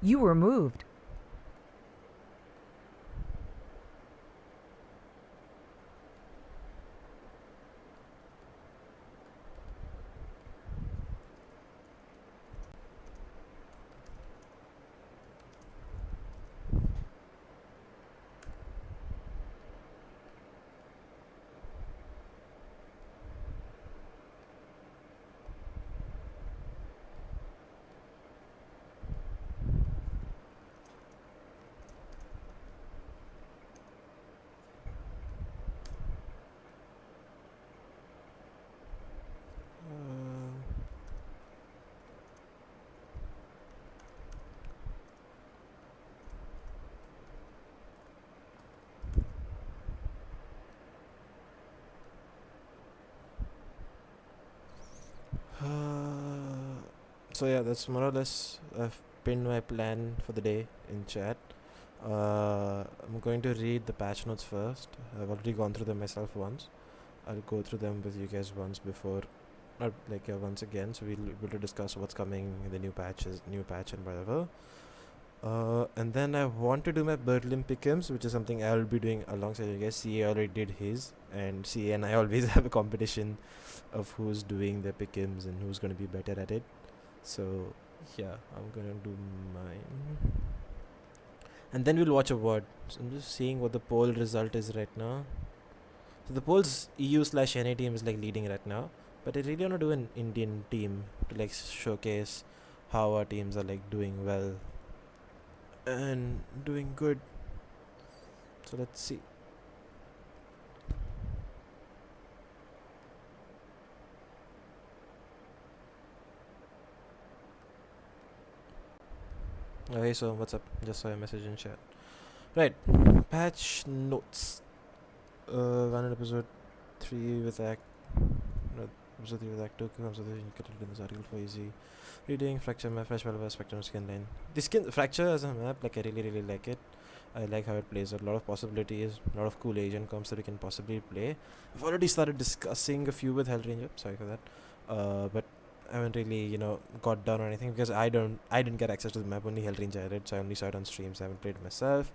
You were moved. So yeah, that's more or less. I've pinned my plan for the day in chat. I'm going to read the patch notes first. I've already gone through them myself once. I'll go through them with you guys once before, not like once again. So we'll be able to discuss what's coming in the new patch and whatever. And then I want to do my Berlin pickums, which is something I'll be doing alongside you guys. CA already did his, and CA and I always have a competition of who's doing their pickums and who's going to be better at it. So yeah, I'm gonna do mine, and then we'll watch a VOD. So I'm just seeing what the poll result is right now. So the polls EU/NA team is like leading right now, but I really wanna do an Indian team to like showcase how our teams are like doing well and doing good. So let's see. Okay, so what's up? Just saw a message in chat. Right, patch notes. One episode 3 with Act. No, episode 3 with Act 2 comes with in this article for easy reading. Fracture map, fresh Malav, spectrum skin line. The skin fracture as a map, like I really like it. I like how it plays. A lot of possibilities, a lot of cool agent comps that we can possibly play. I've already started discussing a few with Hellranger. Sorry for that. But I haven't really, got done or anything because I didn't get access to the map. Only Hellranger I did, so I only saw it on streams. I haven't played it myself.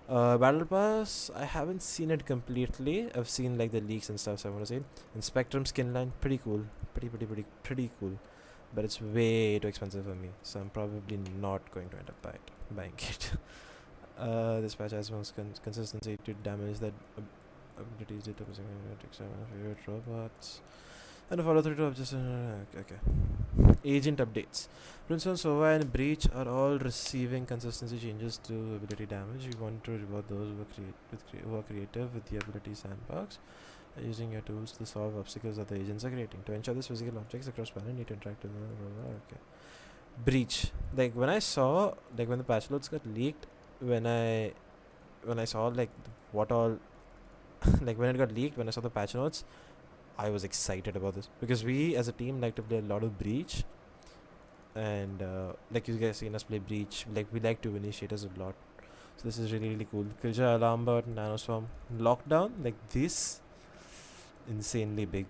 Battle Pass, I haven't seen it completely. I've seen like the leaks and stuff, so I want to say. And Spectrum skin line, pretty cool. Pretty cool. But it's way too expensive for me, so I'm probably not going to end up buying it. This patch has most consistency to damage that abilities did favorite robots. And a follow through to just okay. Agent updates. Brimstone, Sova, and Breach are all receiving consistency changes to ability damage. You want to reward those who are creative with the ability sandbox, using your tools to solve obstacles that the agents are creating. To ensure this physical objects across panel need to interact with okay. Breach. Like when I saw, like when the patch notes got leaked, when I saw like what all, like when it got leaked, when I saw the patch notes, I was excited about this because we as a team like to play a lot of Breach, and like you guys seen us play Breach, like we like to initiate us a lot. So this is really cool. Killjoy, Alarmbot, Nanoswarm, Lockdown, like this, insanely big.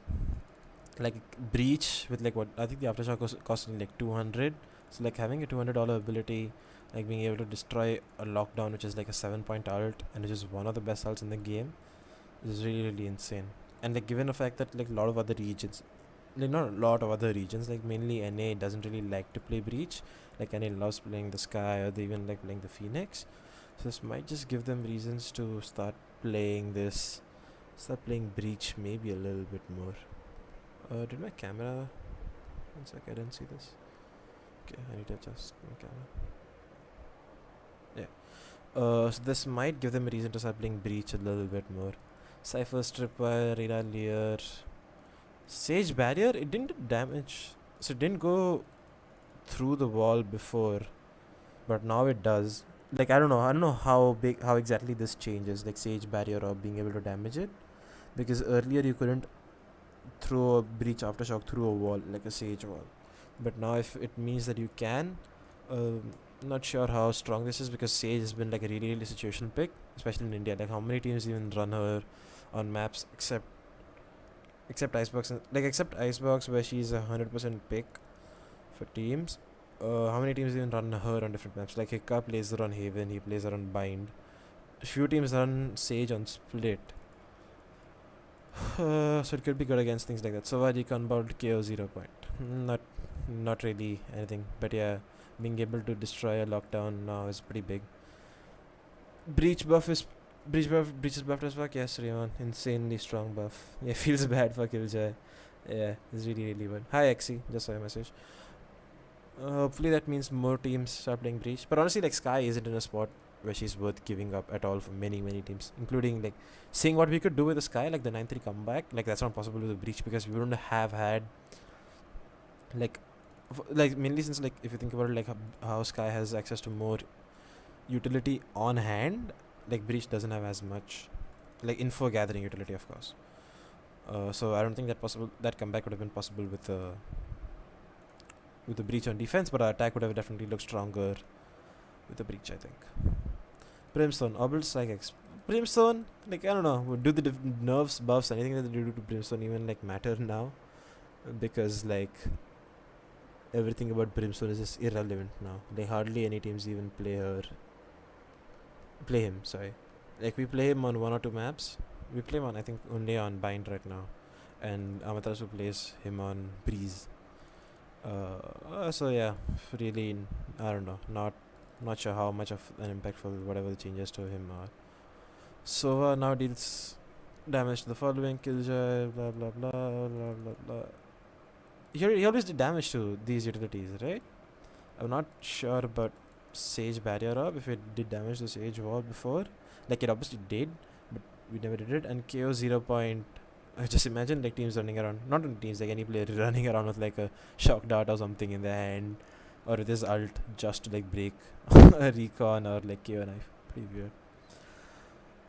Like Breach with like what I think the aftershock was costing like 200. So like having a $200 ability, like being able to destroy a lockdown, which is like a 7-point ult and which is one of the best ults in the game, is really insane. And like given the fact that like a lot of other regions, like not a lot of other regions, like mainly NA doesn't really like to play Breach. Like NA loves playing the Sky, or they even like playing the Phoenix. So this might just give them reasons to start playing Breach maybe a little bit more. Did my camera? One sec, I didn't see this. Okay, I need to adjust my camera. Yeah. So this might give them a reason to start playing Breach a little bit more. Cypher Stripper, Radar Leer, Sage Barrier. It didn't do damage, so it didn't go through the wall before, but now it does. Like I don't know how exactly this changes, like Sage Barrier or being able to damage it, because earlier you couldn't throw a Breach aftershock through a wall like a Sage wall, but now if it means that you can, not sure how strong this is because Sage has been like a really situational pick, especially in India. Like how many teams even run her on maps except Icebox, except Icebox where she's 100% pick for teams. How many teams even run her on different maps? Like Hikka plays her on Haven, he plays her on Bind. Few teams run Sage on Split. So it could be good against things like that. So Recon about KO 0 point. Not really anything. But yeah, being able to destroy a lockdown now is pretty big. Breach is buffed as fuck. Yes, Raymond. Insanely strong buff. Yeah, feels bad for Killjoy. Yeah, it's really good. Hi Xe, just saw your message. Hopefully that means more teams start playing Breach. But honestly, like Sky isn't in a spot where she's worth giving up at all for many teams, including like seeing what we could do with the Sky, like the 9-3 comeback. Like that's not possible with the Breach because we wouldn't have had like mainly since like if you think about it, like how Sky has access to more utility on hand, like Breach doesn't have as much like info gathering utility, of course. So I don't think that comeback would have been possible with the Breach on defense, but our attack would have definitely looked stronger with the Breach, I think. Brimstone, Orbital Strike X. Brimstone, like I don't know, do the nerfs, buffs, anything that they do to Brimstone even like matter now? Because like everything about Brimstone is just irrelevant now. Like hardly any teams even play him. Sorry, like we play him on 1 or 2 maps. We play him on I think only on Bind right now, and Amaterasu plays him on Breeze. So yeah, really, I don't know, not sure how much of an impactful whatever the changes to him are. So now deals damage to the following: Killjoy, blah blah blah blah blah blah. He always did damage to these utilities, right? I'm not sure about Sage Barrier Orb, if it did damage to Sage Wall before. Like it obviously did, but we never did it. And KO 0 point. I just imagine like teams running around, not on teams, like any player running around with like a shock dart or something in their hand, or with his ult just to like break a recon or like KO knife. Pretty weird.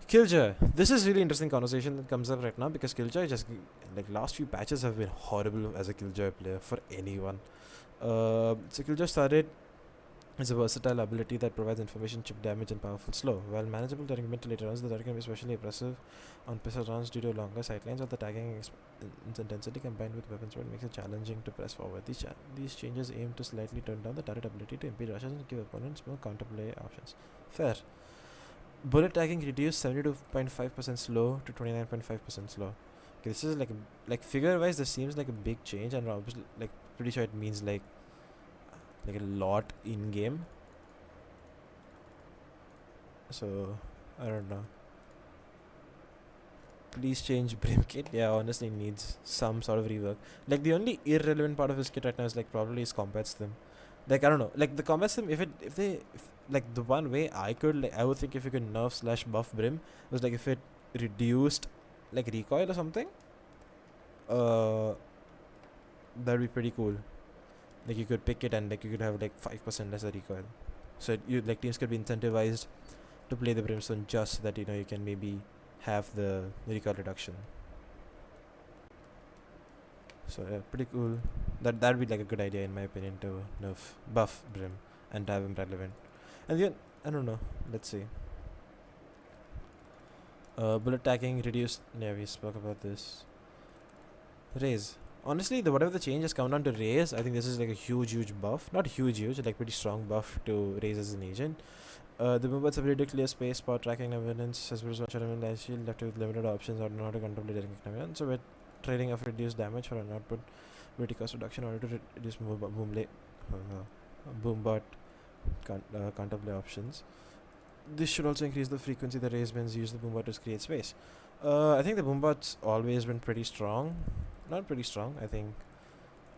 Killjoy. This is really interesting conversation that comes up right now because Killjoy just like last few patches have been horrible as a Killjoy player for anyone. So Killjoy started is a versatile ability that provides information, chip damage, and powerful slow. While manageable during mid to later runs, the turret can be especially impressive on pistol runs due to longer sightlines or the tagging intensity combined with weapon spread makes it challenging to press forward. These changes aim to slightly turn down the turret ability to impede rushes and give opponents more counterplay options. Fair. Bullet tagging reduced 72.5% slow to 29.5% slow. Okay, this is like figure wise, this seems like a big change, and obviously like pretty sure it means like a lot in game. So I don't know. Please change Brim kit. Yeah, honestly needs some sort of rework. Like the only irrelevant part of his kit right now is like probably his combat stim. Like I don't know. Like the combat stim, if like the one way I would think if you could nerf / buff Brim was like if it reduced like recoil or something. That'd be pretty cool. Like you could pick it and like you could have like 5% lesser recoil. So teams could be incentivized to play the Brimstone just so that you can maybe have the recoil reduction. So yeah, pretty cool. That'd be like a good idea in my opinion to buff Brim and to have him relevant. And then I don't know. Let's see. Bullet tagging reduced. Yeah, we spoke about this. Raise. Honestly, whatever the change has come down to Raze, I think this is like a huge buff. Not huge, like pretty strong buff to Raze as an agent. The Popat ability to clear space, spot tracking evidence, as well as element life shield, left with limited options or not to contemplate evidence. So we're trading of reduced damage for an output, ability cost reduction in order to reduce more boombot contemplate options. This should also increase the frequency the Raze bends use the boombot to create space. I think the boombot's always been pretty strong. Not pretty strong, I think.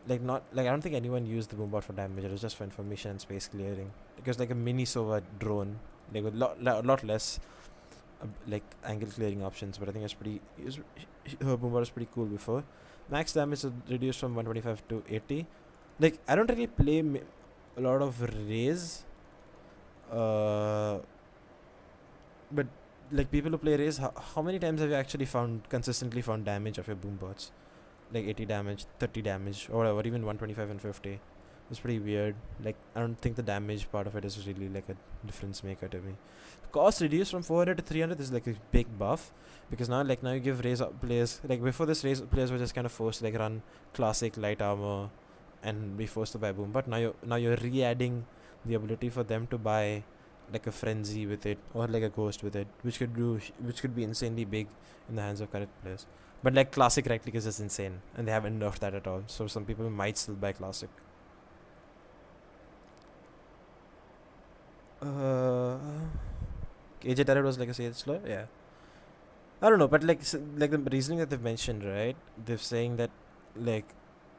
I don't think anyone used the boombot for damage. It was just for information and space clearing. Because like a mini Sova drone, like with a lot less like angle clearing options. But I think her boombot was pretty cool before. Max damage is reduced from 125 to 80. Like I don't really play a lot of Raze. But like people who play Raze, how many times have you actually consistently found damage of your boombots? Like 80 damage, 30 damage, or whatever, even 125 and 50. It's pretty weird. Like I don't think the damage part of it is really like a difference maker to me. Cost reduced from 400 to 300 is like a big buff, because now you give Raze players, like before this Raze players were just kind of forced to like run classic light armor and be forced to buy boom. But now you're re-adding the ability for them to buy like a frenzy with it or like a ghost with it, which could be insanely big in the hands of current players. But like classic right click is just insane, and they haven't nerfed that at all. So some people might still buy classic. AJ Turret was like a sales slow, yeah. I don't know, but like like the reasoning that they've mentioned, right? They're saying that like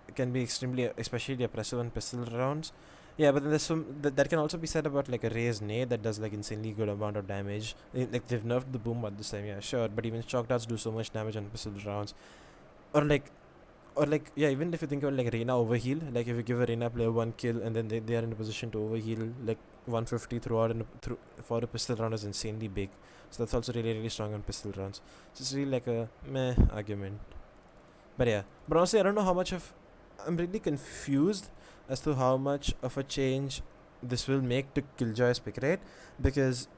it can be extremely, especially oppressive on pistol rounds. Yeah, but then there's some that can also be said about like a raised nade that does like insanely good amount of damage. Like they've nerfed the boom at this time, yeah, sure. But even shock darts do so much damage on pistol rounds, or like. Or like yeah, even if you think about like Reyna overheal, like if you give a Reyna player one kill and then they are in a position to overheal like 150 throughout through for a pistol round is insanely big. So that's also really strong on pistol rounds. So it's really like a meh argument. But yeah, but honestly I don't know how much of I'm really confused as to how much of a change this will make to Killjoy's pick rate, because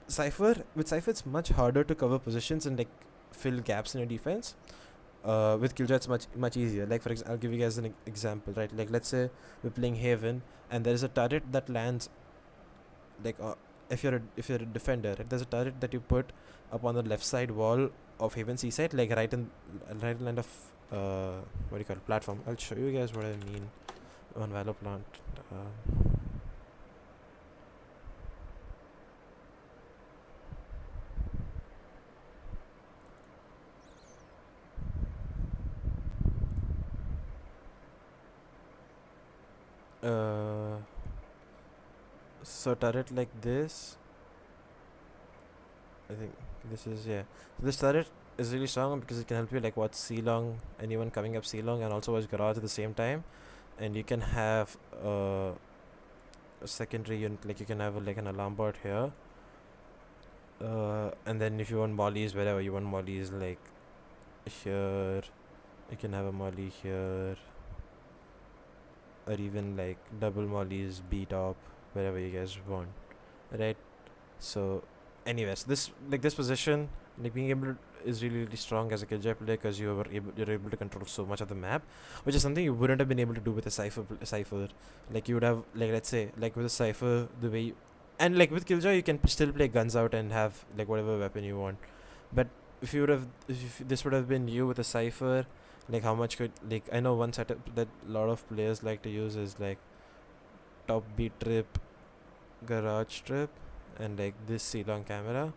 Cypher it's much harder to cover positions and like fill gaps in your defense. With Killjoy it's much easier. Like for example, I'll give you guys an example, right? Like let's say we're playing Haven and there is a turret that lands like if you're a defender, right? There's a turret that you put up on the left side wall of Haven seaside, like right in line of what do you call it, platform. I'll show you guys what I mean on Valorant. So turret like this, I think this is, yeah. So this turret is really strong because it can help you like watch C long, anyone coming up C long, and also watch garage at the same time. And you can have a secondary unit, like you can have like an alarm bot here. And then if you want mollies, wherever you want mollies, like here, you can have a molly here, or even like double mollies B top, wherever you guys want, right? So anyways, this position, like being able to, is really strong as a Killjoy player because you're able to control so much of the map, which is something you wouldn't have been able to do with a Cypher. Like you would have, like let's say like with a Cypher, the way and like with Killjoy you can still play guns out and have like whatever weapon you want. But if this would have been you with a Cypher, like how much could, like I know one setup that a lot of players like to use is like top B trip, garage trip, and like this C-long camera.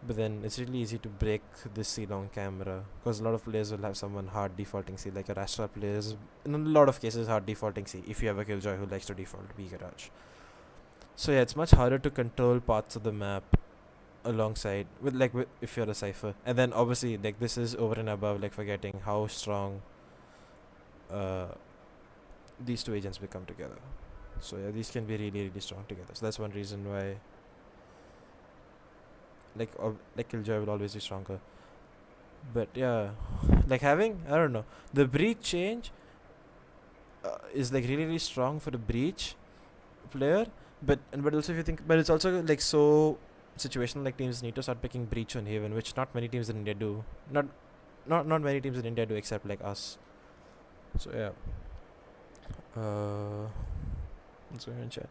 But then it's really easy to break this C-long camera because a lot of players will have someone hard defaulting C, like your Astra players in a lot of cases hard defaulting C if you have a Killjoy who likes to default B garage. So yeah, it's much harder to control parts of the map alongside with if you're a Cypher. And then obviously like this is over and above like forgetting how strong these two agents become together. So yeah, these can be really strong together. So that's one reason why like Killjoy will always be stronger. But yeah, like having, I don't know, the breach change is like really strong for the breach player. But also if you think, but it's also like so situational, like teams need to start picking breach on Haven, which not many teams in India do. Not many teams in India do except like us. So yeah. What's going on in chat?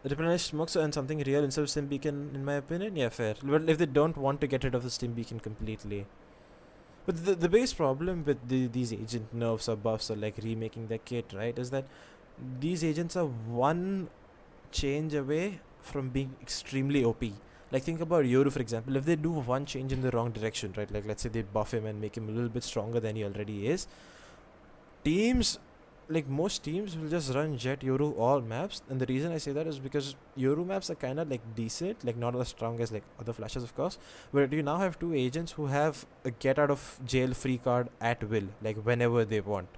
Replenish smokes and something real instead of Stim Beacon, in my opinion. Yeah, fair. But if they don't want to get rid of the Stim Beacon completely. But the biggest problem with these agent nerfs or buffs or like remaking the kit, right, is that these agents are one change away from being extremely OP. Like think about Yoru, for example. If they do one change in the wrong direction, right, like let's say they buff him and make him a little bit stronger than he already is, most teams will just run Jet Yoru all maps. And the reason I say that is because Yoru maps are kind of like decent, like not as strong as like other flashes of course, but you now have two agents who have a get out of jail free card at will, like whenever they want.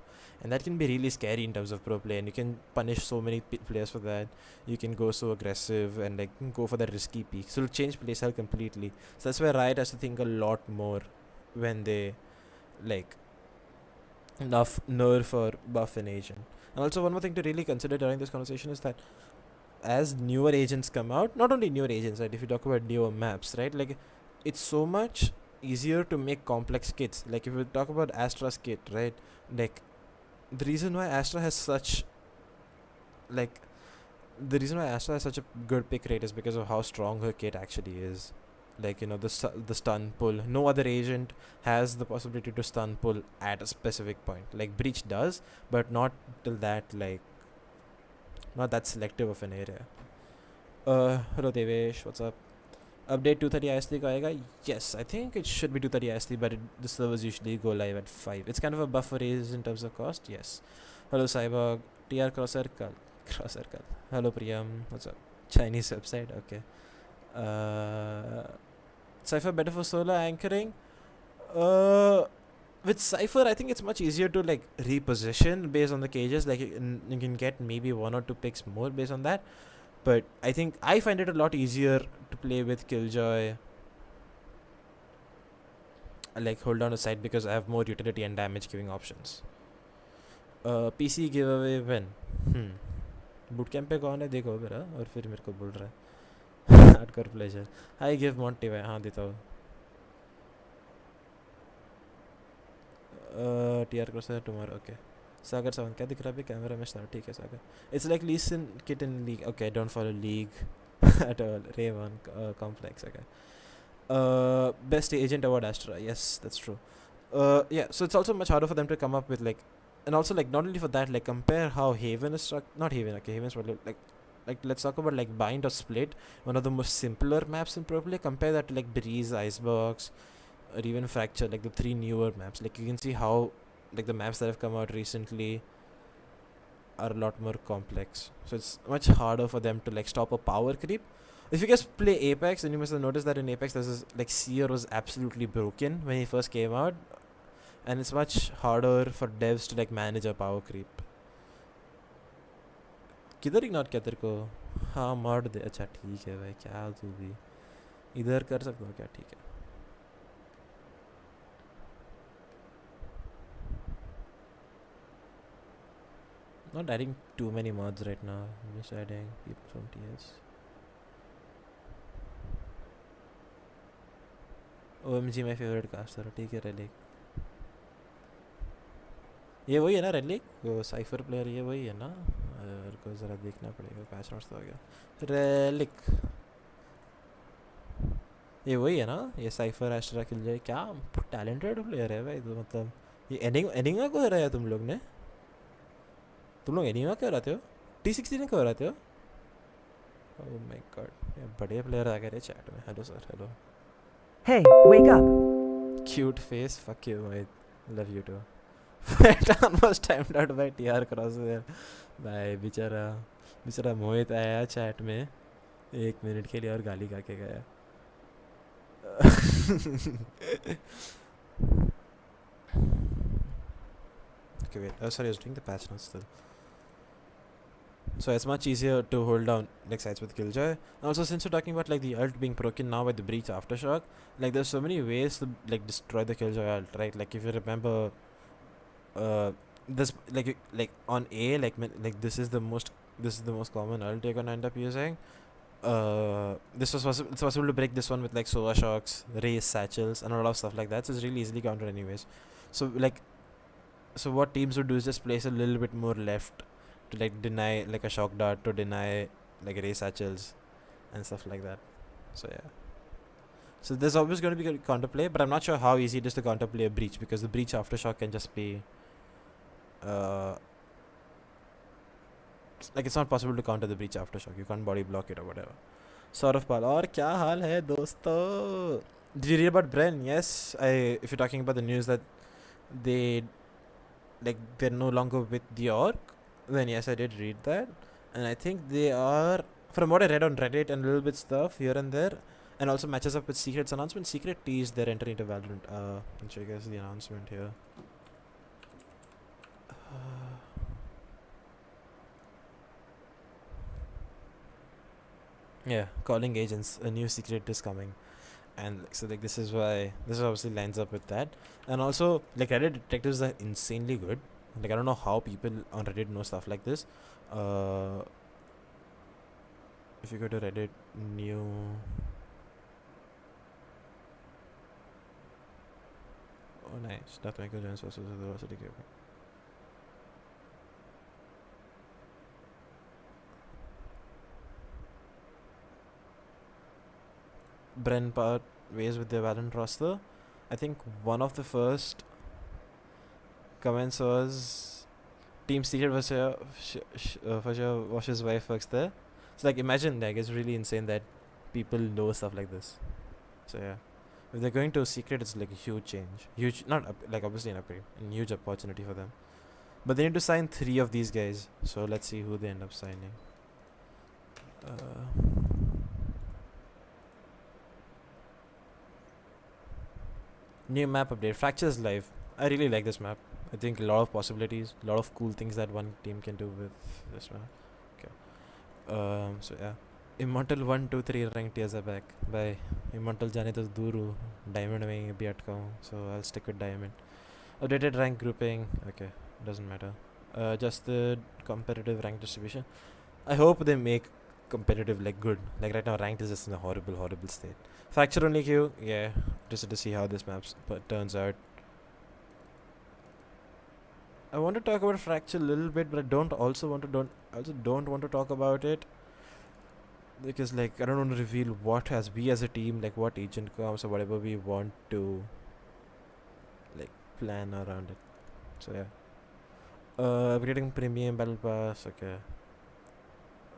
And that can be really scary in terms of pro play, and you can punish so many players for that. You can go so aggressive and like go for that risky peak, so it'll change playstyle completely. So that's why Riot has to think a lot more when they like nerf or buff an agent. And also one more thing to really consider during this conversation is that as newer agents come out, not only newer agents, right, if you talk about newer maps, right, like it's so much easier to make complex kits. Like if we talk about Astra's kit, right? Like the reason why Astra has such like the reason why Astra has such a good pick rate is because of how strong her kit actually is. Like the stun pull. No other agent has the possibility to stun pull at a specific point. Like Breach does, but not till that not that selective of an area. Hello Devesh, what's up? Update 230 IST ko aayega? Yes, I think it should be 230 IST, but the servers usually go live at 5. It's kind of a buffer raise in terms of cost, yes. Hello Cyborg, TR Crosscircle. Crosscircle. Hello Priyam, what's up? Chinese website, okay. Cypher better for solo anchoring? With Cypher, I think it's much easier to like reposition based on the cages. Like you can get maybe 1 or 2 picks more based on that. But I think I find it a lot easier to play with Killjoy. I like hold down a side because I have more utility and damage giving options. PC giveaway when? Bootcamp पे कौन है देखो मेरा और फिर मेरे को बोल रहा है hardcore pleasure. I give Monty भाई हाँ देता हूँ. TR Crosser tomorrow, okay. Sagar 7 क्या दिख रहा है अभी कैमरा में स्टार ठीक है सागर. It's like Lee Sin kit in league. Okay, don't follow league at all. Ray1 complex, okay. Best agent award Astra. Yes, that's true. Yeah, so it's also much harder for them to come up with like, and also like not only for that, like compare how Haven is not Haven, okay, Haven's probably like let's talk about like Bind or Split, one of the most simpler maps in Pro Play. Compare that to like Breeze, Icebox, or even Fracture, like the 3 newer maps. Like you can see how like the maps that have come out recently are a lot more complex. So it's much harder for them to like stop a power creep. If you guys play Apex, then you must have noticed that in Apex there's this, like Seer was absolutely broken when he first came out, and it's much harder for devs to like manage a power creep. किधर ignore किया तेरे को? हाँ मार दे. अच्छा ठीक है भाई क्या तू भी इधर कर सकता हो क्या? ठीक है. Not adding too many mods right now. I'm just adding people from TS. OMG my favorite caster. ठीक है रेलिक. ये वही है ना रेलिक? वो साइफर प्लेयर ये वही है ना? और को ज़रा देखना पड़ेगा. पैच नोट्स तो आ गया. रेलिक. ये वही है ना? ये साइफर एस्ट्रा किल जाए क्या टैलेंटेड प्लेयर है भाई. तो मतलब ये एनिंगा को हराया तुम लोग ने? तुम लोग एनिमा क्यों रहते हो? T16 क्यों रहते हो? ओह माय गॉड ये बड़े प्लेयर आ गए रे चैट में. Hello sir. Hello. Hey, wake up. Cute face. Fuck you mate. Love you too. Python was timed out by TR Crosshair. भाई बेचारा मोहित आया चैट में 1 मिनट के लिए और गाली खा के गया. Okay wait. Oh sorry, I was doing the patch notes still. So it's much easier to hold down like sides with Killjoy. And also since we're talking about like the ult being broken now by the Breach Aftershock, like there's so many ways to like destroy the Killjoy ult, right? Like if you remember this like on A like this is the most common ult you're gonna end up using. It's possible to break this one with like Sova Shocks, Race Satchels and a lot of stuff like that. So it's really easily countered anyways. So what teams would do is just place a little bit more left to like deny like a shock dart, to deny like Ray Satchels and stuff like that. So yeah. So there's always going to be counterplay, but I'm not sure how easy it is to counterplay a Breach, because the Breach Aftershock can just be like it's not possible to counter the Breach Aftershock. You can't body block it or whatever. Saurav Pal, और क्या हाल है दोस्तों? Did you read about Bren? Yes. If you're talking about the news that they're no longer with the org, then yes, I did read that, and I think they are, from what I read on Reddit and a little bit stuff here and there, and also matches up with Secret's announcement. Secret teased their entry into Valorant. I'll show you guys the announcement here. Yeah, calling agents, a new secret is coming, and so like this obviously lines up with that. And also like Reddit detectives are insanely good. Like I don't know how people on Reddit know stuff like this. If you go to Reddit, new Oh, nice. That Michael Jones versus the Velocity Cube. Bren part ways with the Valorant roster. I think one of the first comments was Team Secret was his wife works there. So like imagine, like it's really insane that people know stuff like this. So yeah, if they're going to Secret, it's like a huge change, huge not like obviously an upgrade, and huge opportunity for them. But they need to sign 3 of these guys. So let's see who they end up signing. New map update. Fractures live. I really like this map. I think a lot of possibilities, a lot of cool things that one team can do with this map. Okay. So yeah. Immortal 1, 2, 3 ranked tiers are back. By Immortal जाने तो दूर हूँ. Diamond में भी अटका हूँ. So I'll stick with Diamond. Updated rank grouping. Okay. Doesn't matter. Just the competitive rank distribution. I hope they make competitive like good. Like right now ranked is just in a horrible state. Fracture only queue. Yeah. Just to see how this map turns out. I want to talk about Fracture a little bit, but I don't want to talk about it because like I don't want to reveal what we as a team, like what agent comes or whatever we want to like plan around it. So yeah. Upgrading premium battle pass. Okay.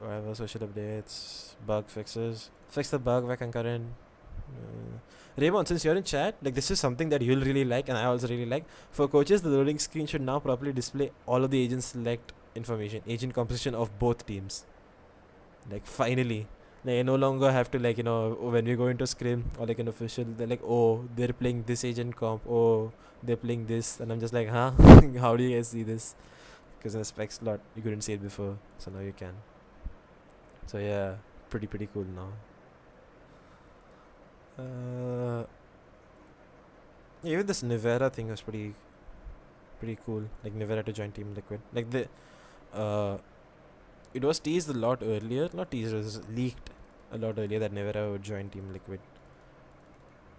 Whatever social updates, bug fixes. Fix the bug where concurrent. Raymond, since you're in chat, like this is something that you'll really like, and I also really like. For coaches, the loading screen should now properly display all of the agents' select information, agent composition of both teams. Like finally, like I no longer have to like when we go into scrim or like an official, they're like, oh, they're playing this agent comp, oh, they're playing this, and I'm just like, huh? How do you guys see this? Because in the spec slot you couldn't see it before, so now you can. So yeah, pretty cool now. Even this Nivera thing was pretty cool. Like Nivera to join Team Liquid. Like it was teased a lot earlier. Not teased, it was leaked a lot earlier that Nivera would join Team Liquid.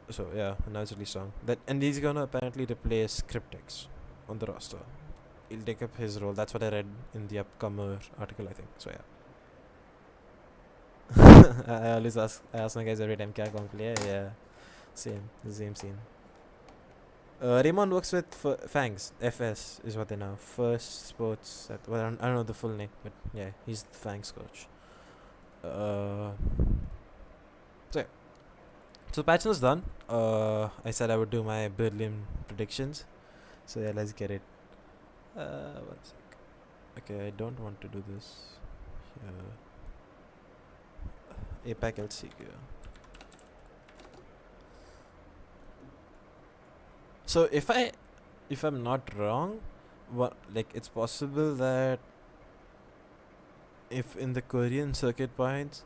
So yeah, now it's really strong. And he's gonna apparently replace Cryptex on the roster. He'll take up his role. That's what I read in the upcomer article, I think. So yeah. I always ask my guys every time kya kaun play. Yeah, the same scene. Raymond works with Fangs. FS is what they know. First Sports. Well, I don't know the full name, but yeah, he's the Fangs coach. So yeah. So patch is done. I said I would do my Berlin predictions. So yeah, let's get it. 1 sec. Okay, I don't want to do this. APAC LCQ. So if I'm not wrong, like it's possible that if in the Korean circuit points,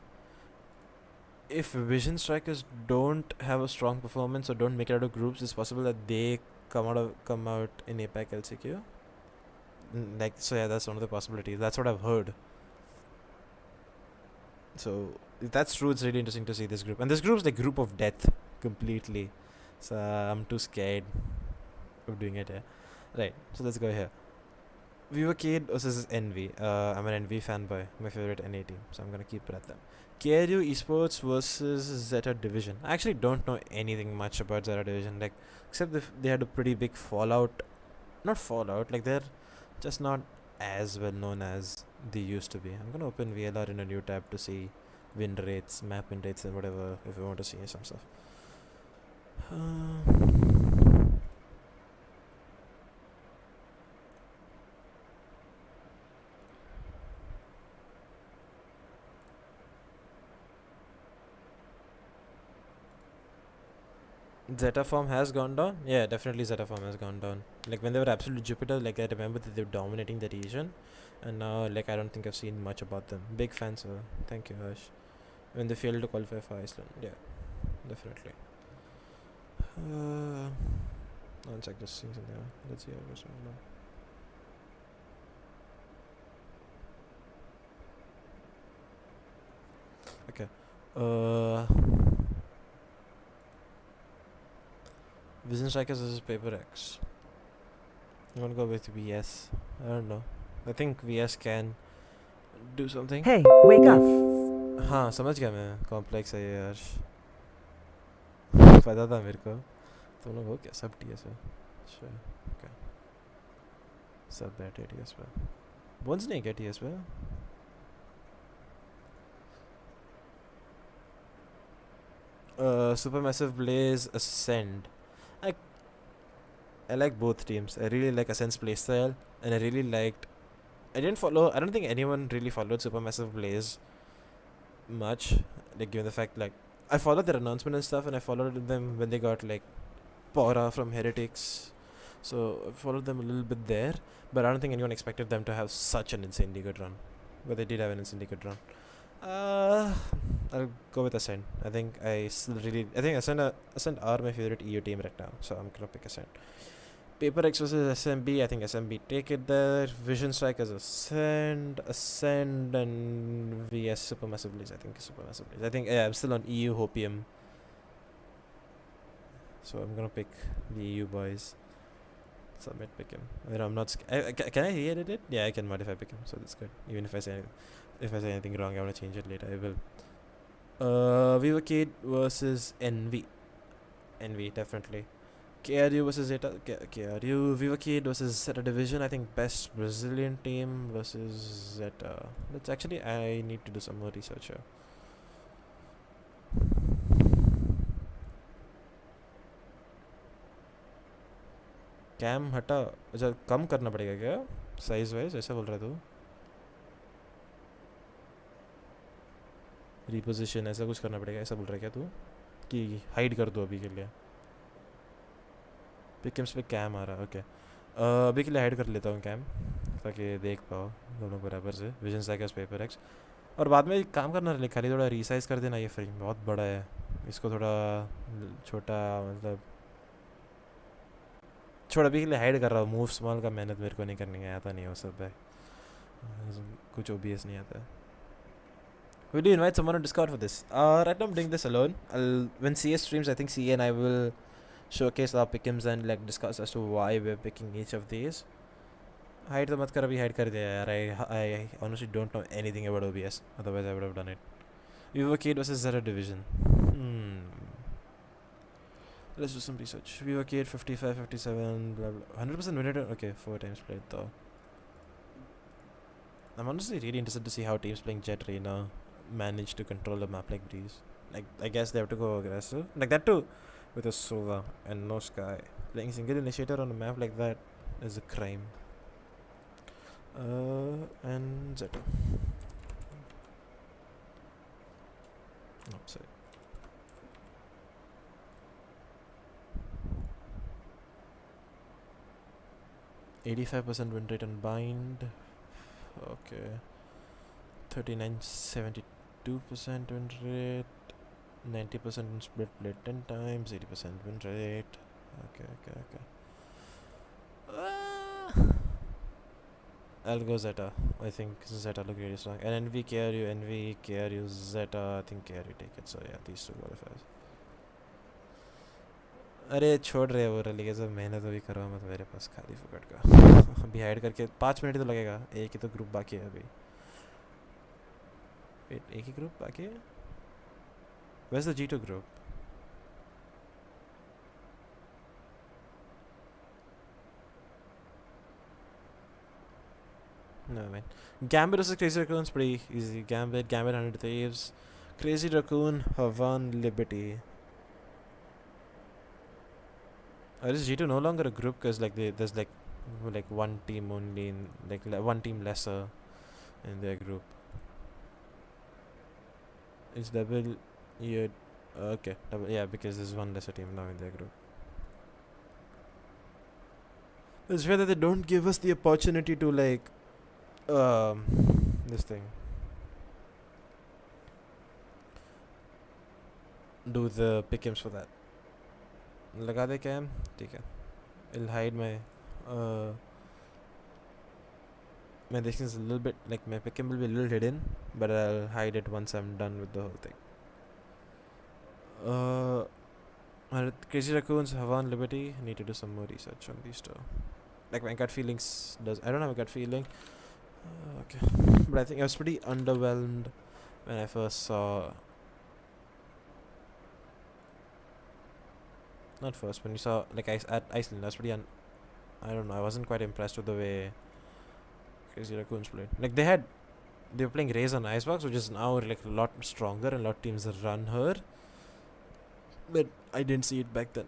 if Vision Strikers don't have a strong performance or don't make it out of groups, it's possible that they come out in APAC LCQ. Like so, yeah, that's one of the possibilities. That's what I've heard. So if that's true, it's really interesting to see this group. And this group's like group of death completely. So I'm too scared of doing it here. Right, so let's go here. Viva versus Envy. I'm an Envy fanboy. My favorite NA team. So I'm gonna keep it at that. KRU Esports versus Zeta Division. I actually don't know anything much about Zeta Division. Like, except they had a pretty big fallout. Not fallout, like they're just not as well known as they used to be. I'm gonna open VLR in a new tab to see win rates, map win rates, and whatever if I want to see some stuff. Zeta form has gone down? Yeah, definitely Zeta form has gone down. Like when they were absolute Jupiter, like I remember that they were dominating the region, and now like I don't think I've seen much about them. Big fan, sir. Thank you, Harsh. When they failed to qualify for Iceland, yeah, definitely. One sec, just seeing something. Let's see how it goes now. Okay. Vision Strikers versus Paper X. I'm gonna go with VS. I don't know. I think VS can do something. Hey, wake up. हाँ समझ गया मैं. Complex है ये यार. पता था मेरे को. तुम लोग हो क्या सब TS में? अच्छा. Okay. सब बैठे TS पे. Bones नहीं क्या TS पे? Supermassive Blaze Ascend. I I like both teams. I really like Ascend's playstyle, and I really liked. I didn't follow. I don't think anyone really followed Supermassive Blaze much. Like given the fact like I followed their announcement and stuff, and I followed them when they got like Pora from Heretics. So I followed them a little bit there, but I don't think anyone expected them to have such an insanely good run. But they did have an insanely good run. I'll go with Ascend. I think I think Ascend are my favorite EU team right now, so I'm gonna pick Ascend. Paper X versus SMB. I think SMB take it there. Vision Strikers Ascend, and VS Supermassive Blaze. I think Supermassive Blaze. I think I'm still on EU Hopium, so I'm gonna pick the EU boys. Submit pick him. I'm not. Can I re-edit it? Yeah, I can modify pick him, so that's good. Even if I say anything wrong, I wanna change it later. I will. Viva Kid versus NV. NV definitely. KRU versus Zeta. KRU. Viva Kid versus Zeta Division. I think best Brazilian team versus Zeta. Let's actually. I need to do some more research here. Cam हटा. अच्छा कम करना पड़ेगा क्या size wise ऐसा बोल रहा है तू. रिपोजिशन ऐसा कुछ करना पड़ेगा ऐसा बोल रहा है क्या तू कि हाइड कर दो अभी के लिए. पिकम्स पे कैम आ रहा है. ओके अभी के लिए हाइड कर लेता हूँ कैम ताकि देख पाओ दोनों बराबर से. Vision cycles paper x. और बाद में एक काम करना खाली थोड़ा रीसाइज कर देना. ये फ्रेम बहुत बड़ा है. इसको थोड़ा छोटा मतलब छोड़ अभी के लिए हाइड कर रहा हूँ. मूव स्मॉल का मेहनत मेरे को नहीं करनी है. आता नहीं वो सब है. कुछ OBS नहीं आता है. Will you invite someone on Discord for this? Right now I'm doing this alone. When CS streams, I think CA and I will showcase our pick'ems and like discuss as to why we're picking each of these. Hide तो मत कर. अभी hide कर दिया यार. I honestly don't know anything about OBS. Otherwise I would have done it. Vivo Kid versus Zero Division. Let's do some research. Vivo Kid 55, 57, blah blah. 100% win rate. Okay, 4 times played though. I'm honestly really interested to see how teams playing Jet Reina manage to control a map like Breeze. Like, I guess they have to go aggressive. Like that too, with a Sova and no Sky. Playing single initiator on a map like that is a crime. And Zeta. Upside. %85% win rate and bind. Okay. 39.72% win rate. 90% in split play 10 times. 80% win rate. Okay. I'll go Zeta. I think Zeta look really strong. And NV, KRU, Zeta. I think KRU take it. So yeah, these two qualifiers. अरे छोड़ रहे वो रली सब मेहनत अभी करो मत मेरे पास खाली फुकट का. अभी हाइड करके 5 मिनट तो लगेगा. एक ही तो ग्रुप बाकी है अभी. वेट एक ही ग्रुप बाकी है. Where's the G2 group? No man. Gambit versus Crazy Raccoon's pretty easy. Gambit 100 Thieves. Crazy Raccoon, Havan, Liberty. Or is G2 no longer a group because like there's like one team only in one team lesser in their group. It's double. Okay, double. Yeah, because there's one lesser team now in their group. It's fair that they don't give us the opportunity to like this thing. Do the pick'ems for that. लगा दे cam. ठीक है. I'll hide my my distance a little bit, like my pick'em will be a little hidden, but I'll hide it once I'm done with the whole thing. Crazy Raccoons, Havan, Liberty. Need to do some more research on these two. Like my gut feelings does. I don't have a gut feeling. Okay, but I think I was pretty underwhelmed when I first saw. Not first, when you saw like at Iceland. I was pretty. I don't know. I wasn't quite impressed with the way Crazy Raccoons played. Like they were playing Raze on Icebox, which is now like a lot stronger, and a lot of teams run her. But I didn't see it back then.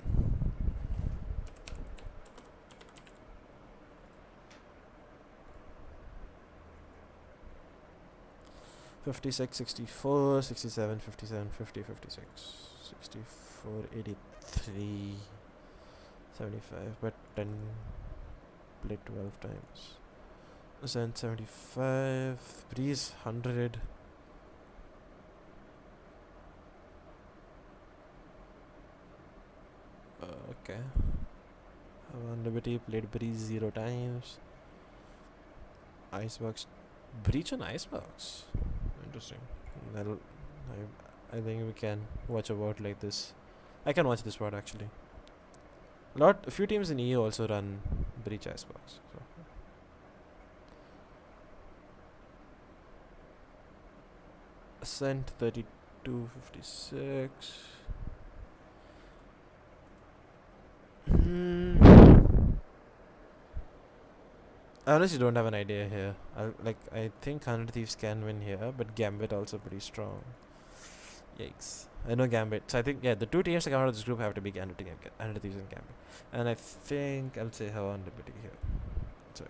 $56, $64, $67, $57, $50, $56, $64, $83, $75, but 10 played 12 times. Then 75, Breeze 100. Okay. Liberty played Breeze 0 times. Icebox. Breach on Icebox. Interesting. I think we can watch a VOD like this. I can watch this VOD actually. A few teams in EU also run Breach Icebox. So. Ascent 32.56. I honestly don't have an idea here. I think 100 Thieves can win here, but Gambit also pretty strong. Yikes. I know Gambit. So I think, yeah, the two teams that come out of this group have to be 100 Thieves and Gambit. And I think I'll say Havan Liberty here. So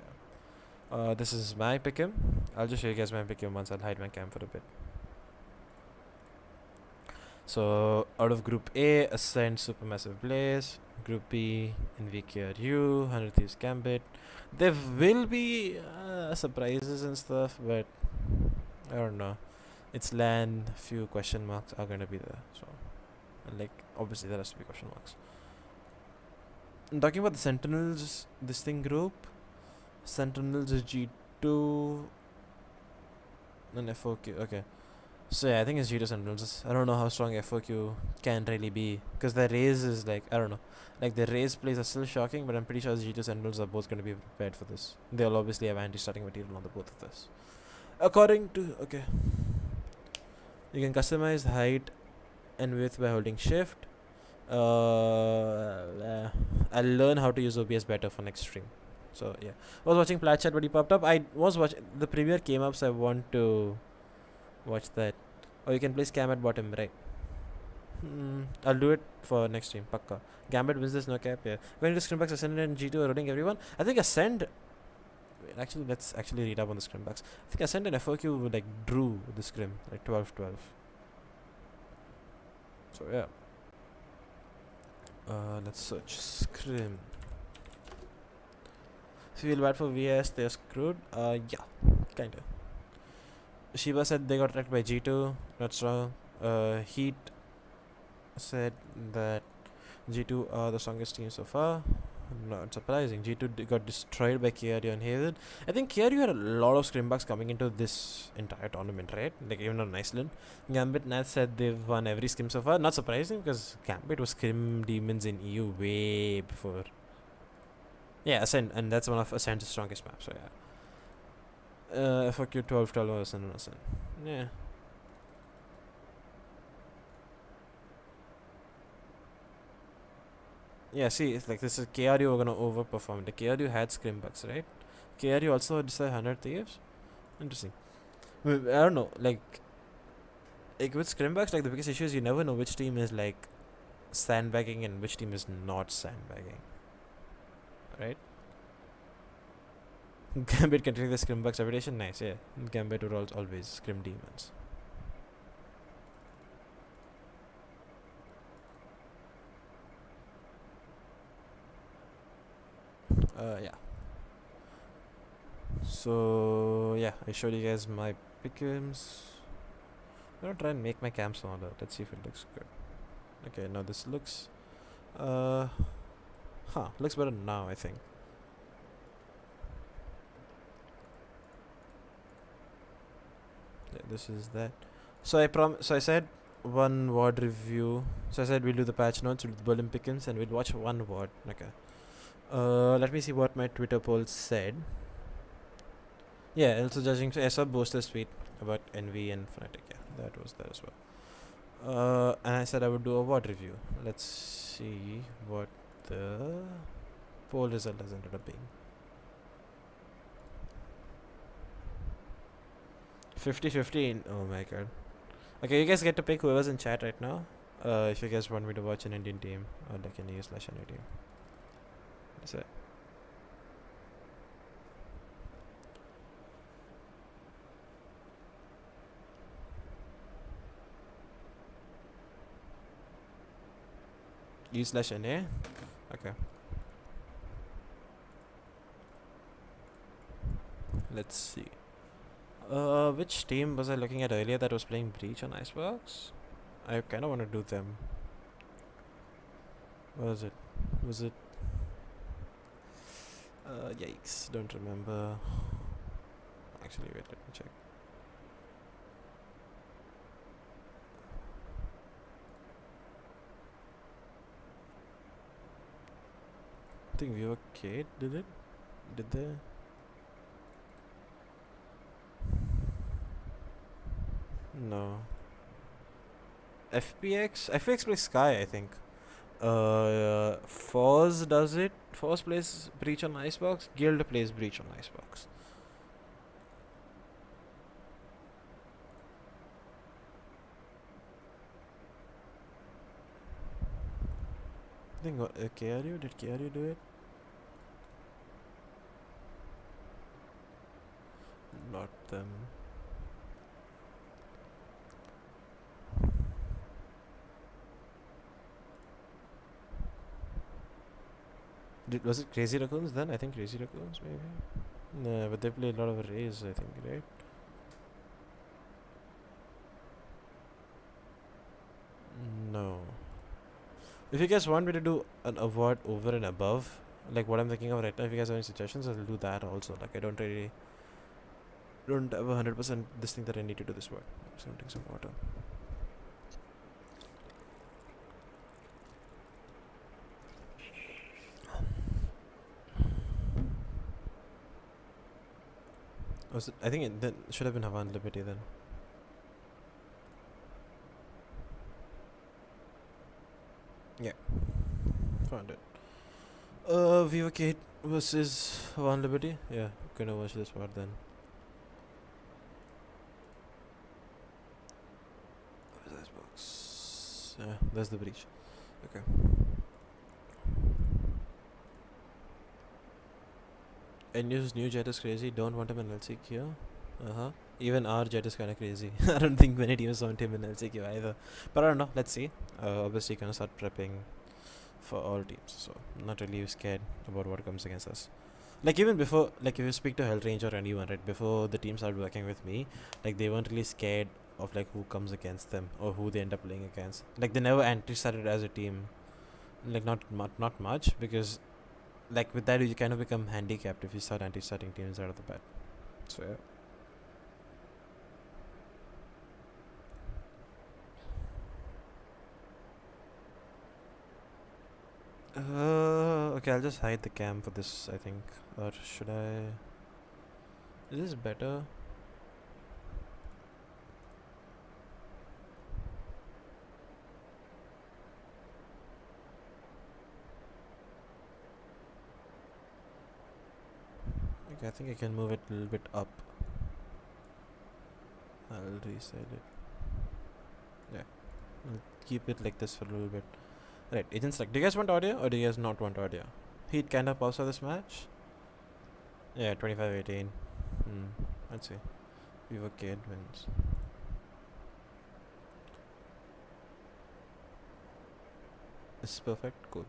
yeah. This is my pick'em. I'll just show you guys my pick'em once. I'll hide my cam for a bit. So out of Group A, Ascent, Supermassive Blaze. Group B, NVKRU, 100 Thieves, Gambit. There will be surprises and stuff, but I don't know. It's LAN, few question marks are gonna be there. So, like, obviously there has to be question marks. I'm talking about the Sentinels, this thing group. Sentinels is G2 and FOQ. Okay. So yeah, I think it's G2 Sentinels. I don't know how strong FOQ can really be, because the Raze is like, I don't know. Like the Raze plays are still shocking, but I'm pretty sure G2 Sentinels are both going to be prepared for this. They'll obviously have anti-starting material on the both of this. According to, okay. You can customize height and width by holding shift. I'll learn how to use OBS better for next stream. So yeah. I was watching Plat Chat, but he popped up. I was watching, the premiere came up, so I want to watch that. Or you can play Scam at bottom, right? I'll do it for next stream, pakka. Gambit wins this, no cap, yeah. When the Scrimbax Ascend and G2 are running everyone, I think Ascend. Actually, let's actually read up on the Scrimbax. I think Ascend and FOQ like drew the Scrim, like 12-12. So yeah. Let's search Scrim. Feel bad for VS, they're screwed. Yeah, kinda. Shiba said they got attacked by G2. That's wrong. Heat said that G2 are the strongest team so far. Not surprising. G2 got destroyed by KRU and Hazen. I think KRU had a lot of scrimbacks coming into this entire tournament, right? Like even on Iceland. Gambit Nat said they've won every scrim so far. Not surprising, because Gambit was scrim demons in EU way before. Yeah, Ascent, and that's one of Ascent's strongest maps, so yeah. FOQ 12-12 Ascent. Yeah. Yeah, see, it's like this is KRU are gonna overperform. The KRU had scrimbucks, right? KRU also decided 100 Thieves. Interesting. I don't know, like with scrimbucks, like the biggest issue is you never know which team is like sandbagging and which team is not sandbagging. Right? Gambit can take the scrimbucks reputation, nice, yeah. Gambit were always scrim demons. Yeah. So yeah, I showed you guys my pickums. I'm gonna try and make my cam smaller. Let's see if it looks good. Okay, now this looks looks better now, I think. Yeah, this is that. So I said one VOD review. So I said we'll do the patch notes, we'll do the Olympians, and we'll watch one VOD. Okay. Let me see what my Twitter poll said. Yeah, also judging. So I saw Boaster's tweet about Envy and Fnatic. Yeah, that was there as well. And I said I would do a VOD review. Let's see what the poll result has ended up being. 50-50. Oh my god. Okay, you guys get to pick whoever's in chat right now. If you guys want me to watch an Indian team or like an EU/any team. That's it. EU/NA? Okay. Let's see. Which team was I looking at earlier that was playing Breach on Icebox? I kind of want to do them. What was it? Was it? Yikes, don't remember. Actually, wait, let me check. I think VOK did it? Did they? No. FPX plays Sky, I think. Foz does it. Foz plays Breach on Icebox. Guild plays Breach on Icebox. I think KRU, did KRU do it? Not them. Was it Crazy Raccoons then? I think Crazy Raccoons maybe. No, but they play a lot of Rays, I think, right? No. If you guys want me to do an award over and above, like what I'm thinking of right now, if you guys have any suggestions, I'll do that also. Like I don't have 100% this thing that I need to do this work. So I'm taking some water. I think it then should have been Havan Liberty then. Yeah. Found it. VOK versus Havan Liberty? Yeah, gonna watch this part then. Where's this box? Yeah, that's the breach. Okay. NU's new jet is crazy. Don't want him in LCQ. Even our jet is kind of crazy. I don't think many teams want him in LCQ either. But I don't know. Let's see. Obviously, gonna start prepping for all teams. So I'm not really scared about what comes against us. Like even before, like if you speak to Hellrange or anyone, right, before the team started working with me, like they weren't really scared of like who comes against them or who they end up playing against. Like they never anti-started as a team. Like not much, because like with that you kind of become handicapped if you start anti-starting teams out of the bat. So yeah. Okay, I'll just hide the cam for this, I think. Or should I? Is this better? Okay, I think I can move it a little bit up. I'll reset it. Yeah. I'll keep it like this for a little bit. Right, agents, like, do you guys want audio or do you guys not want audio? Heat kind of pause for this match. Yeah, 25-18. Let's see. VOK wins. This is perfect. Cool.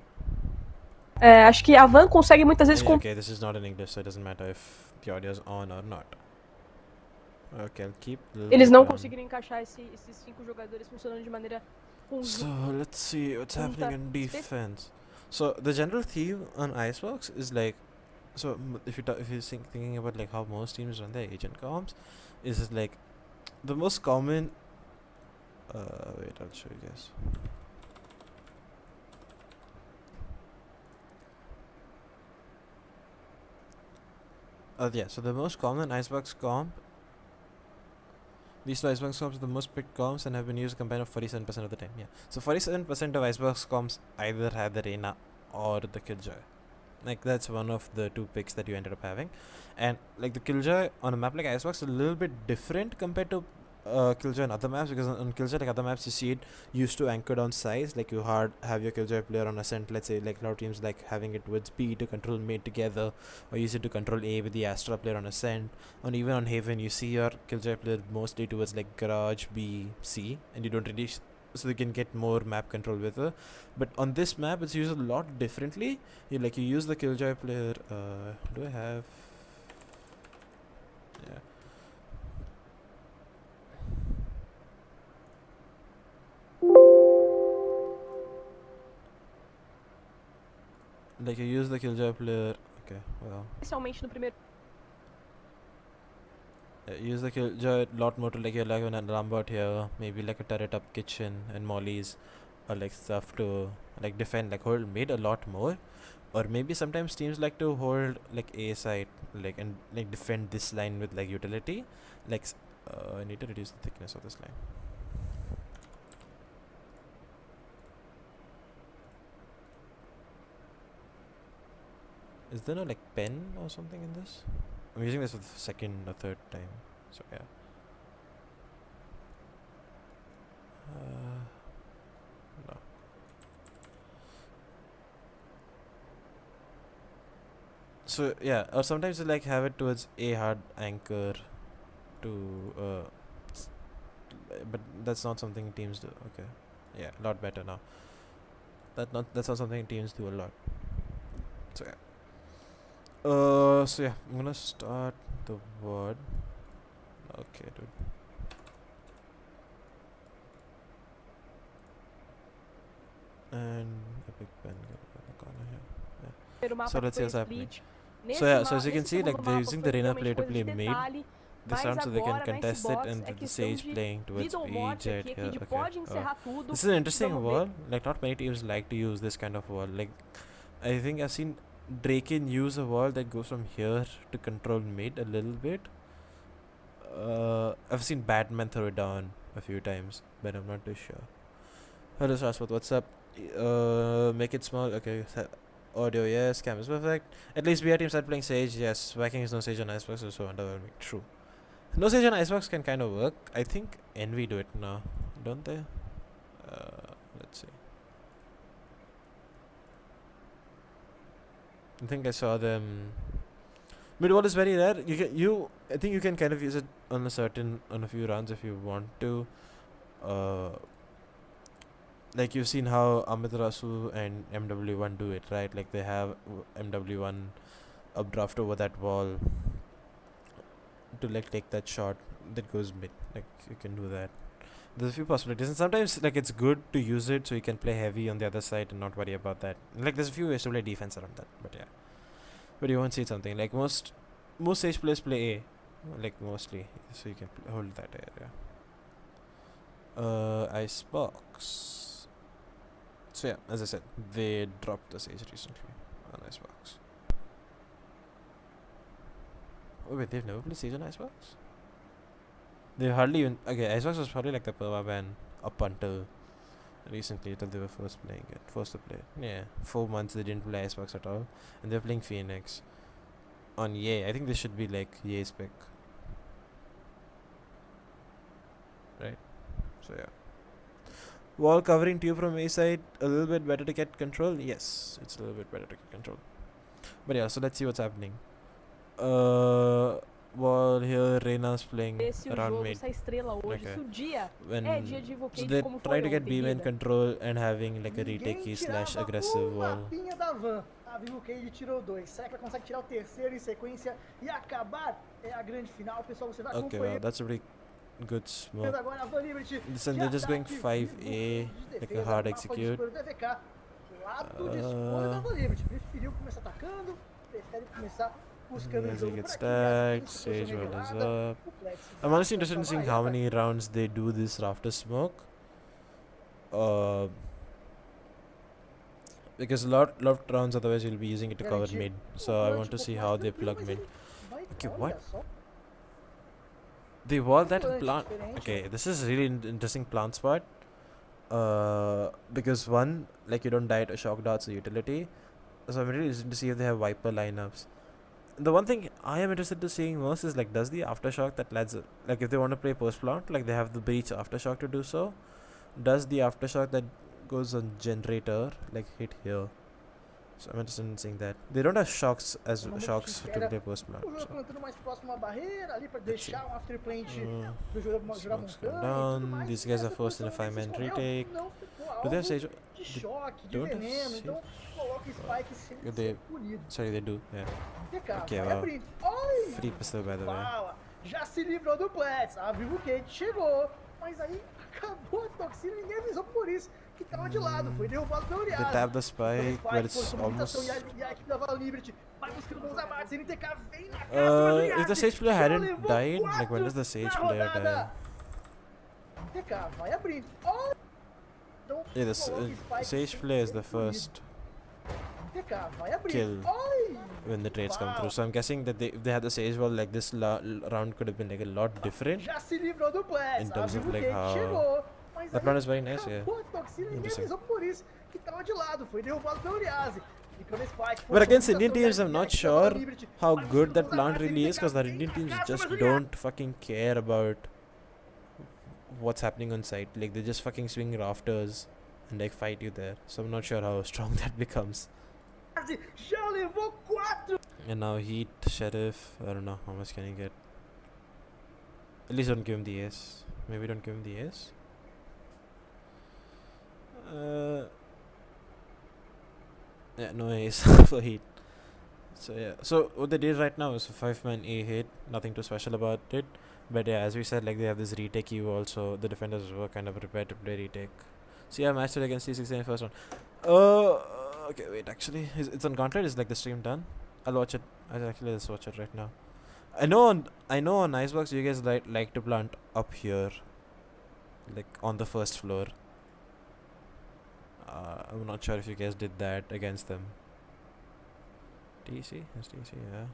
Acho que a Van consegue muitas vezes... Okay, this is not in English, so it doesn't matter if the audio is on or not. Okay, I'll keep... Eles não conseguiram encaixar esses 5 jogadores funcionando de maneira... So, let's see what's happening in defense. So, the general theme on Icebox is like... So, if you're thinking about like how most teams run their agent comps, is like... The most common Wait, I'll show you guys. Yeah, so the most common icebox comp. These two icebox comps are the most picked comps and have been used a combined of 47% of the time. Yeah. So 47% of icebox comps either have the Reyna or the Killjoy. Like that's one of the two picks that you ended up having. And like the Killjoy on a map like Icebox is a little bit different compared to Killjoy on other maps, because on Killjoy like other maps you see it used to anchored on size, like you have your Killjoy player on Ascent, let's say, like a lot of teams like having it with B to control mid together, or use it to control A with the Astra player on Ascent, or even on Haven you see your Killjoy player mostly towards like Garage, B, C, and you don't really so you can get more map control with her. But on this map it's used a lot differently. You use the Killjoy player. Do I have? Yeah. Like you use the Killjoy player. Okay, well. Especialmente no primeiro. Use the Killjoy a lot more to like you're like an alarm bot here, maybe like a turret up kitchen and mollies, or like stuff to like defend, like hold mid a lot more. Or maybe sometimes teams like to hold like A side, like and like defend this line with like utility. Like I need to reduce the thickness of this line. Is there no like pen or something in this? I'm using this for the second or third time, so yeah. No. So yeah, or sometimes you like have it towards a hard anchor to but that's not something teams do. Okay, yeah, a lot better now. That's not something teams do a lot. So yeah. So yeah, I'm gonna start the word. Okay, dude. And a big pen in the corner here. Yeah. So let's see what's happening. So yeah, so as you can see, like they're using the Reyna player to play mid this round, so they can contest it, and the Sage playing towards B Jet here. Okay. This is an interesting wall. Like not many teams like to use this kind of wall. Like I think I've seen Draken use a wall that goes from here to control mid a little bit. I've seen Batman throw it down a few times, but I'm not too sure. Hello Shashwat, what's up? Make it small. Okay, audio yes, cam is perfect. At least BR team started playing Sage. Yes, Viking is no Sage on Icebox, so underwhelming. True. No Sage on Icebox can kind of work. I think Envy do it now, don't they? Let's see. I think I saw them. Mid wall is very rare. I think you can kind of use it on a few rounds if you want to. Like you've seen how Amitarasu and MW1 do it, right? Like they have MW1 updraft over that wall to like take that shot that goes mid. Like you can do that. There's a few possibilities, and sometimes like it's good to use it so you can play heavy on the other side and not worry about that. Like there's a few ways to play defense around that, but yeah. But you won't see something like most Sage players play A, like mostly, so you can hold that area. Icebox. So yeah, as I said, they dropped the Sage recently on Icebox. Oh wait, they've never played Sage on Icebox? They hardly even... Okay, Icebox was probably like the Perma ban up until recently, till they were forced to play it. Yeah, 4 months they didn't play Icebox at all, and they're playing Phoenix on Ye. I think this should be like Ye's pick. Right? So yeah. Wall covering tube from A side, a little bit better to get control? Yes, it's a little bit better to get control. But yeah, so let's see what's happening. Wall here, Reyna's playing around mid. Okay. So they try to get B main control and having like a retake slash aggressive wall. Viu que ele tirou 2. Será que ela consegue tirar o terceiro em sequência e acabar a grande final? Pessoal, você vai acompanhar. Okay, well, that's a pretty good smoke. Listen, they're just going 5A, like a hard execute. As he gets stacked, Sage roll is up. I'm honestly interested in seeing how many rounds they do this rafter smoke. Uh, because a lot of rounds otherwise you'll be using it to cover Garantir mid. um So I plant want to um see pouco how mais they tranquilo, plug mas mid. ele vai. Okay, Olha what? só. They wall Um that and plant plant. diferente. Okay, this is really interesting plant spot. Because one, like you don't die to shock darts or utility. So I'm really interested to see if they have Viper lineups. The one thing I am interested to seeing most is like, does the aftershock that lads, like if they want to play post plant, like they have the breach aftershock to do so. Does the aftershock that goes on generator like hit here? So I'm interested in seeing that. They don't have shocks as Uma shocks to espera play post plant. o jogador So. plantando mais próximo à barreira ali pra Let's see. deixar um afterplant do jogador jogar Smokes come montanha e tudo down. mais. These E guys are essa forced in a posição onde ele se 5-man escondeu retake. não ficou Do they have alvo sage? de choque, de don't have veneno. sage? Então coloca o Spike sem They- ser punido. Sorry, they do. Yeah. TK, Okay, vai well. abrindo. Oi! Free pistol, by the way. Fala! Já se livrou do Plets. A Vivo Kate chegou. Mas aí acabou a toxina e ninguém avisou por isso. Que tava de lado. Foi derrubado pelo They Uriasa. tap the spike, but it's forçou almost. movimentação e a equipe da Val Liberty vai buscando bons abates. NTK vem na casa, mas o If the Uriasa sage player já hadn't levou died, like when 4 does the sage na player rodada. die? NTK vai abrindo. Oh! Então, Yeah, the coloca o Spike sage sem player is ser the punido. first NTK vai abrindo. kill Oi! when the trades come Wow. through. So I'm guessing that if they had the sage wall, like this round could have been like a lot different. Já se livrou do Plets. In terms a of, Vivo like, Kate how- chegou. Mas That aí plan is very nice, yeah. acabou a toxina e ninguém Interesting. avisou por isso. Que tava de lado. Foi derrubado pelo Uriase. But against Indian teams, I'm not sure how good that plant really is, because the Indian teams just don't fucking care about what's happening on site. Like, they just fucking swing rafters and like fight you there. So I'm not sure how strong that becomes. Já levou 4. And now Heat, Sheriff, I don't know, how much can he get? At least don't give him the ace. Maybe don't give him the ace? Yeah, no ace for Heat. So yeah, so what they did right now is a 5-man A hit, nothing too special about it. But yeah, as we said, like they have this retake queue also. The defenders were kind of prepared to play retake. So yeah, matched it against T6 in the first round. Okay, wait, actually, it's on Gauntlet. Is like the stream done? I'll watch it. Let's watch it right now. I know on Icebox you guys like to plant up here, like on the first floor. I'm not sure if you guys did that against them. TC? Yes, TC, yeah.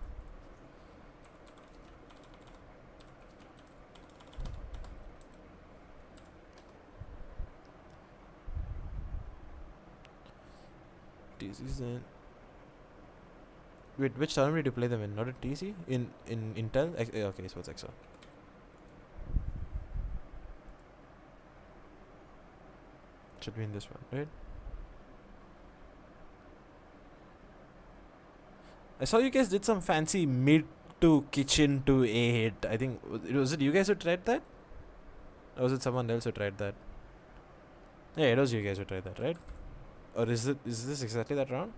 TC's in. Wait, which tournament did you play them in? Not at TC? In Intel? Okay, so it's EXA. Should be in this one, right? I saw you guys did some fancy mid to kitchen to A hit. I think was it you guys who tried that? Or was it someone else who tried that? Yeah, it was you guys who tried that, right? Or is this exactly that round?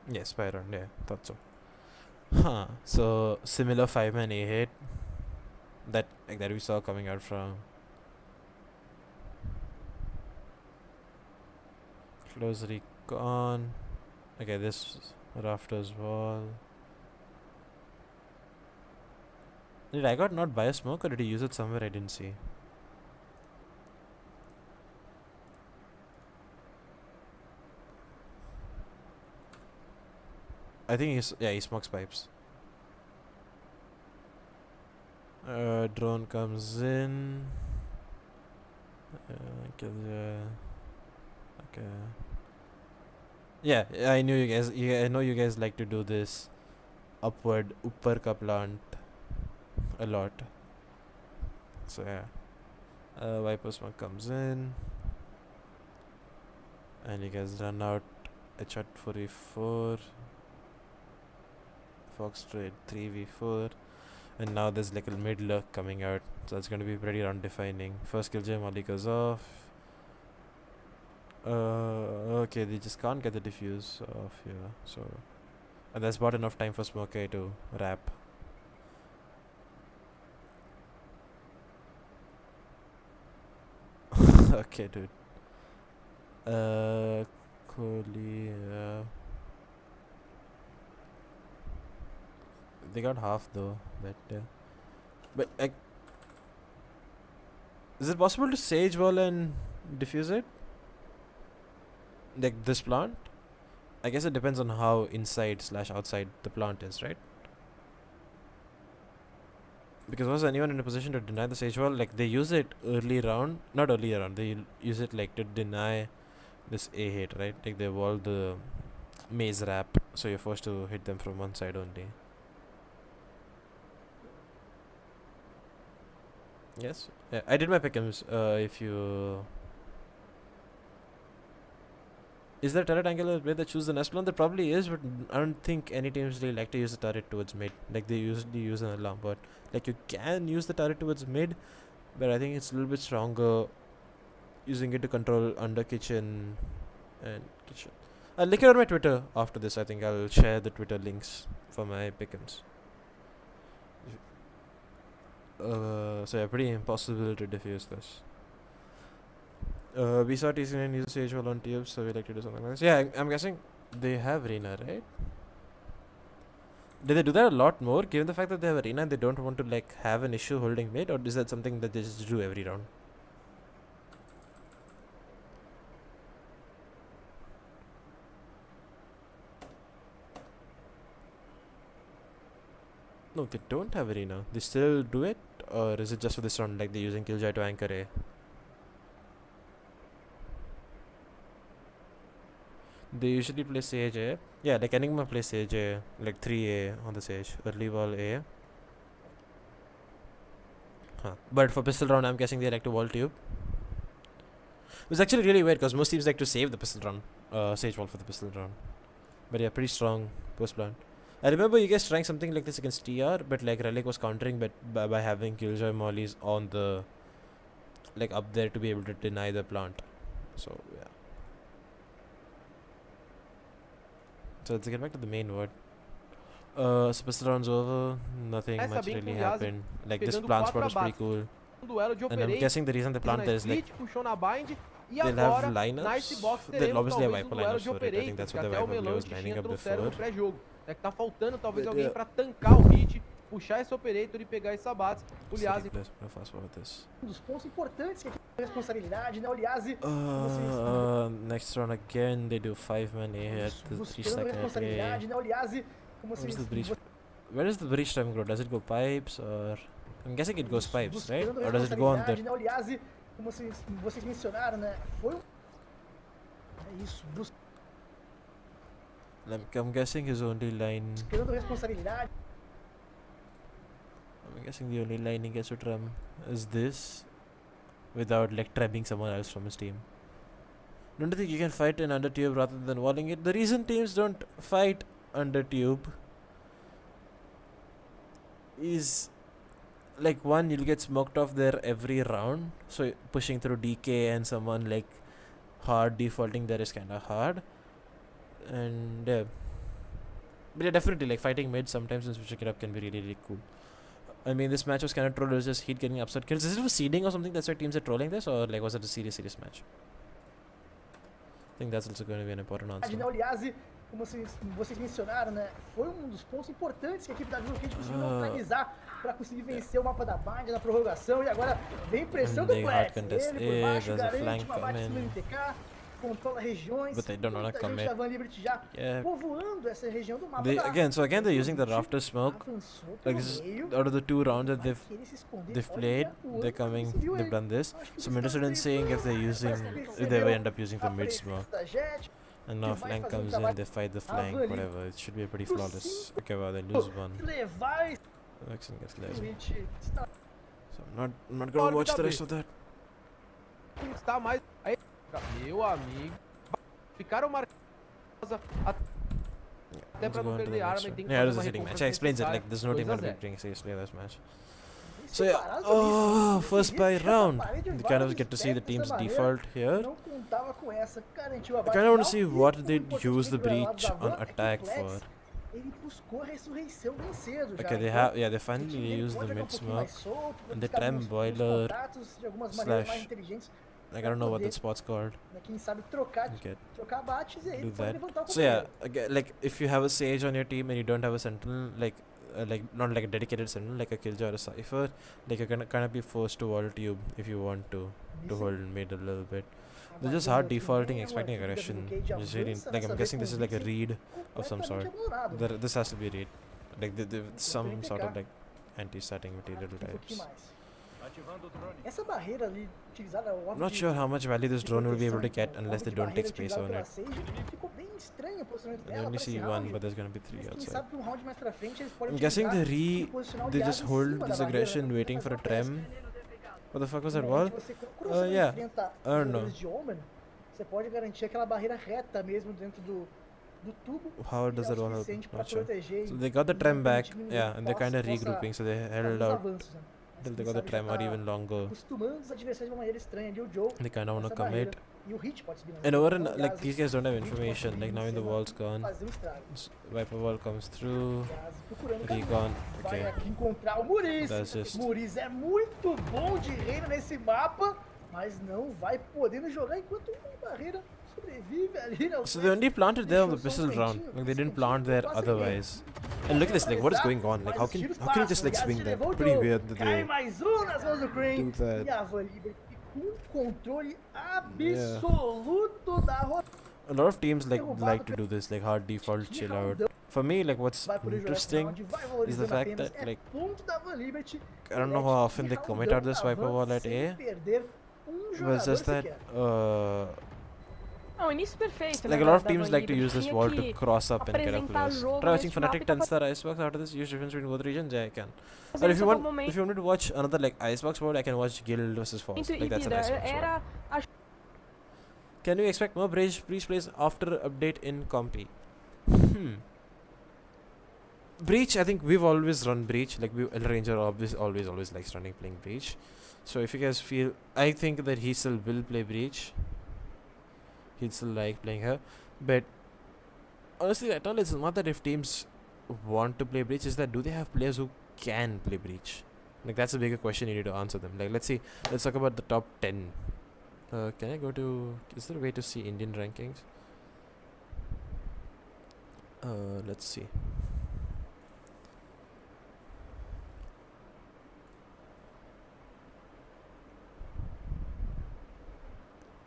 Yes, by round, yeah, thought so. Huh. So similar 5-man A hit that we saw coming out from close recon. Okay, this rafters wall. Did I got not buy a smoke or did he use it somewhere I didn't see? I think he smokes pipes. Drone comes in. Kills okay. Yeah, I knew you guys. Yeah, I know you guys like to do this upward upper ka plant a lot. So yeah, Viper smoke comes in, and you guys run out. A shot 4v4. Fox trade 3v4. And now there's like a mid lurk coming out, so it's going to be pretty round defining. First kill jam, Molly goes off. Okay, they just can't get the diffuse off here, so and that's about enough time for Smokey to wrap. Okay, dude. Kohli, They got half though, but like, is it possible to sage wall and diffuse it? Like this plant? I guess it depends on how inside slash outside the plant is, right? Because was anyone in a position to deny the sage wall? Like they use it early round, not early round. They use it like to deny this A hit, right? Like they wall the maze wrap, so you're forced to hit them from one side only. Yes. Yeah, I did my pick'ems. If you is there a turret angle way that choose the nest plan? There probably is, but I don't think any teams really like to use the turret towards mid. Like they usually use an alarm, but like you can use the turret towards mid, but I think it's a little bit stronger using it to control under kitchen and kitchen. I'll link it on my Twitter after this. I think I'll share the Twitter links for my pick'ems. So yeah, pretty impossible to diffuse this. We saw TC9 use Sage Wall on tubes, so we like to do something like this. Yeah, I'm guessing they have Reyna, right? Do they do that a lot more, given the fact that they have Reyna and they don't want to like have an issue holding mid, or is that something that they just do every round? No, they don't have Arena. They still do it? Or is it just for this round, like they're using Killjoy to anchor A? They usually play Sage A. Yeah, like Enigma plays Sage A, like 3A on the Sage. Early wall A. Huh. But for pistol round, I'm guessing they like to wall tube. It's actually really weird because most teams like to save the pistol round, Sage wall for the pistol round. But yeah, pretty strong post plan. I remember you guys trying something like this against TR, but like Relic was countering but by having Killjoy mollies on the like up there to be able to deny the plant. So yeah. So let's get back to the main word. So pistol round's over, nothing much really happened. Like this plant spot was pretty cool. And I'm guessing the reason they plant there is like they'll have lineups. They'll obviously have Viper lineups for it. I think that's what the Viper player was lining up before. É que tá faltando talvez alguém pra tancar o hit, puxar esse operator e pegar esse abates. O Liazzi. Um dos pontos importantes que aqui é a responsabilidade, né? O Liazzi. Next round again, they do 5-man A at the 3-second responsabilidade, né? O Liazzi. Where's the breach? Where does the breach time go? Does it go pipes or? I'm guessing it goes pipes, right? Or does it go on the? O Liazzi, como vocês mencionaram, né? Foi é isso. I'm guessing his only line. Responsabilidade. I'm guessing the only line he gets to tram is this, without like trapping someone else from his team. Don't you think you can fight in under tube rather than walling it? The reason teams don't fight under tube is like one, you'll get smoked off there every round, so pushing through DK and someone like hard defaulting there is kind of hard. And but yeah, definitely like fighting mid sometimes and switching it up can be really, really cool. I mean, this match was kind of trolled. It was just Heat getting upset kills. Is it for seeding or something? That's why teams are trolling this, or like was it a serious match? I think that's also going to be an important answer. Como vocês mencionaram, né? Foi dos pontos importantes que a equipe da VOD conseguiu neutralizar para conseguir vencer o mapa da Bind na prorrogação. E agora vem pressão do Plex. Ele por baixo garante uma bate no MTK. Controla regiões. But they don't want to commit. Yeah. Povoando essa região do mapa again they're using the rafter smoke. Like this is, out of the 2 rounds that they've played, they've done this. So I'm interested in seeing if they will end up using the mid smoke. And now flank comes in, they fight the flank, whatever. It should be pretty flawless. Okay, well they lose one. Vexen gets laser. So I'm not gonna watch the rest of that. Meu amigo, ficaram marcados até pra não perder arma e tem que fazer uma recompensa. Yeah, explains it, like there's no team that will be playing seriously in this match. So yeah, first by round, you kind of get to see the team's default here. I kind of want to see what they use the breach on attack for. Okay, they finally used the mid smoke and they tram boiler slash. Like I don't know what that spot's called. Okay. Do that. So yeah, again, like if you have a Sage on your team and you don't have a Sentinel, like like not like a dedicated sentinel, like a killjoy or a cipher, like you're gonna kind of be forced to wall tube if you want to hold mid a little bit. They're just hard defaulting, expecting aggression. Just really, like I'm guessing this is like a read of some sort. This has to be read, like some sort of like anti-static material types. Essa barreira ali utilizada, I'm not sure how much value this drone will be able to get unless they don't take space on it. Ficou bem estranho o posicionamento I dela only pra see esse one, round. but there's gonna be three Mas quem outside. sabe que um round mais pra frente eles podem I'm guessing utilizar the e posicionar o they Diaz just em hold cima this da barreira, aggression né? waiting Mas for a acontece. trem. What the fuck was that Normalmente wall? você, quando você Yeah. enfrenta I don't know. jogadores de Omen, você pode garantir aquela barreira reta mesmo dentro do tubo. How does que é that o all help? suficiente pra Not sure. proteger So e they got the não trem back, permitir yeah, and they're kind of possa regrouping, so they fazer held os out avanços, né? Mas till they quem got the sabe já trem or tá even longer. acostumando os adversários de uma maneira estranha ali, o Joe. They kind of wanna essa commit. barreira. E o hit pode subir na And frente, over então, in, o like Diaz, these guys don't have o hit pode information. subir Like em now when the cima, wall's gone, fazer um estrago. Viper wall comes through. Diaz procurando o caminho. Recon. Vai Okay. aqui encontrar o Muriz. That's just- Muriz é muito bom de reino nesse mapa, mas não vai podendo jogar enquanto uma barreira sobrevive ali. Né? So they only planted there on the pistol round. Like they didn't plant there otherwise. And look at this. Like what is going on? Like how can you just like swing that? Pretty weird that Cai they mais um nas mãos do Crane. do that. E a Van Liber com controle absoluto da roda. A lot of teams like to do this, like hard default chill out. For me, like what's Vai poder jogar esse interesting round, vai is the valorizando fact apenas, that é like ponto da Van Liberty. I don't know how often they commit out this Viper wall at sem A, perder but it's just that Não, início perfeito, like né, a lot of da teams Van like to Liberty. use this Tinha wall to que cross up and get up apresentar close. jogo Try watching nesse mapa Fnatic e tá Tenstar Icebox after this. Huge difference between both regions. Yeah, I can. fazendo But if isso you a want, todo momento. if you want me to watch another like Icebox mode, I can watch Guild versus False. E Like that's an vida, Icebox mode. era a Can we expect more breach plays after update in Compy? Breach, I think we've always run Breach. Like El Ranger always likes playing Breach. So if you guys feel, I think that he still will play Breach. He'd still like playing her. But honestly, right now it's not that if teams want to play Breach, is that do they have players who can play Breach? Like that's a bigger question you need to answer them. Like let's talk about the top 10. Can I go to, is there a way to see Indian rankings? Let's see.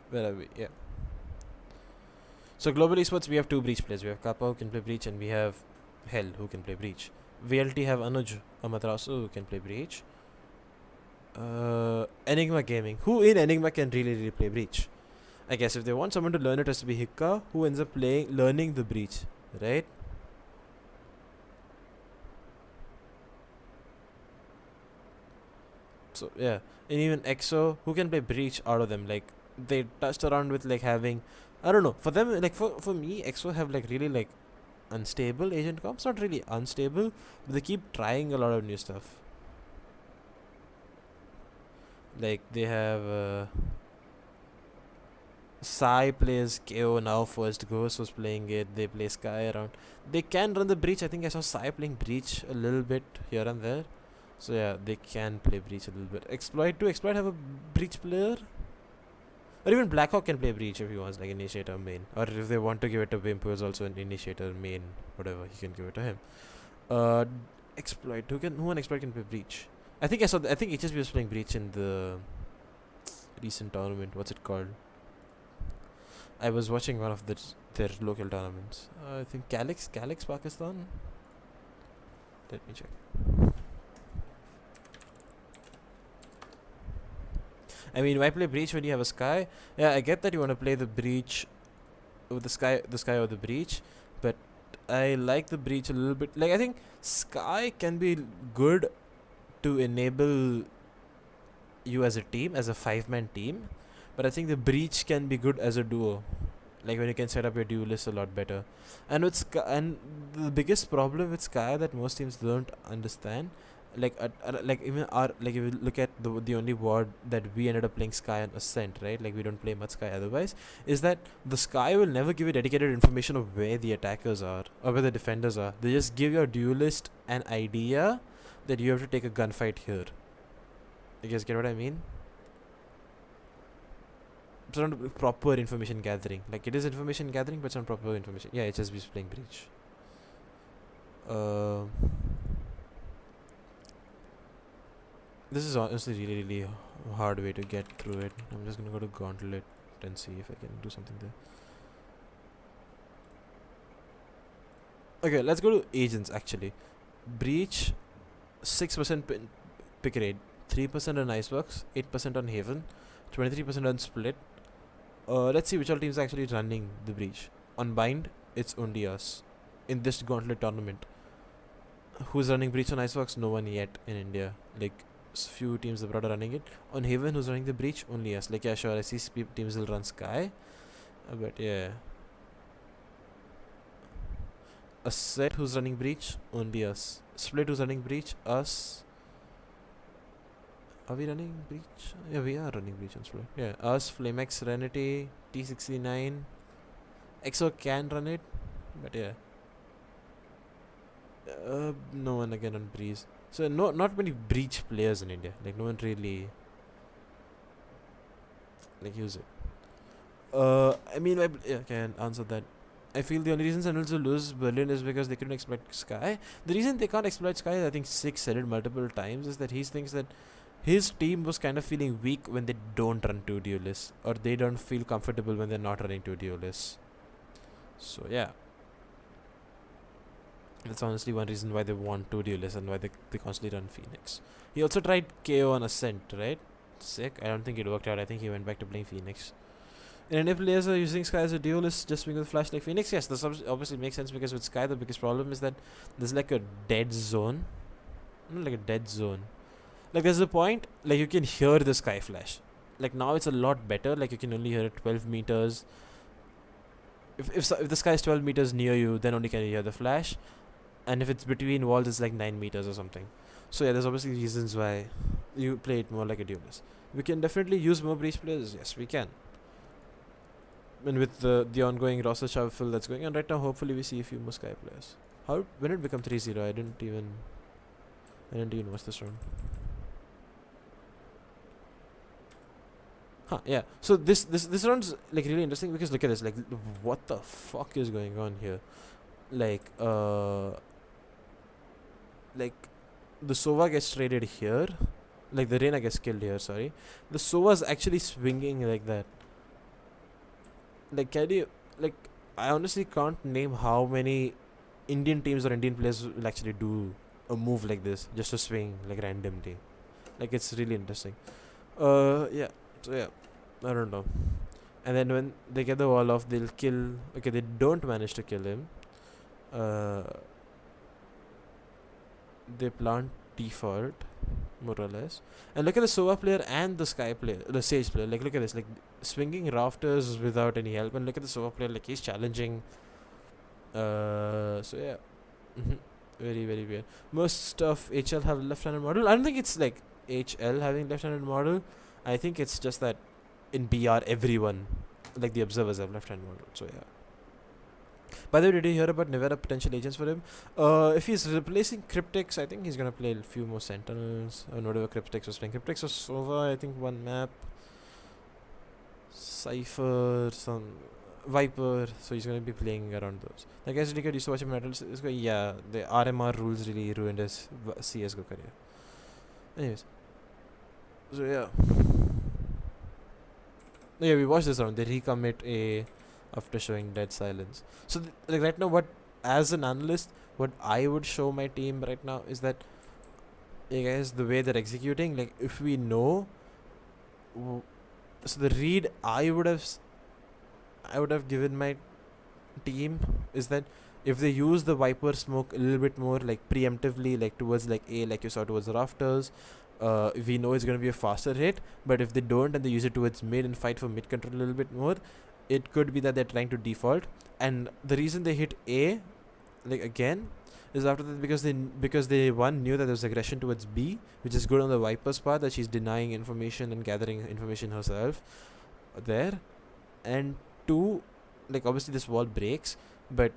Where are we? Yeah. So global esports, we have two Breach players. We have Kappa who can play Breach, and we have Hell who can play Breach. VLT have Anuj Amatrasu who can play Breach. Enigma Gaming, who in Enigma can really play Breach. I guess if they want someone to learn it, has to be Hikka, who ends up learning the Breach, right? So yeah, and even EXO, who can play Breach out of them. Like they touched around with like having, I don't know, for them, like for me, EXO have like really like unstable agent comps. Not really unstable, but they keep trying a lot of new stuff. Like they have Sai plays KO now. First Ghost was playing it. They play Sky around. They can run the Breach. I think I saw Sai playing Breach a little bit here and there. So yeah, they can play Breach a little bit. Exploit have a Breach player? Or even Blackhawk can play Breach if he wants, like Initiator main. Or if they want to give it to Wimp, who is also an Initiator main, whatever, he can give it to him. Exploit, who on Exploit can play Breach? I think HSB was playing Breach in the recent tournament. What's it called? I was watching one of their local tournaments. I think Calix Pakistan? Let me check. I mean, why play Breach when you have a Sky? Yeah, I get that you want to play the Breach with the Sky or the Breach, but I like the Breach a little bit. Like, I think Sky can be good to enable you as a team, as a 5-man team, but I think the Breach can be good as a duo. Like when you can set up your duelist a lot better. And with Sky, and the biggest problem with Sky that most teams don't understand, like even if you look at the only ward that we ended up playing Sky and Ascent, right? Like we don't play much Sky otherwise, is that the Sky will never give you dedicated information of where the attackers are or where the defenders are. They just give your duelist an idea that you have to take a gunfight here. You guys get what I mean? It's not proper information gathering. Like it is information gathering, but it's not proper information. Yeah, HSB is playing Breach. This is honestly really hard way to get through it. I'm just gonna go to Gauntlet and see if I can do something there. Okay, let's go to agents actually. Breach, 6% pick rate, 3% on Icebox, 8% on Haven, 23% on Split. Let's see which all teams are actually running the Breach. On Bind, it's only us. In this Gauntlet tournament. Who's running Breach on Icebox? No one yet in India. Like, few teams abroad are running it. On Haven, who's running the Breach? Only us. Like, yeah, sure, I see teams will run Sky. But yeah. A set who's running Breach? Only us. Split who's running Breach? Us. Are we running Breach? Yeah, we are running Breach on Split. Yeah, us, Flamex, Renity, T69. EXO can run it. But yeah. No one again on Breeze. So not many Breach players in India. Like no one really like use it. I mean, I can answer that. I feel the only reason Sentinels will lose Berlin is because they couldn't exploit Sky. The reason they can't exploit Sky, I think Six said it multiple times, is that he thinks that his team was kind of feeling weak when they don't run 2 duelists, or they don't feel comfortable when they're not running 2 duelists. So yeah. That's honestly one reason why they want 2 duelists and why they constantly run Phoenix. He also tried KO on Ascent, right? Sick. I don't think it worked out. I think he went back to playing Phoenix. And India players are using Sky as a duelist just because Flash like Phoenix. Yes, this obviously makes sense because with Sky the biggest problem is that there's like a dead zone. Not like a dead zone. Like there's a point, like you can hear the Sky Flash. Like now it's a lot better. Like you can only hear it 12 meters. If the Sky is 12 meters near you, then only can you hear the Flash. And if it's between walls, it's like 9 meters or something. So yeah, there's obviously reasons why you play it more like a duelist. We can definitely use more Breach players. Yes, we can. And with the ongoing roster shuffle that's going on right now, hopefully we see a few more Sky players. When did it become 3-0? I didn't even watch this round. Yeah. So this round's like really interesting because look at this. Like, what the fuck is going on here? Like the Sova gets traded here. Like the Reyna gets killed here. Sorry. The Sova's actually swinging like that. Like, can you, like, I honestly can't name how many Indian teams or Indian players will actually do a move like this just to swing like randomly. Like, it's really interesting. Yeah. So yeah, I don't know. And then when they get the wall off, they'll kill. Okay, they don't manage to kill him. They plant default, more or less. And look at the Sova player and the Sky player, the Sage player. Like, look at this, like swinging rafters without any help. And look at the Sova player, like he's challenging. So yeah, very very weird. Most of HL have left-handed model. I don't think it's like HL having left-handed model. I think it's just that in BR everyone, like the observers, have left-handed model. So yeah. By the way, did you hear about Nivera potential agents for him? If he's replacing Cryptex, I think he's gonna play a few more Sentinels. Or whatever Cryptex was playing. Cryptex was Sova, I think, one map. Cypher, some Viper. So he's gonna be playing around those. Like, guys, really good. Used to watch him at yeah, the RMR rules really ruined his CSGO career. Anyways. So yeah. Yeah, we watched this round. Did he commit a after showing dead silence? So like right now, what as an analyst, what I would show my team right now is that, hey guys, the way they're executing, like if we know, so the read I would have given my team is that if they use the Viper smoke a little bit more, like preemptively, like towards like A, like you saw towards the rafters, we know it's gonna be a faster hit. But if they don't and they use it towards mid and fight for mid control a little bit more, it could be that they're trying to default. And the reason they hit A, like again, is after that because they one knew that there was aggression towards B, which is good on the Viper's part, that she's denying information and gathering information herself there. And two, like obviously this wall breaks, but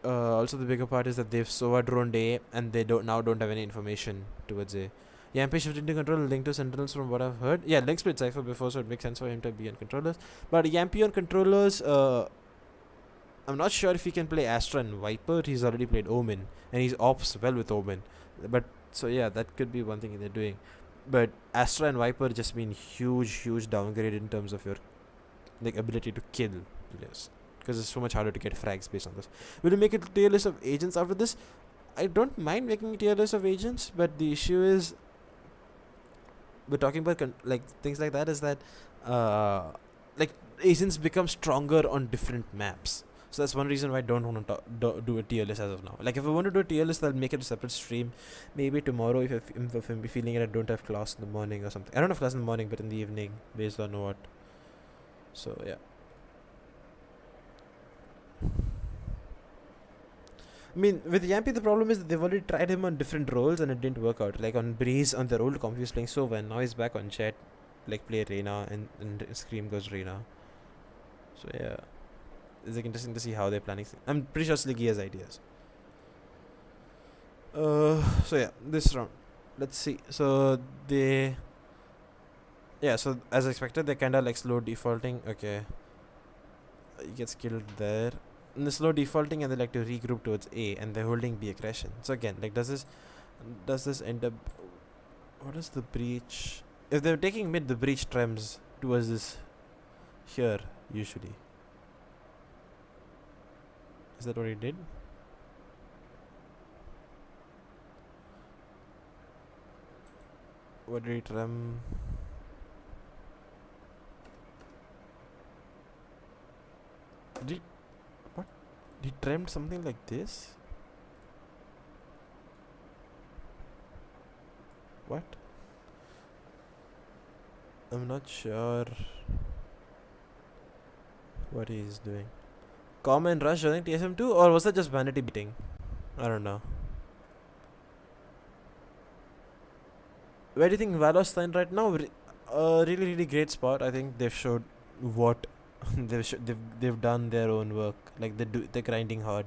also the bigger part is that they've Sova droned A and they don't have any information towards A. Yampi shifted into control, Link to Sentinels from what I've heard. Yeah, Link split Cypher before, so it makes sense for him to be on controllers. But Yampi on controllers, I'm not sure if he can play Astra and Viper. He's already played Omen, and he's ops well with Omen. But so yeah, that could be one thing they're doing. but Astra and Viper just mean huge downgrade in terms of your like ability to kill players, because it's so much harder to get frags based on this. Will you make a tier list of agents after this? I don't mind making a tier list of agents, but the issue is we're talking about like things like that is that like agents become stronger on different maps. So that's one reason why I don't want to do a tier list as of now. Like if I want to do a tier list, I'll make it a separate stream. Maybe tomorrow if I'm feeling it, I don't have class in the morning or something. I don't have class in the morning, but in the evening, based on what. So yeah. I mean, with Yampy, the problem is that they've already tried him on different roles and it didn't work out. Like on Breeze, on their old comp, he was playing Sova, and now he's back on Jet, like play Reyna, and Scream goes Reyna. So yeah, it's like interesting to see how they're planning things. I'm pretty sure Sliggy has ideas. So yeah, this round, let's see. So they, yeah, so as expected, they kind of like slow defaulting. Okay, he gets killed there. And the slow defaulting, and they like to regroup towards A, and they're holding B aggression. So again, like does this end up, what is the breach? If they're taking mid, the breach trims towards this here usually. Is that what he did? What did he trim? He trimmed something like this? What? I'm not sure what he's doing. Common rush running TSM2, or was that just vanity beating? I don't know. Where do you think Valor's stand right now? Really great spot. I think they've showed what they've done their own work. Like they're grinding hard.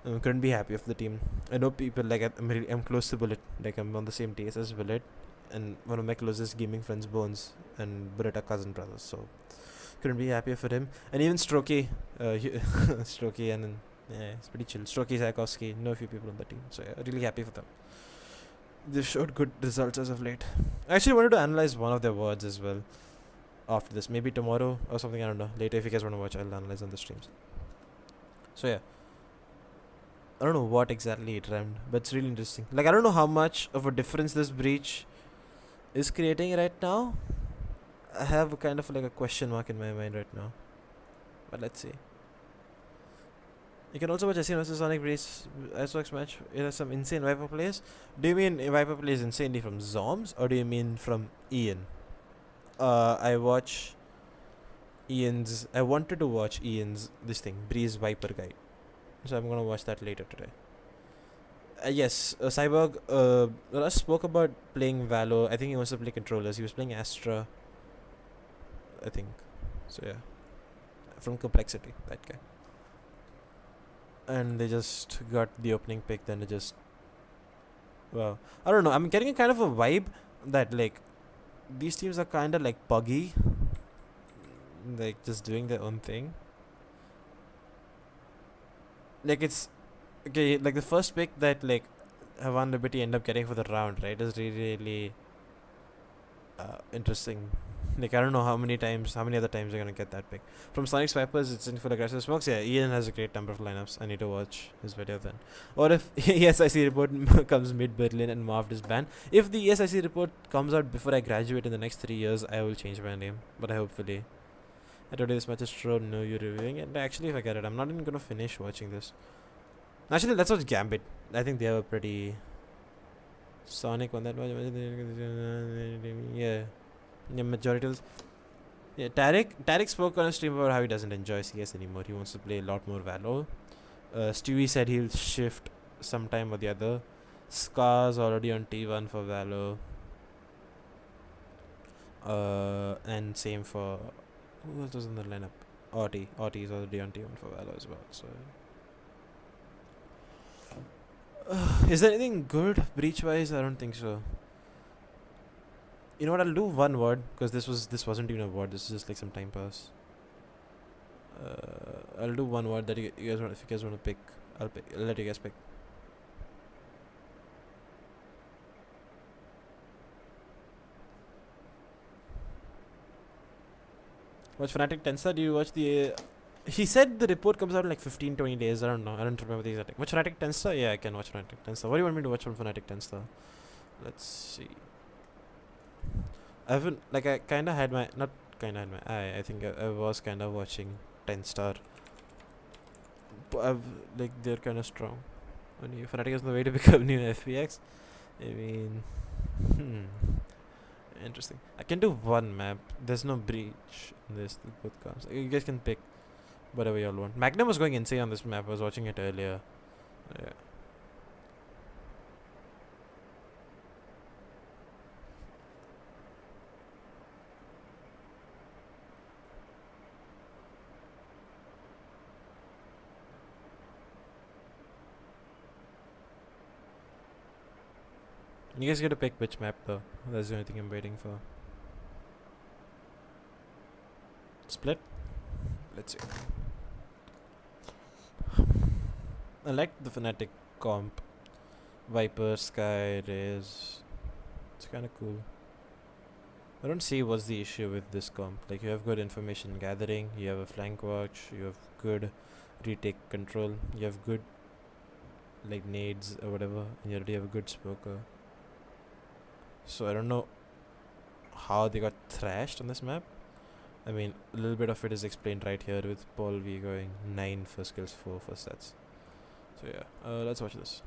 Couldn't be happy with the team. I know people like I'm close to Bullet. Like I'm on the same TS as Bullet, and one of my closest gaming friends, Bones, and Bullet are cousin brothers. So couldn't be happier for him. And even Strokey, Strokey, and yeah, it's pretty chill. Strokey, Zakowski, know a few people on the team. So yeah, really happy for them. They've showed good results as of late. I actually wanted to analyze one of their words as well after this. Maybe tomorrow or something, I don't know. Later, if you guys want to watch, I'll analyze on the streams. So yeah. I don't know what exactly it rammed, but it's really interesting. Like, I don't know how much of a difference this breach is creating right now. I have kind of like a question mark in my mind right now. But let's see. You can also watch SC vs Sonic Breach SOX match. It has some insane Viper plays. Do you mean Viper plays insanely from Zoms, or do you mean from Ian? I watch Ian's. I wanted to watch Ian's Breeze Viper guide, so I'm gonna watch that later today. Yes, Cyborg. Russ spoke about playing Valo. I think he wants to play controllers. He was playing Astra, I think. So yeah, from Complexity, that guy. And they just got the opening pick. Then they just, wow. I don't know. I'm getting a kind of a vibe that like these teams are kind of like puggy, like just doing their own thing. Like it's okay. Like the first pick that like Havan Liberty end up getting for the round, right, is really interesting. Like I don't know how many other times you're gonna get that pick. From Sonic Vipers, it's in full aggressive smokes. Yeah, Ian has a great number of lineups. I need to watch his video then. Or if ESIC report comes mid Berlin and Marved is banned. If the ESIC report comes out before I graduate in the next 3 years, I will change my name. But hopefully. I told you this match is true. No, you're reviewing it. Actually, if I get it, I'm not even gonna finish watching this. Actually, let's watch Gambit. I think they have a pretty Sonic one that was. Yeah, majority of this. Yeah, Tarek spoke on a stream about how he doesn't enjoy CS anymore. He wants to play a lot more Valo. Stewie said he'll shift sometime or the other. Scar's already on T1 for Valo. And same for who else was in the lineup? Auti is already on T1 for Valo as well. So is there anything good breach wise? I don't think so. You know what? I'll do one word because this wasn't even a word. This is just like some time pass. I'll do one word that you guys want. If you guys want to pick, I'll let you guys pick. Watch Fnatic Tenstar. Do you watch the? He said the report comes out in like 15-20 days. I don't know. I don't remember the exact. Watch Fnatic Tenstar. Yeah, I can watch Fnatic Tenstar. What do you want me to watch from Fnatic Tenstar? Let's see. I haven't like I kind of had my not kind of had my I think I was kind of watching Tenstar. Like they're kind of strong. When Fnatic is on the way to become new FPX. I mean, interesting. I can do one map. There's no breach in this. Both comes. You guys can pick whatever y'all want. Magnum was going insane on this map. I was watching it earlier. Yeah. You guys get to pick which map though. That's the only thing I'm waiting for. Split? Let's see. I like the Fnatic comp. Viper, Sky, Raze. It's kinda cool. I don't see what's the issue with this comp. Like you have good information gathering, you have a flank watch, you have good retake control, you have good like nades or whatever, and you already have a good smoker. So I don't know how they got thrashed on this map. I mean, a little bit of it is explained right here with Paul V going 9 for skills, 4 for stats. So yeah, let's watch this.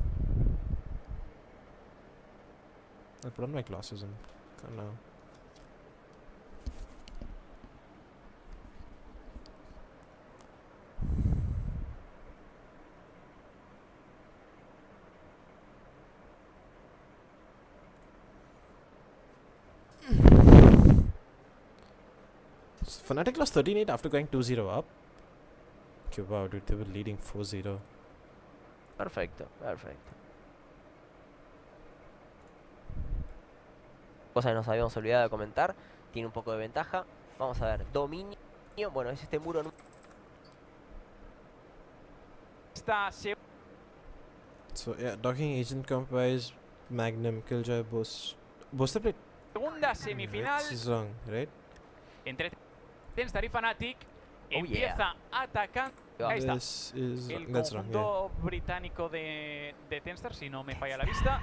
I'll put on my glasses and come now. Fnatic lost 13-8 after going 2-0 up. Okay, wow, dude, they were leading 4-0. Perfecto, perfecto. Cosa que nos habíamos olvidado de comentar. Tiene un poco de ventaja. Vamos a ver, dominio. Bueno, es este muro. So yeah, docking agent comp wise, Magnum, Killjoy, both the played. Segunda semifinal This is wrong, right? entre Tenstar y Fnatic. Empieza atacando. Ahí está. This is El wrong. That's wrong. Yeah. conjunto británico de Tenstar, si no me falla la vista.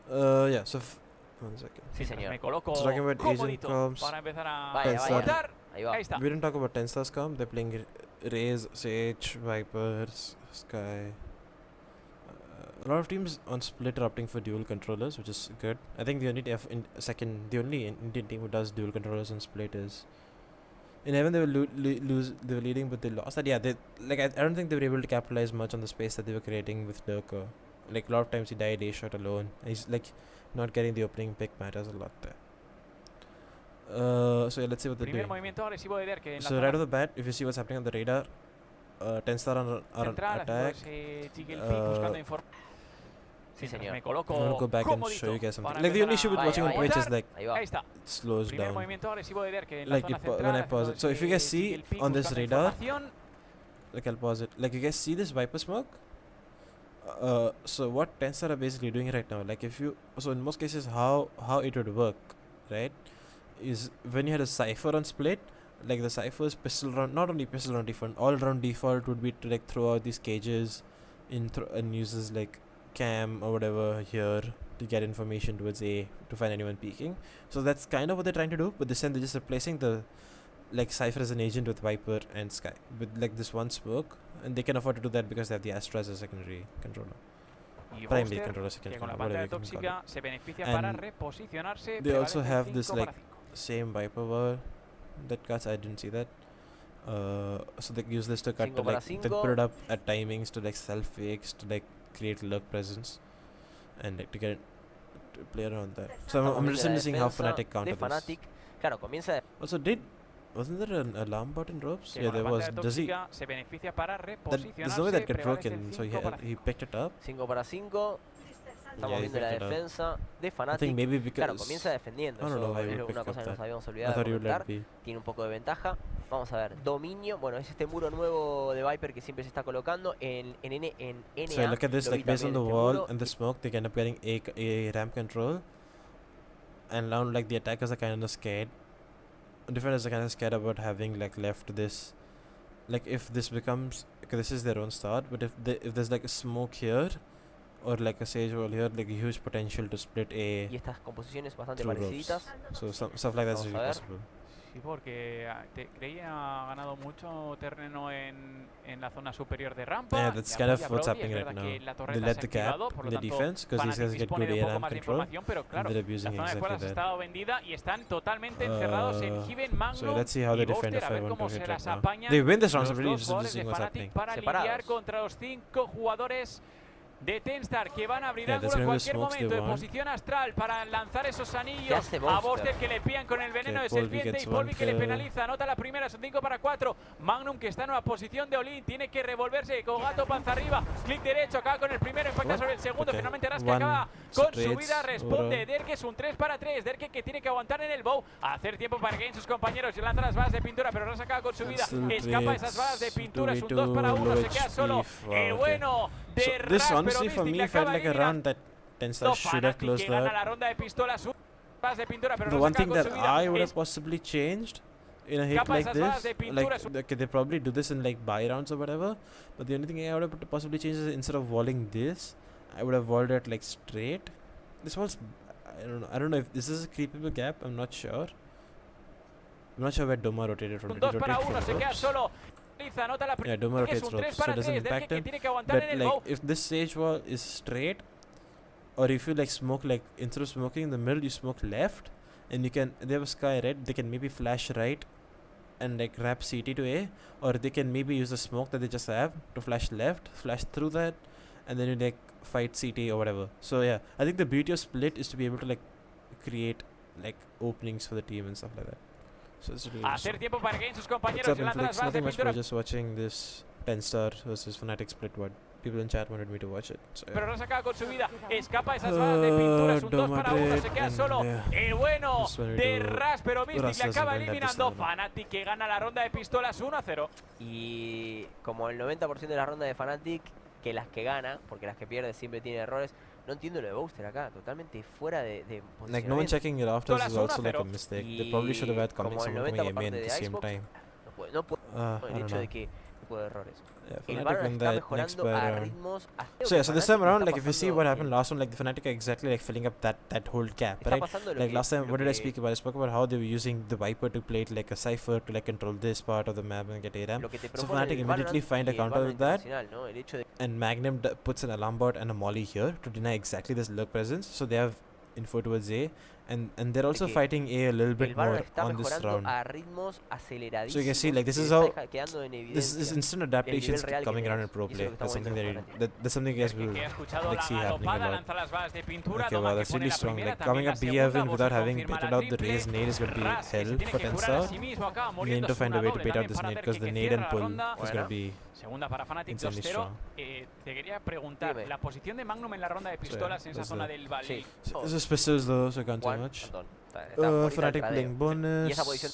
Yeah. So 1 second. Sí, señor. Me coloco So talking about agent comodito comps, para empezar a Vaya, vaya. votar. Ahí va. Ahí está. We didn't talk about Tenstar's comp. They're playing Raze, Sage, Vipers, Sky. A lot of teams on Split are opting for dual controllers, which is good. I think the only the only Indian team who does dual controllers on Split is. In Heaven they were they were leading, but they lost that. Yeah, I don't think they were able to capitalize much on the space that they were creating with Durka. Like a lot of times he died A shot alone. He's like not getting the opening pick matters a lot there. So yeah, let's see what they're Primer doing. movimiento agresivo de Derke en la So right zona off the bat, if you see what's happening on the radar, Tenstar are on central, attack. Jiggle pick buscando Sí, señor. Me I'm gonna coloco go back and comodito show you guys something. para Like the only issue with empezar watching on Vaya, Twitch vaya. is like Ahí va. Ahí está. it slows Primer down. movimiento agresivo de Derke en la Like zona when central. I pause it. So if you guys see Jiggle pick on this buscando radar, información. like I'll pause it. Like you guys see this Viper smoke? So what Tenstar are basically doing right now, like if you, so in most cases how it would work, right, is when you had a Cypher on Split, like the Cypher's pistol round, not only pistol round default, all round default would be to like throw out these cages and uses like cam or whatever here to get information towards A to find anyone peeking. So that's kind of what they're trying to do, but this time they're just replacing the like Cypher as an agent with Viper and Sky with like this one smoke, and they can afford to do that because they have the Astra as a secondary controller, Y primary Buster, controller, que secondary con la controller, whatever pantalla you can call tóxica it. se beneficia para And reposicionarse. they also prevalece have this 5 like para 5. same Viper wall that cuts. I didn't see that. So they use this to cut to Cinco para like they cinco. put it up at timings to like self fakes to like create lurk presence and like to get to play around that. So I'm Comienza interested la in seeing how defensa Fnatic counter de this. Fnatic. Claro, comienza. Also, wasn't there an alarm bot in ropes? Que Yeah, con there la was. pantalla Does he? tóxica se beneficia para There's no way that reposicionarse. get Prevalece broken. So 5 para 5. he picked it up. 5 para 5. Estamos Yeah, he viendo la picked it up. defensa de I think Fnatic. maybe because Claro, comienza defendiendo. I don't know Eso why we es picked una up cosa que nos that. habíamos I olvidado de thought you would let comentar. be. Tiene un poco de ventaja. Vamos a ver, dominio. Bueno, es este muro nuevo de Viper que siempre se está colocando en NA. So look at this, Lo vi like based on también the en este wall muro. and the smoke, they end up getting a ramp control, and now like the attackers are kind of scared. defenders are kind of scared about having like left this, like if this becomes, okay, this is their own start, but if there's like a smoke here or like a sage wall here, like a huge potential to split A Y estas composiciones bastante through parecidas. ropes. So stuff like that's Vamos a really ver. possible. Sí, porque creía ha ganado mucho terreno en la zona superior de rampa. Yeah, that's y kind of apoya a what's Brody. happening Es right verdad now. que la They torreta let se the ha activado, gap por in lo the tanto, defense because these Fnatic guys get dispone good de un poco ARAM más de control. información, pero claro, Ended up la using zona de exactly escuadras ha that. estado vendida y están totalmente encerrados en Hiven, So Magnum let's see how they y defend Boaster, if a I ver want cómo to se hit las right now. apañan They win this round, so los I'm really dos interested to jugadores see de what's Fnatic happening. para Separados. lidiar contra los 5 jugadores de Tenstar que van a abrir Yeah, ángulo that's en gonna be the cualquier smokes they momento de want. posición astral para lanzar esos anillos hace a Boaster? Boaster, que le pillan con el veneno de Okay, Polvi serpiente, gets y Polvi one que le kill. penaliza. Anota la primera, son 5 para 4. Magnum, que está en una posición de all-in, tiene que revolverse con gato panza arriba, clic derecho, acaba con el primero, impacta What? sobre el segundo. Okay. Finalmente Raske One acaba con su straight vida, responde overall. Derke, es un 3 para 3. Derke que tiene que aguantar en el bow, hacer tiempo para que lleguen sus compañeros y lanza las balas de pintura, pero Raske acaba con su vida, Still escapa esas balas de trades, pintura, es un 2v2, 2 para 1, low se queda solo HP, el wow, bueno de So this Ras, pero honestly for Mystic me le felt acaba like a eliminando. round that Tenstar should have Fnatic closed que gana out. la ronda de pistolas, balas de pintura, pero The no one se thing acaba con that su vida. I would have possibly changed in a hit Escapa like esas balas de this, pintura, like es un- okay, they probably do this in like buy rounds or whatever, but the only thing I would have possibly changed is instead of walling this, I would have walled it like straight. This wall's, I don't know if this is a creepable gap, I'm not sure. I'm not sure where Doma rotated from. Un Did he 2 para rotate 1, se from queda ropes? solo. Anota la Yeah, primera, Doma que es rotates un 3 ropes, so para it doesn't 3. Derke impact que him. tiene que aguantar en But el like bow. if this sage wall is straight, or if you like smoke like instead of smoking in the middle you smoke left, and you can, they have a sky red, they can maybe flash right and like wrap CT to A, or they can maybe use the smoke that they just have to flash left, flash through that, and then you like fight CT or whatever. So yeah, I think the beauty of split is to be able to like create like openings for the team and stuff like that. So it's really Hacer interesting. tiempo para que lleguen sus What's compañeros up, y lanza las Inflix? balas de Nothing much, pintura. but just watching this Tenstar versus Fnatic split. What people in chat wanted me to watch it. So, yeah. Pero no se acaba con su vida, escapa esas balas de pintura, es un 2 para 1, se queda and, solo yeah, el bueno this one we de do- Ras, pero Mystic Ras le doesn't acaba win that eliminando. this round. Fnatic que gana la ronda de pistolas 1-0. Y como el 90% de la ronda de Fnatic, que las que gana, porque las que pierde siempre tiene errores, no entiendo lo de Boaster acá, totalmente fuera de Like no one posicionamiento. checking it after Todas is also like a 1-0. mistake. They probably should have had coming Como el someone coming 90% in at de the same Icebox, time. No puede I el don't hecho know. de que tipo de errores. Yeah, El Fnatic Valorant win está that next mejorando by a round. ritmos So yeah, so this time around, like if you see what happened pasando last one, like the Fnatic are exactly like filling up that whole gap, Está right? pasando lo Like que- last time, lo what did I que- speak about? I spoke about how they were using the Viper to play it like a cipher to like control this part of the map and get ARAM. lo que te So propone Fnatic el immediately Valorant find a y el counter Valorant with that, internacional, ¿no? El hecho de and Magnum puts an alarm bot and a molly here to deny exactly this lurk presence. So they have info towards A, and they're also que fighting A a little el bit more Valorant está on this mejorando round. a ritmos aceleradísimos. So you can see, like, this que is está how- quedando en evidencia. This is instant adaptations real que coming around in tenemos, pro y eso es play. lo que That's estamos something viendo that, con that's something you guys Que will ha escuchado like la see happening a galopada, lot. lanza las balas de pintura, Okay, Doma wow, que that's pone really la strong. primera, Like también coming la up B segunda, Heaven Bosi without having confirma baited la out the triple. raise nade is going to be Ras, que se hell tiene for que curar a Tenstar. sí mismo, acaba They need to muriéndose find a una way to doble bait out también this para nade Derke, because que the nade cierra and la pull ronda. is going to be Segunda para Fnatic insanely 2-0. strong. Te quería preguntar, Dime. la posición de Magnum en la ronda de pistolas en esa that's zona the- del Valle. Sí. This is pistols though, so I can't say Juan, much. perdón, está ahorita Fnatic el playing tradeo. bonus. Y esa posición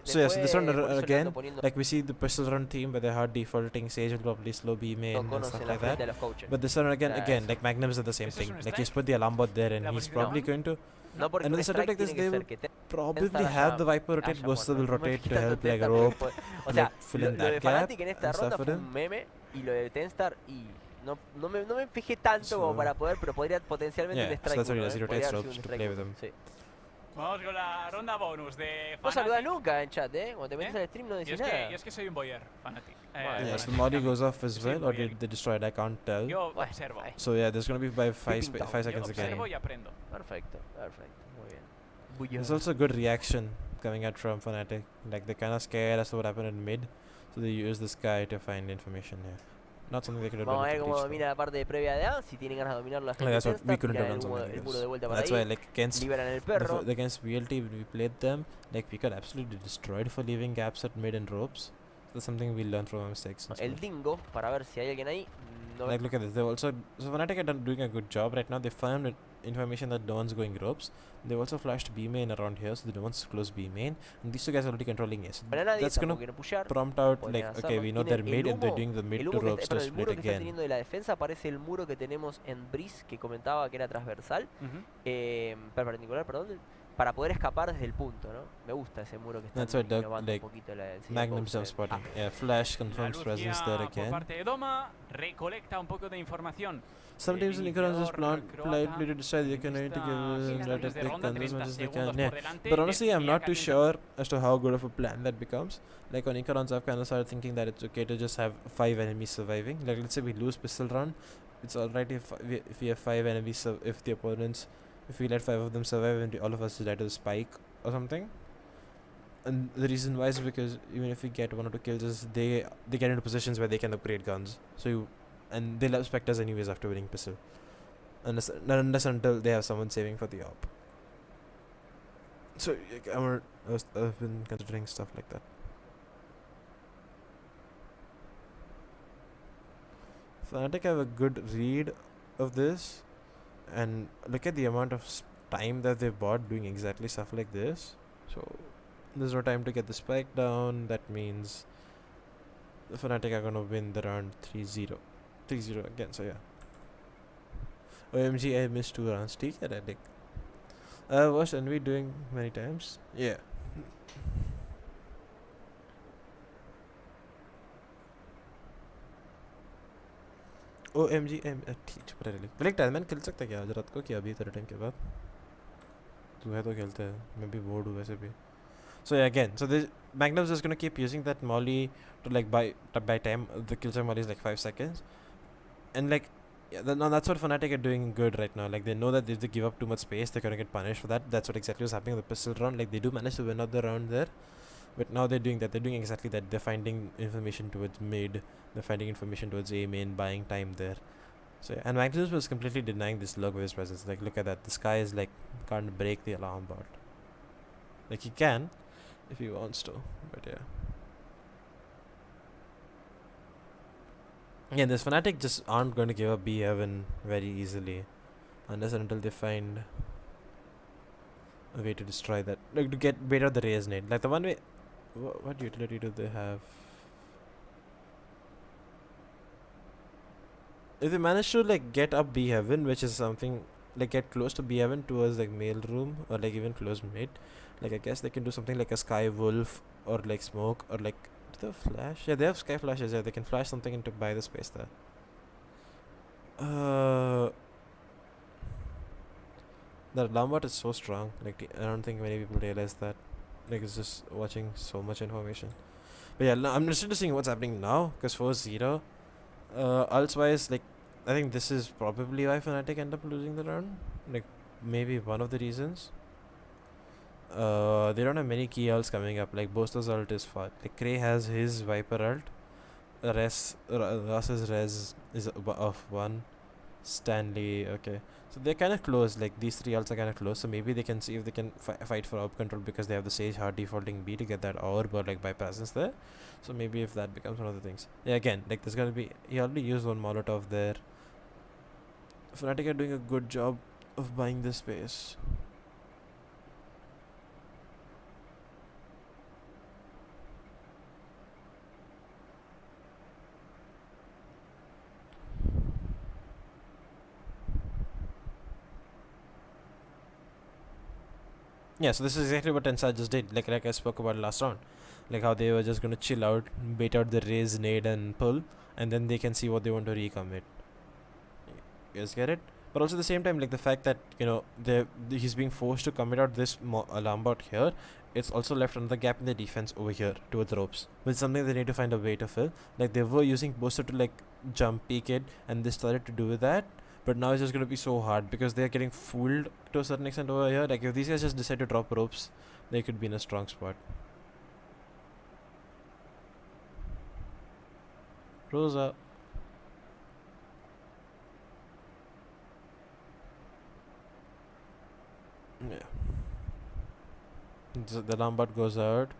So yeah, so this round por eso le again, ando poniendo like we see the pistol run team where they're hard defaulting, Sage will probably slow B main and conos stuff en la like frente that. de los coaches. But this one again, Nah, again, eso- like Magnum's are the same ¿Eso es thing. un Like you strike? put the alarm bot there, and ¿La he's posición? probably going to. No porque And un the setup strike like this, tiene que they ser que te probably Tenstar have the haya- Viper rotate. haya Buster will muerto. No me rotate to fijé help tanto like Tenstar, rope. pero o like, sea, fill lo in de that gap Fnatic en esta and ronda stuff for fue him. un meme y lo de Tenstar y no me fijé tanto como So- para poder, pero podría potencialmente Yeah, un so strike that's what he uno, does. He podría rotates haber sido ropes un to strike play with uno, them. sí. Vamos con la ronda bonus de No saludas Fnatic. nunca en chat, cuando te metes al stream no Yo decís es, nada. yo es que soy un boyer, Fnatic. Bueno, Yeah, so the Fnatic Molly goes off as Sí, well, or muy did they destroy it? I can't tell. Yo Bueno, observo. ahí. So yeah, there's gonna be by 5 pintado. 5 Yo seconds again. observo y aprendo. Perfecto, muy bien. There's also good reaction coming out from Fnatic. Like they're kind of scared as to what happened in mid, so they use this guy to find information here. Not something they could have Vamos a done ver with cómo the domina la parte de previa de A, si tienen ganas de dominar la gente Like, de that's what we Tenstar, couldn't have tiran done something el like muro de this. vuelta para That's why, ahí, like against liberan el perro. against VLT when we played them, like we got absolutely destroyed for leaving gaps at mid and ropes. That's something we learned from our mistakes. and El stuff. dingo, para ver si hay alguien ahí. No Like look at this. They also so Fnatic are doing a good job right now. They found information that no one's going ropes. They've also flashed B main around here, so they don't want to close B main. And these two guys are already controlling A. So para nadie, that's gonna tampoco quieren pushear. prompt out podrían like hacerlo. okay, we know Tienen they're el mid and they're humo- doing the mid El to humo que ropes está, to pero el split muro que está again. teniendo de la defensa parece el muro que tenemos en Breeze, que comentaba que era transversal, Ujú. perpendicular, perdón, para poder escapar desde el punto, ¿no? Me gusta ese muro que está That's what Doug, innovando like, un poquito el señor Magnum Bowser. jump spotting. Yeah, Flash La confirms luz presence there guía por again. parte de Doma recolecta un poco de información. Some teams in Nicaragua just politely to decide they can to give Estas let desde it take ronda, guns as 30 much as they segundos can. Yeah. por delante, But honestly, I'm decía not too caliente. sure as to how good of a plan that becomes. Like on Icarons, I've kind of started thinking that it's okay to just have 5 enemies surviving. Like let's say we lose pistol round, it's alright if we have 5 enemies, if the opponents, if we let 5 of them survive and all of us die to the spike or something. And the reason why is because even if we get 1 or 2 kills, is they get into positions where they can upgrade guns. So and they'll have specters anyways after winning pistol. Unless until they have someone saving for the op. So I've been considering stuff like that. Fnatic have a good read of this, and look at the amount of time that they bought doing exactly stuff like this. So there's no time to get the spike down. That means the Fnatic are gonna win the round 3-0. 3-0 again, so yeah. OMG, I missed 2 rounds. Take it, Addict. Watched Envy doing many times. Yeah. OMG, ठीक छुप रहा है black टाइमन खेल सकता क्या आज रात को क्या अभी थोड़े टाइम के बाद तू है तो खेलते हैं मैं भी बोर्ड हूँ वैसे भी. So yeah, again, so this Magnum's is gonna keep using that molly to like by time the killjoy molly is like 5 seconds, and like yeah, no, that's what Fnatic are doing good right now. Like they know that if they give up too much space, they're gonna get punished for that. That's what exactly was happening in the pistol round. Like they do manage to win out the round there, but now they're doing that. They're doing exactly that. They're finding information towards mid. They're finding information towards A main, buying time there. So yeah, and Magnus was completely denying this log with his presence. Like look at that. This guy is like can't break the alarm bot. Like he can, if he wants to, but yeah. Yeah, this Fnatic just aren't going to give up B heaven very easily, unless and until they find a way to destroy that, like to get bait out the raise nade. Like the one way, what utility do they have? If they manage to like get up B heaven, which is something like get close to B heaven towards like mail room or like even close mid, like I guess they can do something like a sky wolf or like smoke or like. Do they have flash? Yeah, they have sky flashes. Yeah, they can flash something into buy the space there. The alarm bot is so strong. Like I don't think many people realize that. Like it's just watching so much information. But yeah, I'm interested to seeing what's happening now. Because 4-0. Ults wise, like I think this is probably why Fnatic end up losing the round. Like maybe one of the reasons. They don't have many key ults coming up. Like Bosto's ult is far. Like Cray has his Viper ult. Ross's res is of 1. Stanley, okay. So they're kind of close. Like these 3 ults are kind of close. So maybe they can see if they can fight for orb control because they have the Sage hard defaulting B to get that orb or like by presence there. So maybe if that becomes one of the things. Yeah, again, like there's gonna be. He already used 1 Molotov there. Fnatic are doing a good job of buying this space. Yeah, so this is exactly what Tensar just did, like I spoke about last round. Like how they were just going to chill out, bait out the raise, nade and pull, and then they can see what they want to recommit. You guys get it? But also at the same time, like the fact that, you know, he's being forced to commit out this alarm bot here, it's also left another gap in the defense over here towards ropes, which is something they need to find a way to fill. Like they were using Booster to like jump peek it, and they started to do that. But now it's just going to be so hard because they're getting fooled to a certain extent over here. Like if these guys just decide to drop ropes, they could be in a strong spot. Rosa. Yeah. So the alarm bot goes out.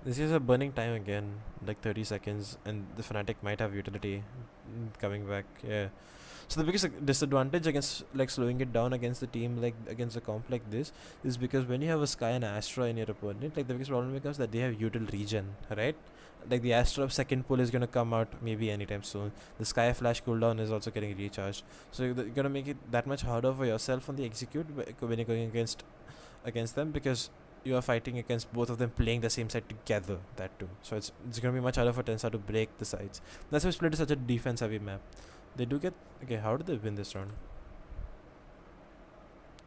This is a burning time again, like 30 seconds, and the Fnatic might have utility coming back. Yeah. So the biggest disadvantage against like slowing it down against the team, like against a comp like this, is because when you have a Sky and Astra in your opponent, like the biggest problem becomes that they have util regen, right? Like the Astra second pull is gonna come out maybe anytime soon. The Sky Flash cooldown is also getting recharged, so you're gonna make it that much harder for yourself on the execute when you're going against them, because you are fighting against both of them playing the same side together. That too, so it's gonna be much harder for Tensa to break the sides. That's why Split is such a defense heavy map. They do get okay. How did they win this round?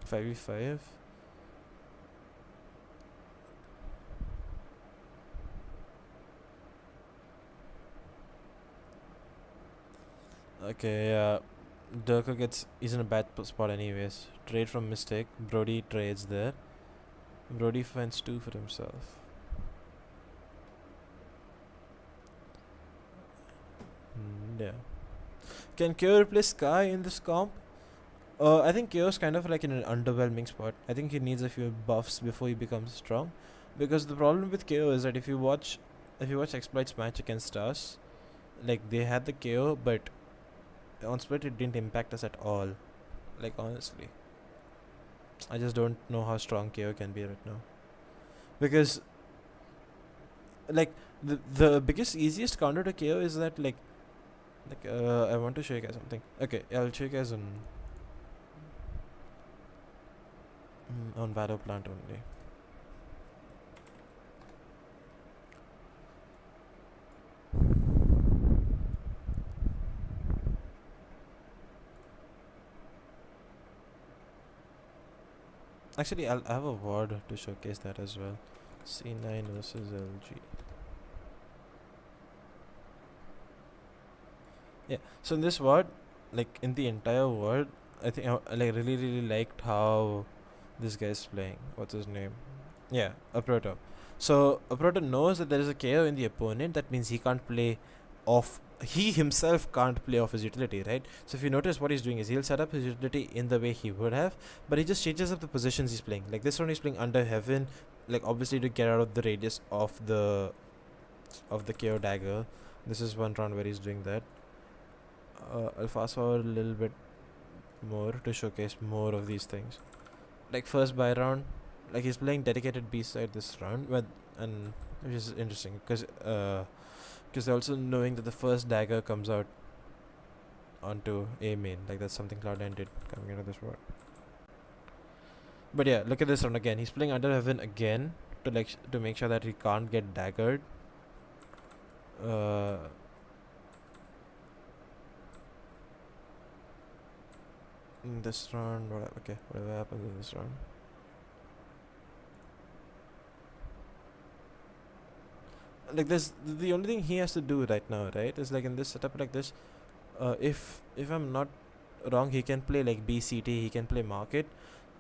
5v5. Okay, yeah. Durka he's in a bad spot anyways. Trade from Mistake. Brody trades there. Brody finds 2 for himself. Yeah. Can KO replace Sky in this comp? I think KO's kind of like in an underwhelming spot. I think he needs a few buffs before he becomes strong. Because the problem with KO is that if you watch Exploit's match against us, like they had the KO, but on Split it didn't impact us at all. Like honestly, I just don't know how strong KO can be right now. Because like the biggest easiest counter to KO is that like I want to show you guys something. Okay, I'll show you guys on Valorant only. Actually, I'll have a VOD to showcase that as well. C9 versus LG. Yeah, so in this VOD, like in the entire VOD, I think I really liked how this guy's playing. What's his name? Yeah, Aproto. So Aproto knows that there is a KO in the opponent. That means he can't play off. He himself can't play off his utility, right? So if you notice, what he's doing is he'll set up his utility in the way he would have, but he just changes up the positions he's playing. Like this one, he's playing under heaven, like obviously to get out of the radius of the KO dagger. This is one round where he's doing that. I'll fast forward a little bit more to showcase more of these things. Like first buy round, like he's playing dedicated B side this round, and which is interesting because they're also knowing that the first dagger comes out onto A main. Like that's something Cloud9 did coming into this war. But yeah, look at this round again. He's playing under heaven again to make sure that he can't get daggered. In this round, whatever happens in this round. Like this, the only thing he has to do right now, right, is like in this setup like this. If I'm not wrong, he can play like BCT, he can play Market,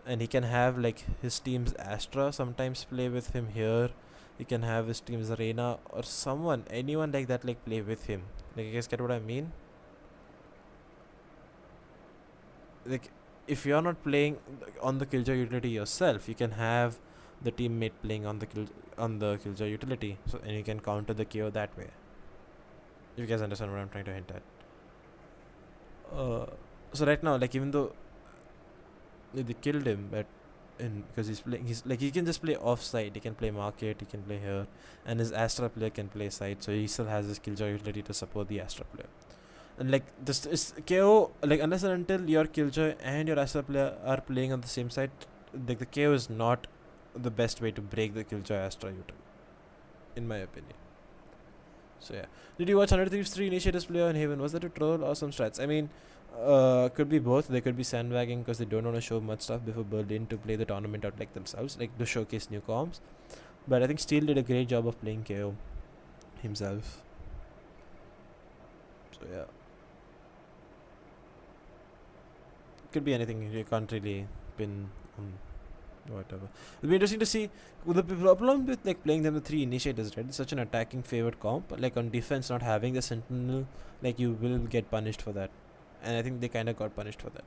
and he can have like his team's Astra sometimes play with him here. He can have his team's Arena or anyone like that, like play with him. Like, you guys get what I mean? Like, if you're not playing on the Killjoy utility yourself, you can have the teammate playing on the Killjoy utility, so and you can counter the KO that way. You guys understand what I'm trying to hint at? So right now, like even though they killed him, but because he can just play off side. He can play Market, he can play here, and his Astra player can play side, so he still has his Killjoy utility to support the Astra player. And like this is KO, like unless and until your Killjoy and your Astra player are playing on the same side, like the KO is not the best way to break the Killjoy Astra utility, in my opinion. So yeah, did you watch 100 Thieves 3 Initiators play on Haven? Was that a troll or some strats? I mean, could be both. They could be sandbagging because they don't want to show much stuff before Berlin to play the tournament out like themselves, like to showcase new comps. But I think Steel did a great job of playing KO himself. So yeah, could be anything. You can't really pin whatever. It'll be interesting to see. The problem with like playing them the 3 initiators, right? It's such an attacking favored comp. Like on defense, not having the sentinel, like you will get punished for that. And I think they kind of got punished for that.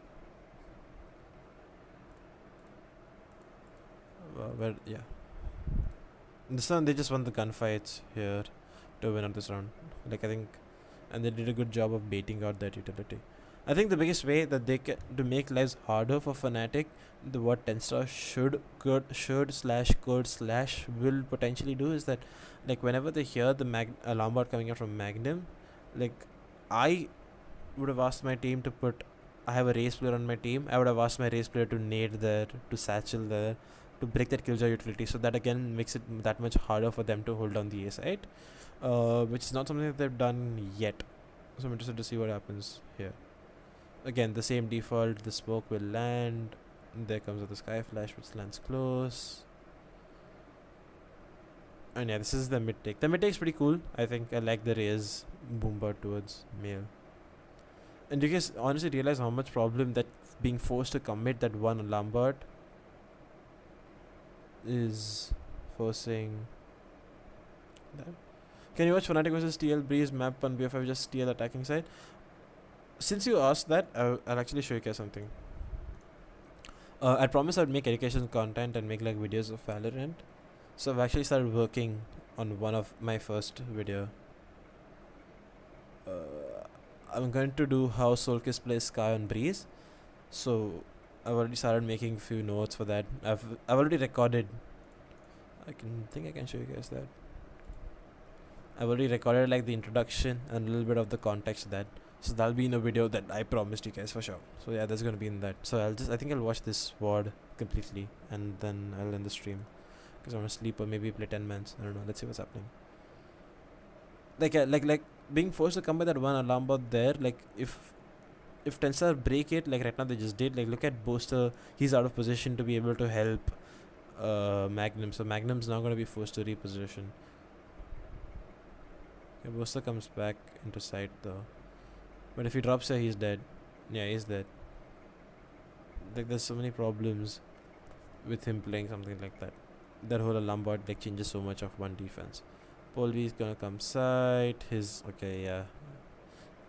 But yeah, this one they just won the gunfights here to win on this round. Like I think, and they did a good job of baiting out that utility. I think the biggest way that they can to make lives harder for Fnatic, what Tenstar will potentially do is that, like, whenever they hear the alarm bot coming out from Magnum, like, I would have asked my team to put. I have a race player on my team. I would have asked my race player to nade there, to satchel there, to break that killjoy utility. So that again makes it that much harder for them to hold down the A side, which is not something that they've done yet. So I'm interested to see what happens here. Again, the same default. The smoke will land. There comes the sky flash, which lands close. And yeah, this is the mid take. The mid take is pretty cool. I think I like the raise boomer towards male. And you guys honestly realize how much problem that being forced to commit that one alarm bot is forcing that. Can you watch Fnatic versus TL Breeze map on BF5 just TL attacking side? Since you asked that, I'll actually show you guys something. I promised I'd make education content and make like videos of Valorant. So I've actually started working on one of my first video. I'm going to do how Soulkiss plays Sky on Breeze. So I've already started making a few notes for that. I've already recorded. I can show you guys that. I've already recorded like the introduction and a little bit of the context of that. So that'll be in a video that I promised you guys for sure. So yeah, that's gonna be in that. So I think I'll watch this VOD completely and then I'll end the stream. Because I'm gonna sleep or maybe play 10 mans. I don't know. Let's see what's happening. Like being forced to come by that one alarm bot there, like if Tenstar break it, like right now they just did, like look at Boaster, he's out of position to be able to help Magnum, so Magnum's now going to be forced to reposition. Okay, Boaster comes back into sight though, but if he drops here, he's dead. Yeah, he's dead. Like there's so many problems with him playing something like that. That whole alarm bot like changes so much of one defense. Polvi is gonna come side. Okay, yeah.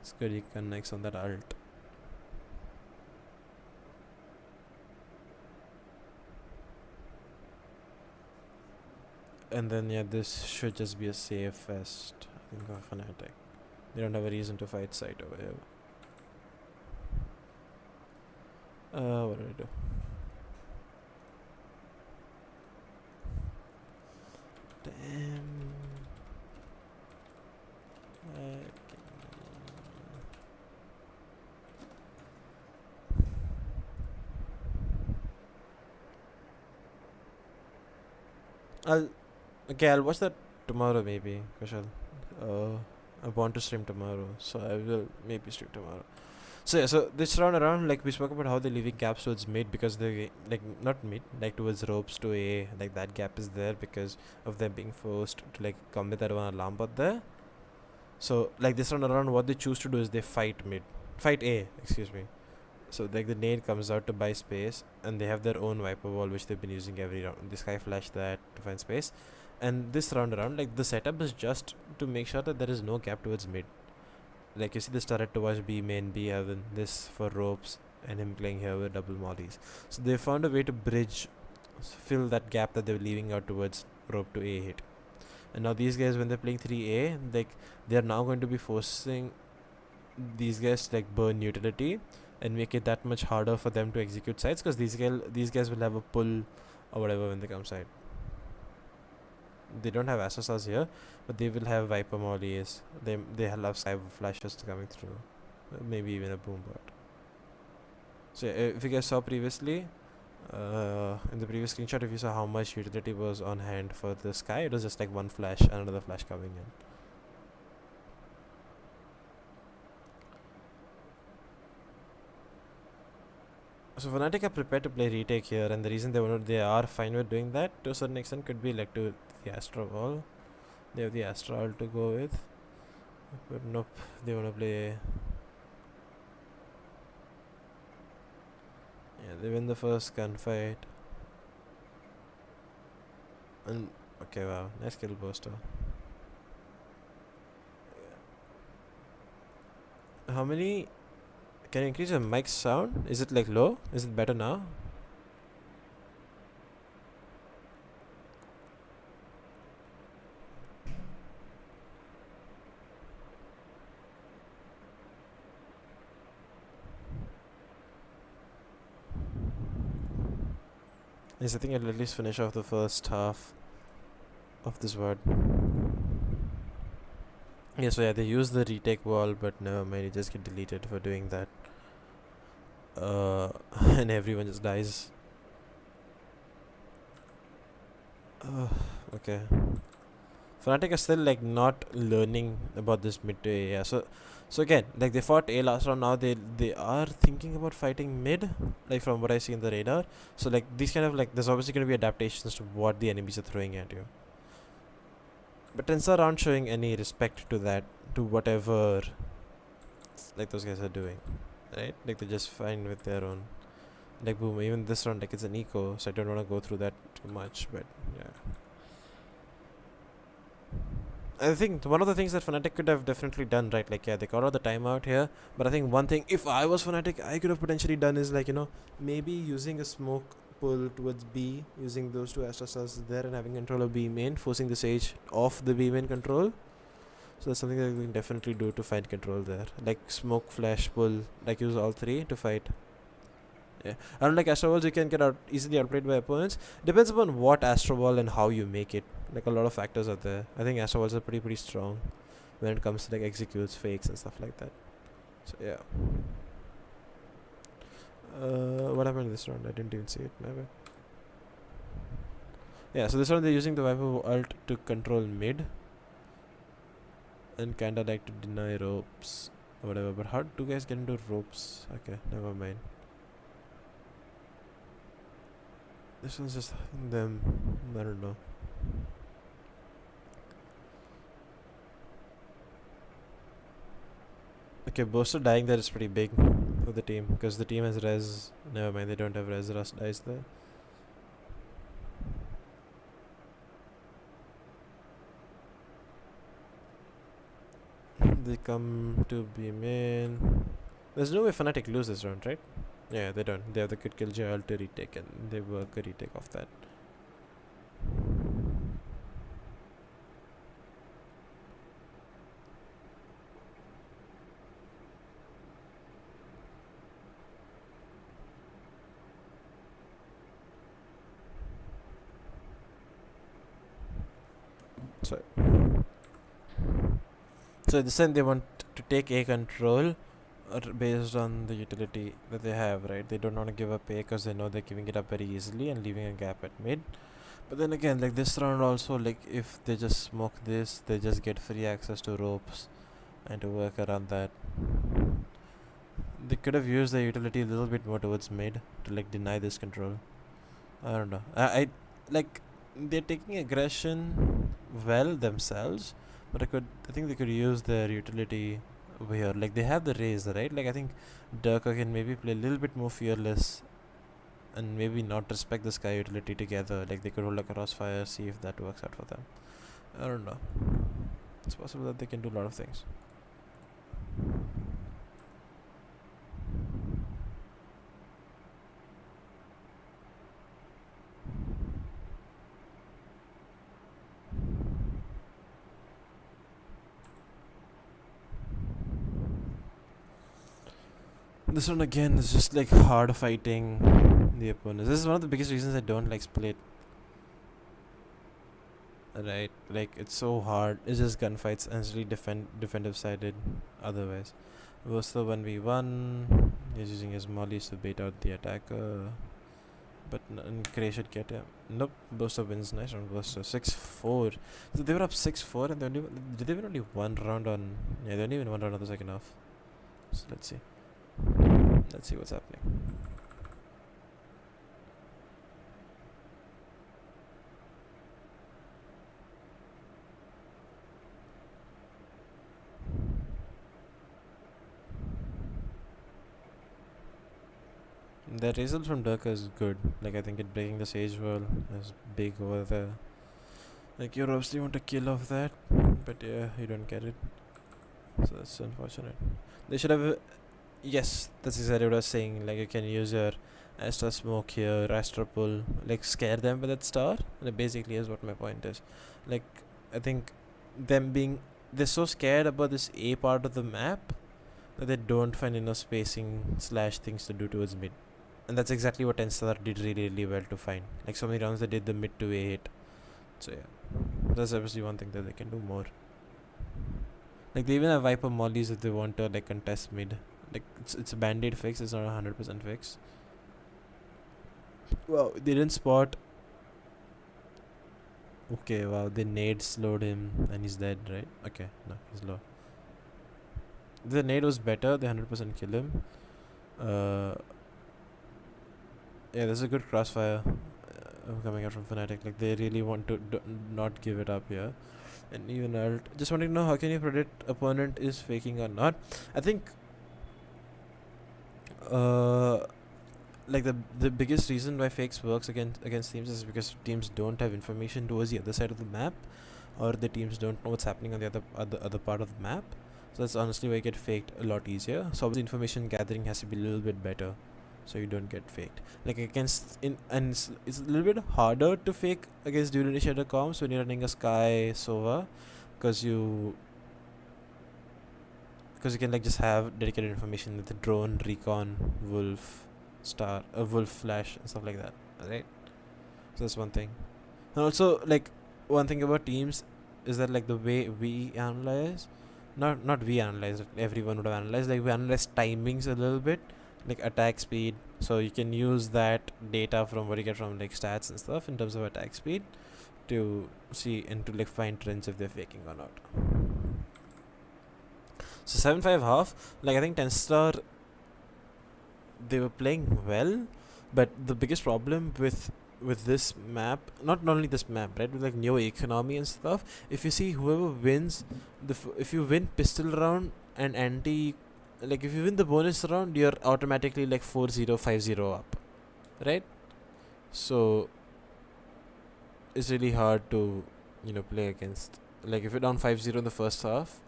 It's good he connects on that ult. And then yeah, this should just be a safe fest. I think of Fnatic. They don't have a reason to fight side over here. What do I do? Damn. I'll watch that tomorrow maybe, Kushal. I want to stream tomorrow, so I will maybe stream tomorrow. So yeah, so this round around, like we spoke about how they're leaving gaps towards mid because they like not mid, like towards ropes to A, like that gap is there because of them being forced to like come with that one alarm bot there. So like this round around, what they choose to do is they fight A, excuse me. So like the nade comes out to buy space, and they have their own wiper wall which they've been using every round. This guy flashed that to find space, and this round around, like the setup is just to make sure that there is no gap towards mid. Like you see this turret towards B main B, having this for ropes, and him playing here with double mollies. So they found a way to fill that gap that they were leaving out towards rope to A hit. And now these guys, when they're playing 3A, like they are now going to be forcing these guys to like burn utility and make it that much harder for them to execute sides, because these guys will have a pull or whatever when they come side. They don't have SSRs here, but they will have Viper mollies. They'll have cyber flashes coming through, maybe even a boom bot. So yeah, if you guys saw previously, in the previous screenshot, if you saw how much utility was on hand for the Sky, it was just like one flash and another flash coming in. So Fnatic are prepared to play retake here, and the reason they are fine with doing that to a certain extent could be like to the Astra wall. They have the Astra ult to go with, but nope, they want to play. Yeah, they win the first gunfight. And okay, wow, nice kill, Boaster. How many? Can you increase your mic sound? Is it like low? Is it better now? Yes, I think I'll at least finish off the first half of this word. Yeah, so yeah, they use the retake wall, but never mind, it just get deleted for doing that. And everyone just dies. Okay. Fnatic are still like not learning about this mid to A. Yeah. So again, like they fought A last round. Now they are thinking about fighting mid, like from what I see in the radar. So like these kind of like there's obviously going to be adaptations to what the enemies are throwing at you. But Tensor aren't showing any respect to that, to whatever like those guys are doing, right? Like they're just fine with their own. Like boom, even this round like it's an eco, so I don't want to go through that too much. But yeah. I think one of the things that Fnatic could have definitely done, right, like yeah, they got out the timeout here, but I think one thing, if I was Fnatic, I could have potentially done is like, you know, maybe using a smoke pull towards B, using those two Astra Stars there and having control of B main, forcing the Sage off the B main control. So that's something that we can definitely do to find control there. Like smoke, flash, pull, like use all three to fight. Yeah, I don't like Astro Balls, you can get easily outplayed by opponents. Depends upon what Astro Ball and how you make it. Like a lot of factors are there. I think Astro Balls are pretty strong when it comes to like executes, fakes and stuff like that. So yeah. What happened in this round? I didn't even see it. My bad. Yeah, so this round they're using the Viper ult to control mid. And kinda like to deny ropes or whatever. But how do guys get into ropes? Okay, never mind. This one's just them. I don't know. Okay, Boaster dying there is pretty big for the team because the team has res. Never mind, they don't have res. Rust dies there. They come to be main. There's no way Fnatic lose this round, right? Yeah, they don't. They have the good kill GL to retake and they work a retake off that. So this time they want to take A control based on the utility that they have, right? They don't want to give up A because they know they're giving it up very easily and leaving a gap at mid. But then again, like this round also, like if they just smoke this, they just get free access to ropes and to work around that. They could have used the utility a little bit more towards mid to like deny this control. I don't know. I like they're taking aggression well themselves, but I think they could use their utility over here. Like they have the raise, right? Like I think Durka can maybe play a little bit more fearless and maybe not respect the Sky utility together. Like they could hold a crossfire, see if that works out for them. I don't know. It's possible that they can do a lot of things. This one again is just like hard fighting the opponents. This is one of the biggest reasons I don't like Split. Right, like it's so hard. It's just gunfights and it's really defensive sided otherwise. Boaster 1v1. He's using his mollies to bait out the attacker. But Cray should get him. Nope, Boaster wins. Nice round, Boaster. 6-4. So they were up 6-4 and did they win only one round on. Yeah, they only win one round on the second half. So let's see. Let's see what's happening. The result from Durka is good. Like I think it breaking the Sage wall is big over there. Like you obviously want to kill off that, but yeah, you don't get it. So that's unfortunate. They should have. Yes, that's exactly what I was saying. Like you can use your Astra Smoke here, Astra Pull, like scare them with that star. And basically is what my point is. Like I think they're so scared about this A part of the map that they don't find enough spacing / things to do towards mid. And that's exactly what Tenstar did really well to find. Like so many rounds they did the mid to A hit. So yeah, that's obviously one thing that they can do more. Like they even have Viper mollies if they want to like contest mid. Like it's a band-aid fix, it's not a 100% fix. Wow, they didn't spot. Okay, wow, they nade slowed him and he's dead, right? Okay, no, he's low. If the nade was better, they 100% kill him. Yeah, there's a good crossfire coming out from Fnatic. Like they really want to not give it up here. And even alt. Just wanting to know how can you predict opponent is faking or not? I think like the biggest reason why fakes works against teams is because teams don't have information towards the other side of the map, or the teams don't know what's happening on the other part of the map. So that's honestly why you get faked a lot easier. So obviously information gathering has to be a little bit better, so you don't get faked. Like against it's a little bit harder to fake against dual initiator comms when you're running a Sky Sova, because you can like just have dedicated information with the drone, recon, wolf, star, wolf flash and stuff like that, right? So that's one thing. And also like one thing about teams is that like the way we analyze, not we analyze, everyone would have analyzed, like we analyze timings a little bit, like attack speed, so you can use that data from what you get from like stats and stuff in terms of attack speed to see and to like find trends if they're faking or not. So 7-5 half, like I think Tenstar, they were playing well, but the biggest problem with this map, not only this map, right, with like Neo economy and stuff, if you see whoever wins if you win pistol round and anti, like if you win the bonus round, you're automatically like 4-0 5-0 up, right? So it's really hard to play against. Like if you're down 5-0 in the first half,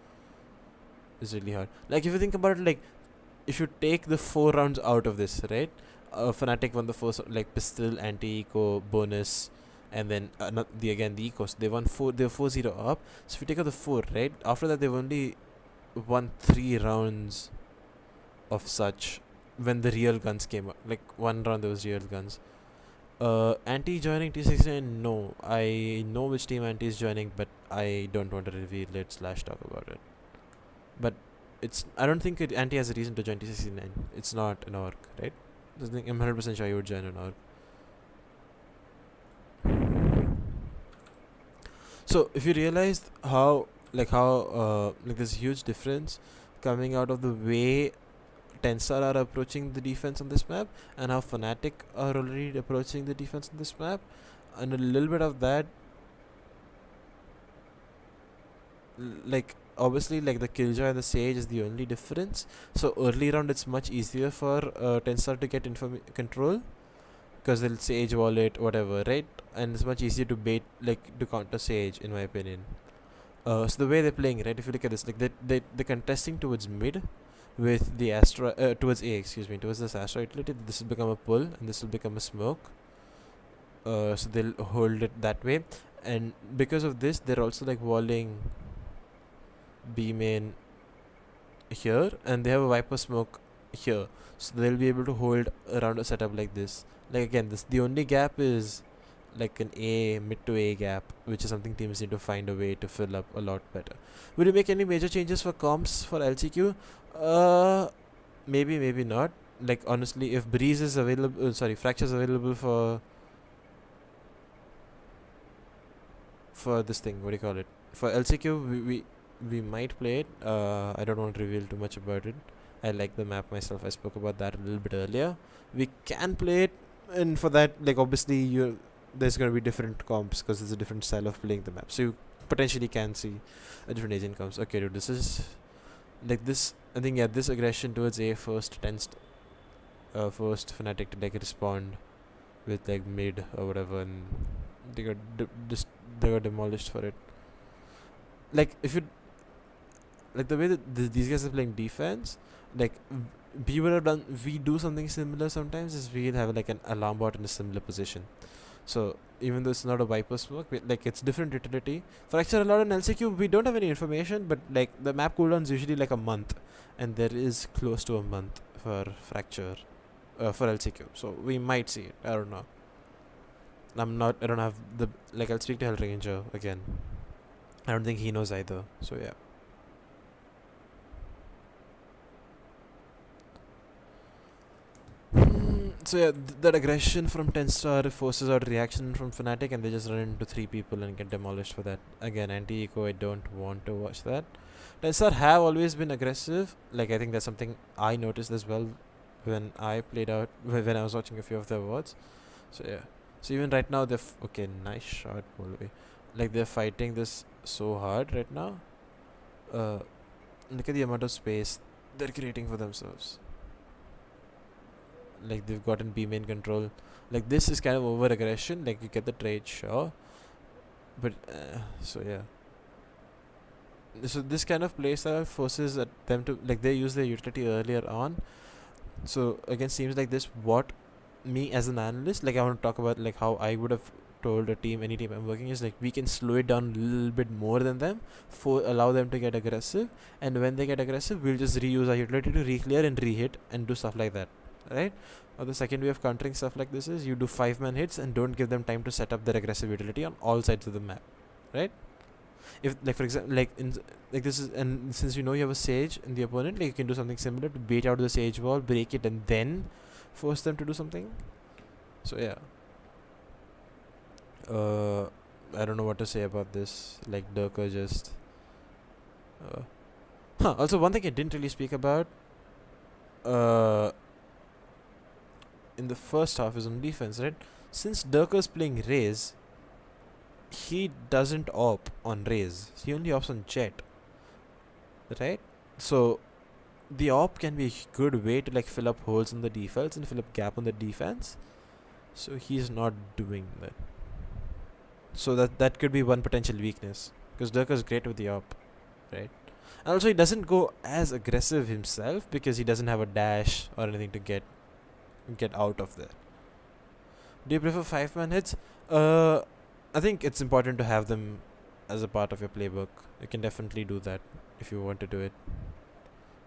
it's really hard. Like if you think about it, like if you take the 4 rounds out of this, right, Fnatic won the first, like pistol, anti-eco, bonus, and then not the eco, so they won 4, they were 4-0 up. So if you take out the 4, right, after that they've only won 3 rounds of such when the real guns came up. Like 1 round there was real guns. Anti joining T69, no, I know which team Anti is joining, but I don't want to reveal it / talk about it. But I don't think Anti has a reason to join T69. It's not an org, right? I'm 100% sure you would join an org. So if you realized how there's a huge difference coming out of the way Tenstar are approaching the defense on this map and how Fnatic are already approaching the defense on this map, and a little bit of that, like obviously like the Killjoy and the Sage is the only difference. So early round it's much easier for Tenstar to get control, because they'll Sage wallet whatever, right? And it's much easier to bait, like to counter Sage, in my opinion. So the way they're playing, right, if you look at this, like they're contesting towards mid with the towards A, towards this Astra utility. This will become a pull and this will become a smoke. So they'll hold it that way, and because of this they're also like walling B main here, and they have a Viper smoke here, so they'll be able to hold around a setup like this. Like again, the only gap is like an A, mid to A gap, which is something teams need to find a way to fill up a lot better. Will you make any major changes for comps for LCQ? Maybe not. Like honestly, if Breeze is available, Fracture is available for this thing, what do you call it? For LCQ, we might play it. I don't want to reveal too much about it. I like the map myself. I spoke about that a little bit earlier. We can play it, and for that, like obviously there's going to be different comps because there's a different style of playing the map. So you potentially can see a different agent comps. Okay, dude, this is like this. I think this aggression towards A first forced Fnatic to like respond with like mid or whatever, and they got demolished for it. Like if you like the way that these guys are playing defense, like we do something similar sometimes, is we'll have like an alarm bot in a similar position. So even though it's not a Viper smoke, like it's different utility. Fracture allowed in LCQ, we don't have any information, but like the map cooldown is usually like a month, and there is close to a month for Fracture for LCQ. So we might see it. I don't know. I don't have the I'll speak to Hellranger again. I don't think he knows either. So yeah. So yeah, that aggression from 10-star forces out reaction from Fnatic, and they just run into 3 people and get demolished for that. Again, anti-eco, I don't want to watch that. 10-star have always been aggressive. I think that's something I noticed as well when I played out, when I was watching a few of their VODs. So yeah. So even right now, okay, nice shot, Bolwe. They're fighting this so hard right now. Look at the amount of space they're creating for themselves. They've gotten B main control. This is kind of over aggression. You get the trade, sure, but so yeah. So this kind of playstyle forces them to they use their utility earlier on. So again, seems like this. What me as an analyst, I want to talk about how I would have told any team I'm working is we can slow it down a little bit more than them, allow them to get aggressive, and when they get aggressive, we'll just reuse our utility to re-clear and re-hit and do stuff like that. Right? Or the second way of countering stuff like this is you do 5-man hits and don't give them time to set up their aggressive utility on all sides of the map. Right? If for example this is, and since you have a Sage in the opponent, you can do something similar to bait out the Sage wall, break it, and then force them to do something. So yeah. I don't know what to say about this. Durka just also one thing I didn't really speak about in the first half is on defense, right? Since Durka's playing Raze, he doesn't op on Raze. He only opts on Jet. Right? So the op can be a good way to fill up holes in the defense and fill up gap on the defense. So he's not doing that. So that could be one potential weakness, because Durka's great with the op, right? And also he doesn't go as aggressive himself because he doesn't have a dash or anything to get out of there. Do you prefer 5-man hits? I think it's important to have them as a part of your playbook. You can definitely do that if you want to do it.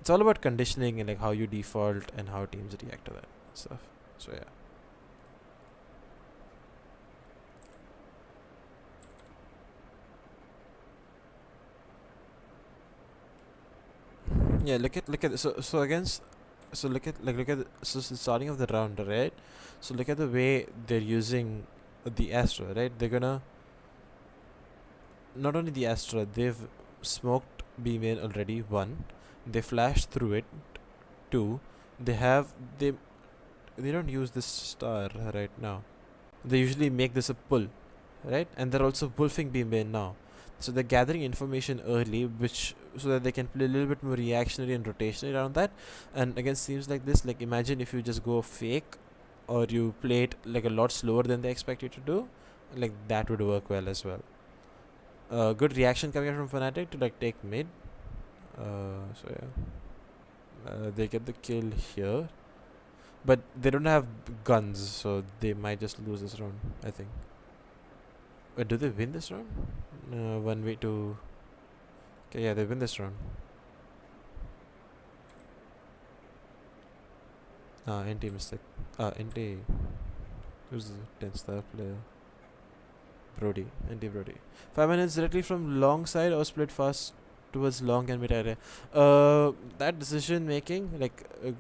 It's all about conditioning and how you default and how teams react to that stuff. So yeah. Yeah, look at so against so look at the starting of the round, right? So look at the way they're using the Astra, right? They're gonna not only the Astra, they've smoked B main already, 1. They flashed through it, 2. They don't use this star right now. They usually make this a pull, right? And they're also wolfing B main now. So they're gathering information early, so that they can play a little bit more reactionary and rotationary around that. And again, seems like this, imagine if you just go fake, or you play it a lot slower than they expect you to do, that would work well as well. Good reaction coming out from Fnatic to take mid. So yeah, they get the kill here, but they don't have guns, so they might just lose this round, I think. Wait, do they win this round? 1v2. Okay, yeah, they win this round. NT mistake. NT. Who's the 10-star player? Brody. NT Brody. 5 minutes directly from long side or split fast towards long and mid area. That decision making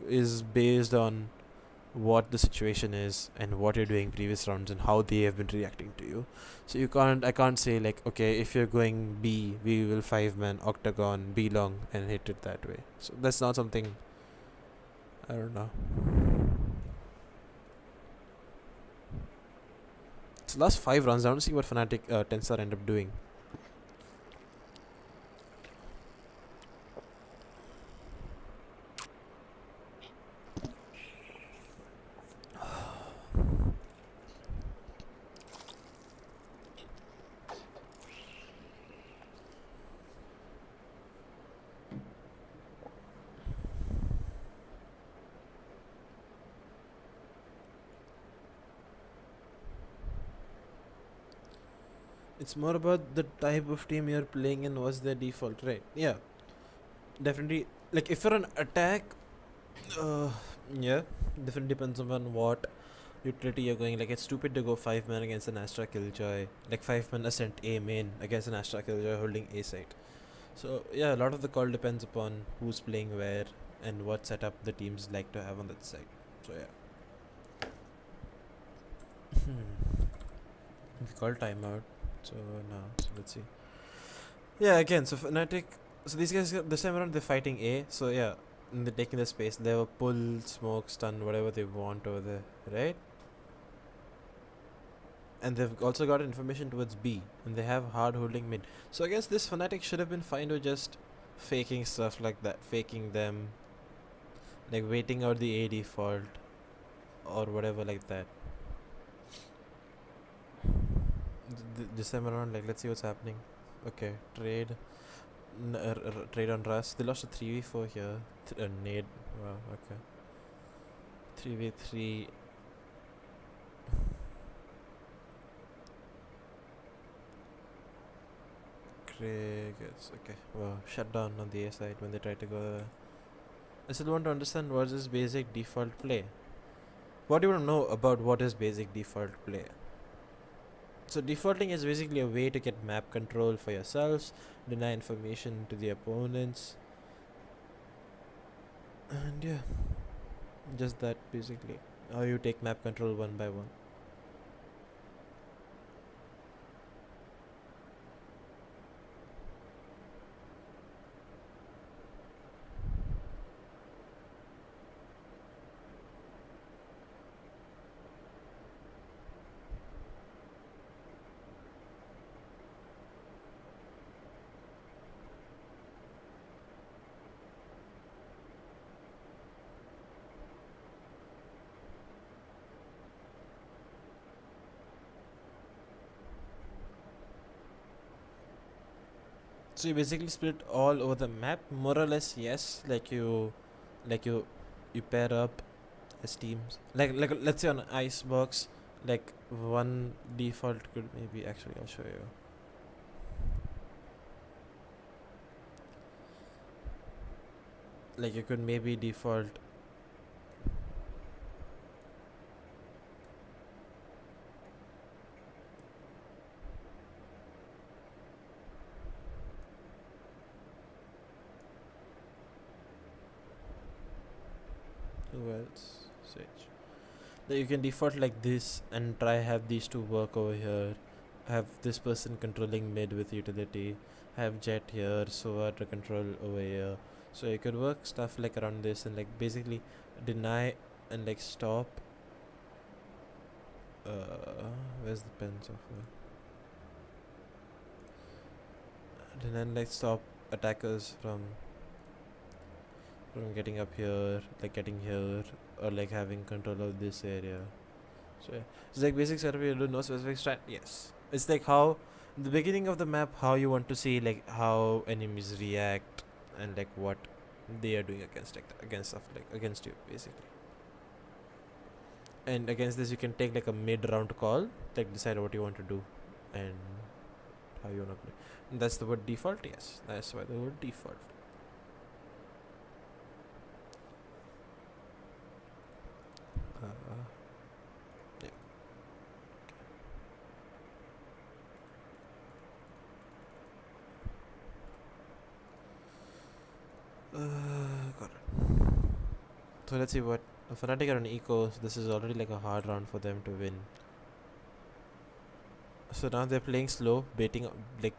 is based on what the situation is and what you're doing previous rounds and how they have been reacting to you. So I can't say okay, if you're going B, we will 5-man octagon B long and hit it that way. So that's not something, I don't know. So last 5 rounds, I want to see what Fnatic 10-star end up doing. It's more about the type of team you're playing and what's their default, right? Yeah, definitely. If you're an attack Yeah, different depends upon what utility you're going. Like, it's stupid to go 5 man against an Astra Killjoy. Like, 5 man Ascent A main against an Astra Killjoy holding A site. So, yeah, a lot of the call depends upon who's playing where and what setup the teams like to have on that side. So, yeah. We call timeout. So, now, so let's see. Yeah, again, so Fnatic. So, these guys, this time around, they're fighting A. So, yeah. They're taking the space. They have a pull, smoke, stun, whatever they want over there, right? And they've also got information towards B, and they have hard holding mid. So I guess this Fnatic should have been fine with just faking stuff like that, faking them, like waiting out the A default or whatever like that. This time around, like, let's see what's happening. Okay, trade. Trade on Rust. They lost a 3v4 here. Nade. Wow, okay. 3v3. Craig is okay. Wow, shut down on the A side when they try to go there. I still want to understand what is basic default play. What do you want to know about what is basic default play? So defaulting is basically a way to get map control for yourselves, deny information to the opponents, and yeah, just that basically. How you take map control one by one. So you basically split all over the map, more or less. Yes, like you pair up as teams. Like let's say on Icebox, like one default could maybe actually I'll show you. Like you could maybe default. Who else? Sage. That you can default like this and try have these two work over here. Have this person controlling mid with utility. Have Jet here, Sova to control over here. So you could work stuff like around this and like basically deny and like stop. Where's the pen software? Deny and like stop attackers from getting up here, like getting here, or like having control of this area. So yeah, it's like basic setup. You do no specific strat. Yes, it's like how in the beginning of the map, how you want to see like how enemies react and like what they are doing against stuff like against you basically. And against this, you can take like a mid-round call, like decide what you want to do and how you want to play. And that's the word default. Yes, that's why the word default. Yeah. Got it. So let's see what Fnatic are on eco. So this is already like a hard round for them to win. So now they're playing slow, baiting like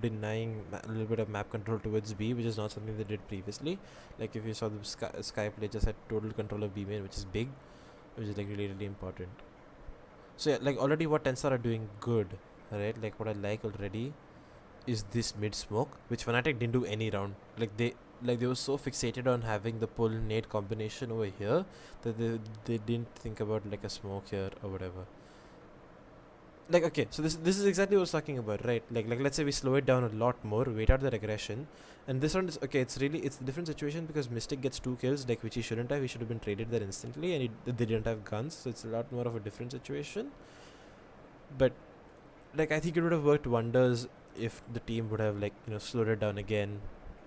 denying a little bit of map control towards B, which is not something they did previously. Like if you saw the Sky play just had total control of B main, which is big, which is like really important. So yeah, like already what Tensor are doing good, right? Like what I like already is this mid smoke, which Fnatic didn't do any round. Like they were so fixated on having the pull nade combination over here that they didn't think about like a smoke here or whatever. Like okay, so this is exactly what I was talking about, right? Like let's say we slow it down a lot more, wait out their aggression, and this round is okay. It's a different situation because Mystic gets 2 kills, like which he shouldn't have. He should have been traded there instantly, and they didn't have guns, so it's a lot more of a different situation. But like I think it would have worked wonders if the team would have like slowed it down again,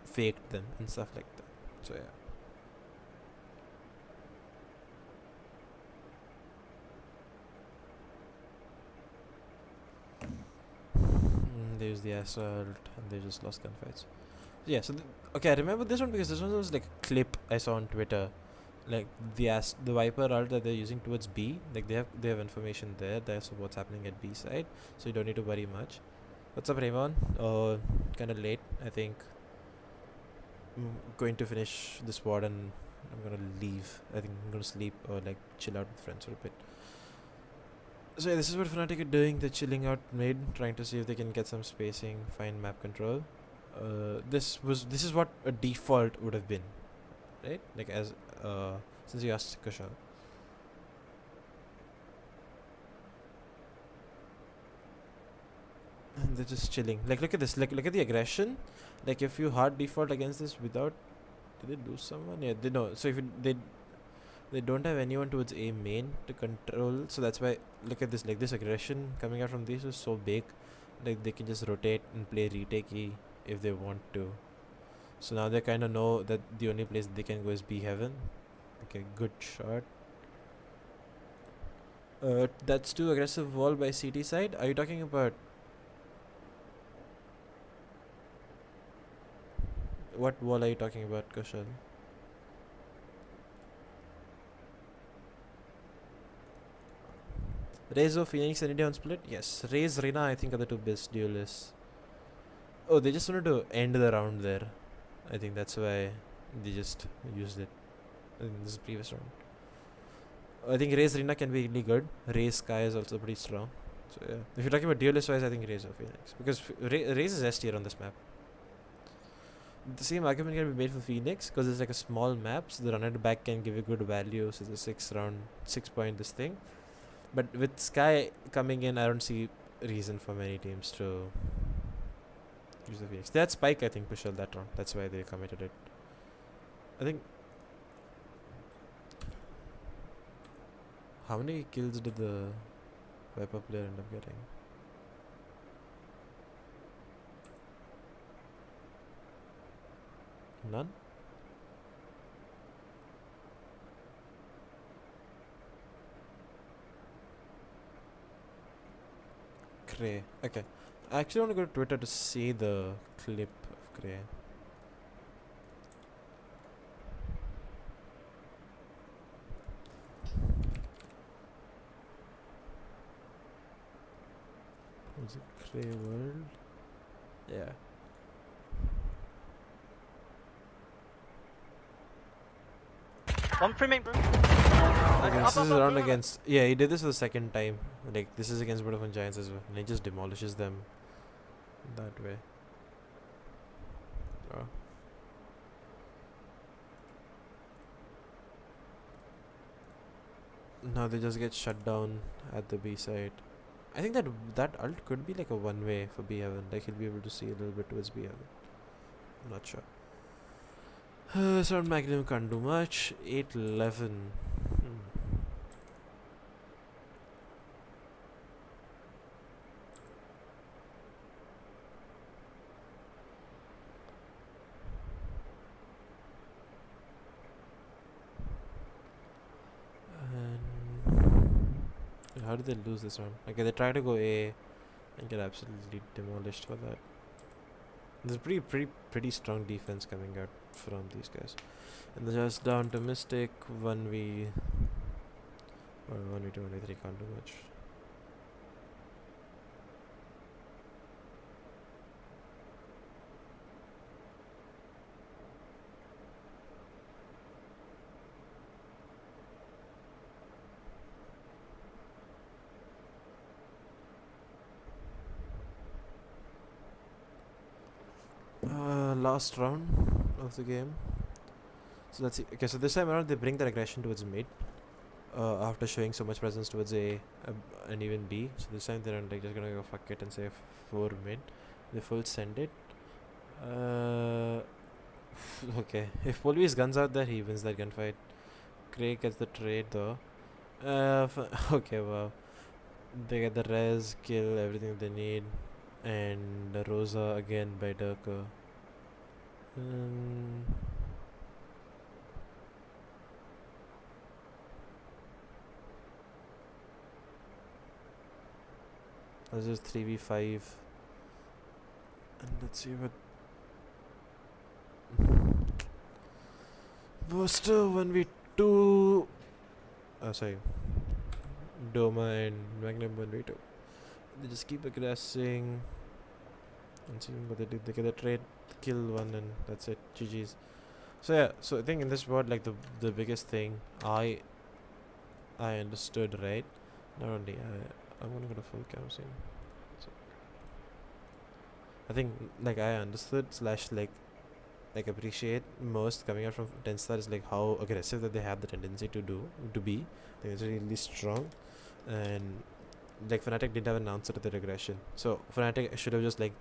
faked them and stuff like that. So yeah. they used the assault and they just lost gunfights. Yeah, so okay, I remember this one because this one was like a clip I saw on Twitter. Like the Viper ult that they're using towards B, like they have information there. That's what's happening at B side, so you don't need to worry much. What's up, Raymond? Kind of late, I think. I'm going to finish this WOD and I'm gonna leave. I think I'm gonna sleep or like chill out with friends for a bit. So yeah, this is what Fnatic are doing. They're chilling out mid, trying to see if they can get some spacing, find map control. This is what a default would have been, right? Like as since you asked Kushal. And they're just chilling. Like look at this. Like look at the aggression. Like if you hard default against this without, did they lose someone? Yeah, they know. So if they don't have anyone towards A main to control, so that's why look at this. Like this aggression coming out from these is so big. Like they can just rotate and play retake E if they want to. So now they kind of know that the only place they can go is B heaven. Okay, good shot. That's too aggressive wall by CT side. Are you talking about what wall are you talking about, Kushal? Raze or Phoenix any day on split? Yes. Raze, Reyna I think are the two best duelists. Oh, they just wanted to end the round there. I think that's why they just used it. I think this is previous round. I think Raze Reyna can be really good. Raze Sky is also pretty strong. So yeah. If you're talking about duelist wise, I think Raze or Phoenix. Because Raze is S tier on this map. The same argument can be made for Phoenix because it's like a small map, so the run at back can give you good value. So it's a 6 point this thing. But with Sky coming in, I don't see reason for many teams to use the Phoenix. They had Spike, I think, Kushal that round. That's why they committed it. I think. How many kills did the Viper player end up getting? None? Cray. Okay. I actually want to go to Twitter to see the clip of Cray. Was it Cray World? Yeah. One free main, bro. Okay, this is around against. Yeah, he did this for the second time. Like, this is against Vodafone Giants as well. And he just demolishes them that way. Oh. Now they just get shut down at the B side. I think that ult could be like a one way for B heaven. Like, he'll be able to see a little bit towards B heaven. I'm not sure. Sound Magnum can't do much. 8-11. And how did they lose this round? Okay, they try to go A and get absolutely demolished for that. There's pretty strong defense coming out from these guys. And they're just down to Mystic, 1v... or 1v2, 1v3, can't do much. Last round of the game. So let's see. Okay, so this time around they bring their aggression towards mid after showing so much presence towards A and even B. So this time they're like just gonna go fuck it and say 4 mid. They full send it. Okay, if Polvi's guns out there, he wins that gunfight. Craig gets the trade though. Okay, wow. They get the res, kill, everything they need. And Rosa again by Durko. This is 3v5. Let's see what. Booster 1v2. Sorry. Doma and Magnum 1v2. They just keep aggressing and seeing what they do. They get a trade, kill one, and that's it. GG's. So yeah, so I think in this world, like the biggest thing I understood, right? Not only I'm gonna go to full cam soon. So I think like I understood slash like appreciate most coming out from Tenstar is like how aggressive that they have the tendency to be. I think it's really strong, and like Fnatic didn't have an answer to their aggression. So Fnatic should have just like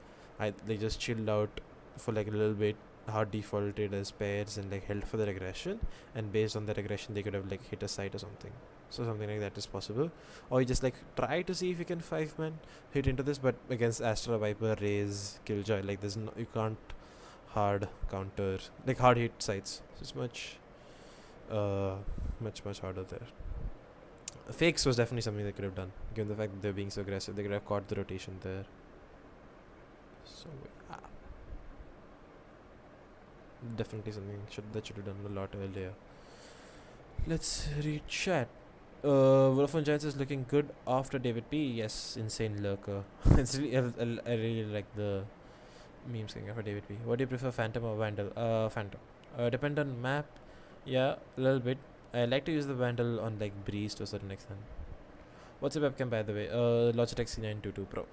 they just chilled out for like a little bit, hard defaulted as pairs and like held for their aggression, and based on that aggression they could have like hit a site or something. So something like that is possible. Or you just like try to see if you can 5-man hit into this, but against Astra, Viper, Raze, Killjoy, like there's no, you can't hard counter like hard hit sites. So it's much harder there. Fakes was definitely something they could have done, given the fact that they're being so aggressive. They could have caught the rotation there. So definitely something that should have done a lot earlier. Let's read chat. Wolf on Giants is looking good after David P. Yes, insane lurker. It's really, I really like the memes coming out for David P. What do you prefer, Phantom or Vandal? Phantom. Depend on map. Yeah, a little bit. I like to use the Vandal on like Breeze to a certain extent. What's your webcam, by the way? Logitech C922 Pro.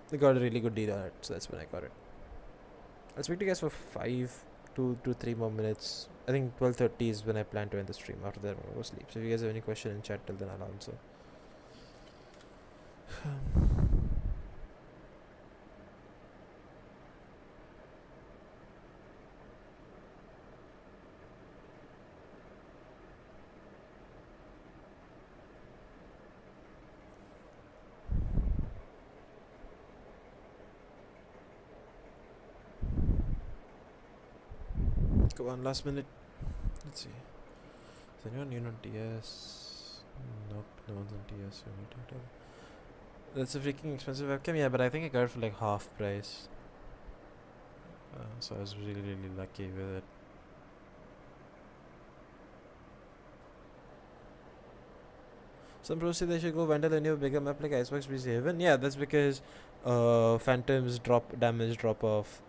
They got a really good deal on it, so that's when I got it. I'll speak to you guys for 2 to 3 more minutes. I think 12:30 is when I plan to end the stream. After that, I'm gonna go sleep. So if you guys have any question in chat, till then I'll answer. Come on, last minute. Let's see. Is anyone new on TS? Nope, no one's on TS. That's a freaking expensive webcam. Yeah, but I think I got it for like half price. So I was really lucky with it. Some pros say they should go Vandal and a bigger map like Icebox Breeze Haven. Yeah, that's because Phantom's damage drop off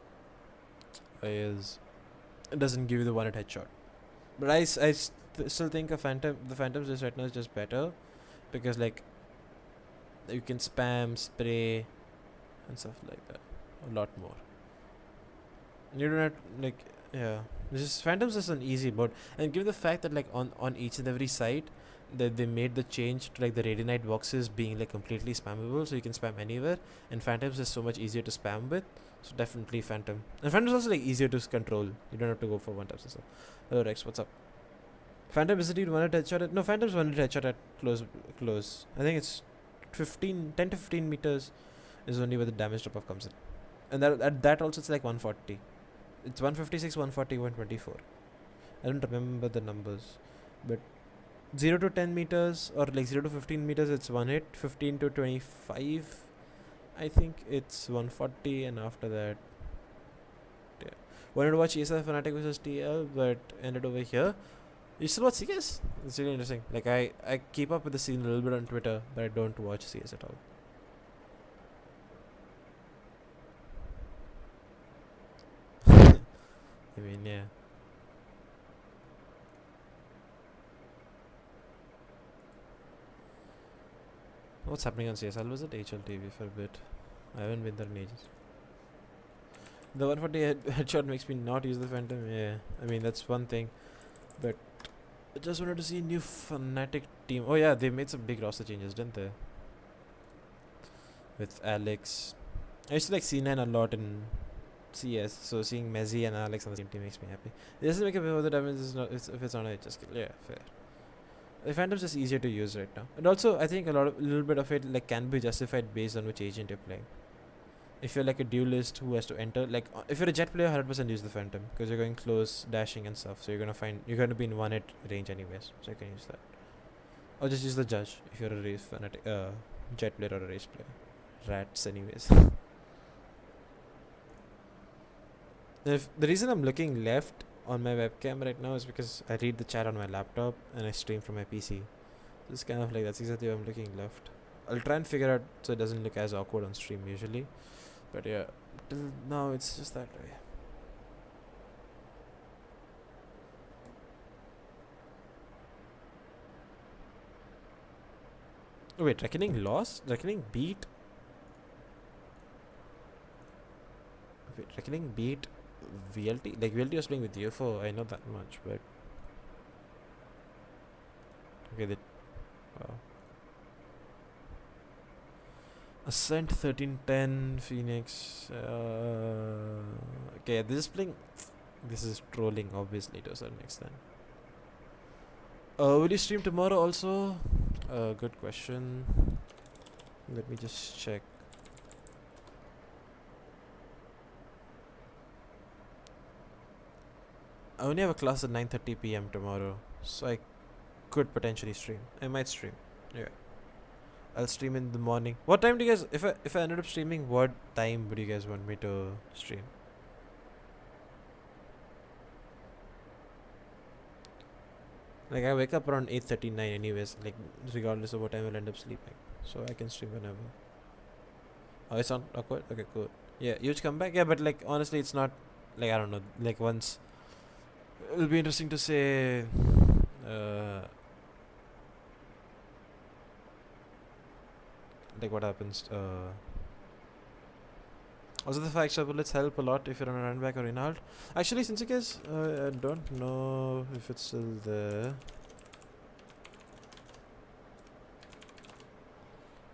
is it doesn't give you the one-hit headshot. But I still think the Phantom's just right now is just better because like you can spam, spray, and stuff like that a lot more. You don't have like Phantom's is an easy mode, and given the fact that like on each and every site that they made the change to like the Radianite boxes being like completely spammable, so you can spam anywhere, and Phantoms is so much easier to spam with. So definitely Phantom. And Phantom is also like easier to control. You don't have to go for one taps and stuff. Hello Rex, what's up? Phantom is it one headshot at Phantom's one headshot at close. I think it's 10 to 15 meters is only where the damage drop off comes in. And that also it's like 140. It's 156, 140, 124. I don't remember the numbers. But 0 to 10 meters or like 0 to 15 meters it's one hit. 15 to 25 I think it's 140, and after that, yeah. Wanted to watch ESL Fnatic versus TL, but ended over here. You still watch CS? It's really interesting. Like I keep up with the scene a little bit on Twitter, but I don't watch CS at all. I mean, yeah. What's happening on CS? I was at HLTV for a bit. I haven't been there in ages. The 140 headshot makes me not use the Phantom. Yeah, I mean that's one thing. But I just wanted to see a new Fnatic team. Oh yeah, they made some big roster changes, didn't they? With Alex. I used to like C9 a lot in CS, so seeing Mezzi and Alex on the same team makes me happy. It doesn't make a bit of the damage if it's on a HS skill. Yeah, fair. The Phantom's just easier to use right now, and also I think a little bit of it like can be justified based on which agent you're playing. If you're like a duelist who has to enter, like if you're a jet player, 100% use the Phantom because you're going close, dashing and stuff. So you're gonna be in 1-hit range anyways, so you can use that. Or just use the Judge if you're a race fanatic, jet player or a race player. Rats anyways. If the reason I'm looking left on my webcam right now is because I read the chat on my laptop and I stream from my PC. It's kind of like that's exactly why I'm looking left. I'll try and figure out so it doesn't look as awkward on stream usually. But yeah, till now it's just that way. Oh wait, Reckoning lost? Reckoning beat? Wait, Reckoning beat VLT? Like VLT was playing with UFO, I know that much, but... Okay, they... Wow. Ascent 1310, Phoenix... okay, this is playing... This is trolling, obviously, to a certain extent. Will you stream tomorrow also? Good question. Let me just check. I only have a class at 9:30 p.m. tomorrow, so I could potentially stream. I might stream. Yeah, I'll stream in the morning. What time do you guys? If I ended up streaming, what time would you guys want me to stream? Like I wake up around 8:39 anyways. Like regardless of what time I'll end up sleeping, so I can stream whenever. Oh, it's not awkward. Okay, cool. Yeah, huge comeback. Yeah, but like honestly, it's not like I don't know. Like once. It'll be interesting to say like what happens also the fact bullets help a lot if you're on a run back or in halt. Actually, since you guys I don't know if it's still there.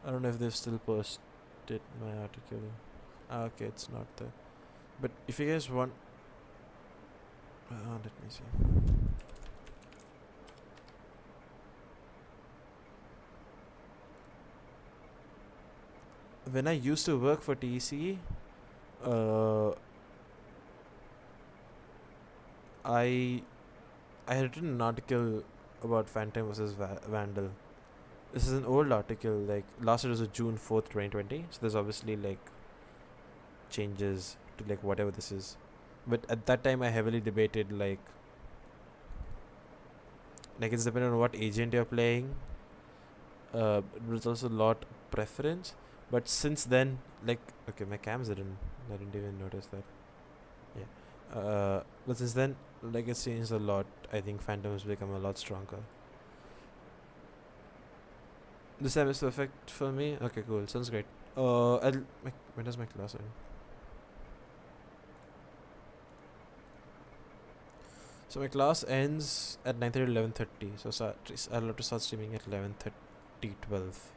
I don't know if they've still posted my article. Okay, it's not there, but if you guys want let me see. When I used to work for TC, I had written an article about Phantom versus Vandal. This is an old article, like last year was June 4th, 2020. So there's obviously like changes to like whatever this is. But at that time I heavily debated like it's depending on what agent you're playing. There's also a lot preference. But since then, like okay, my cams I didn't even notice that. Yeah. But since then, like it's changed a lot. I think Phantom's become a lot stronger. This time is perfect for me. Okay, cool. Sounds great. When does my class end? So my class ends at 9:30 11:30. So I'll have to start streaming at 11:30 12.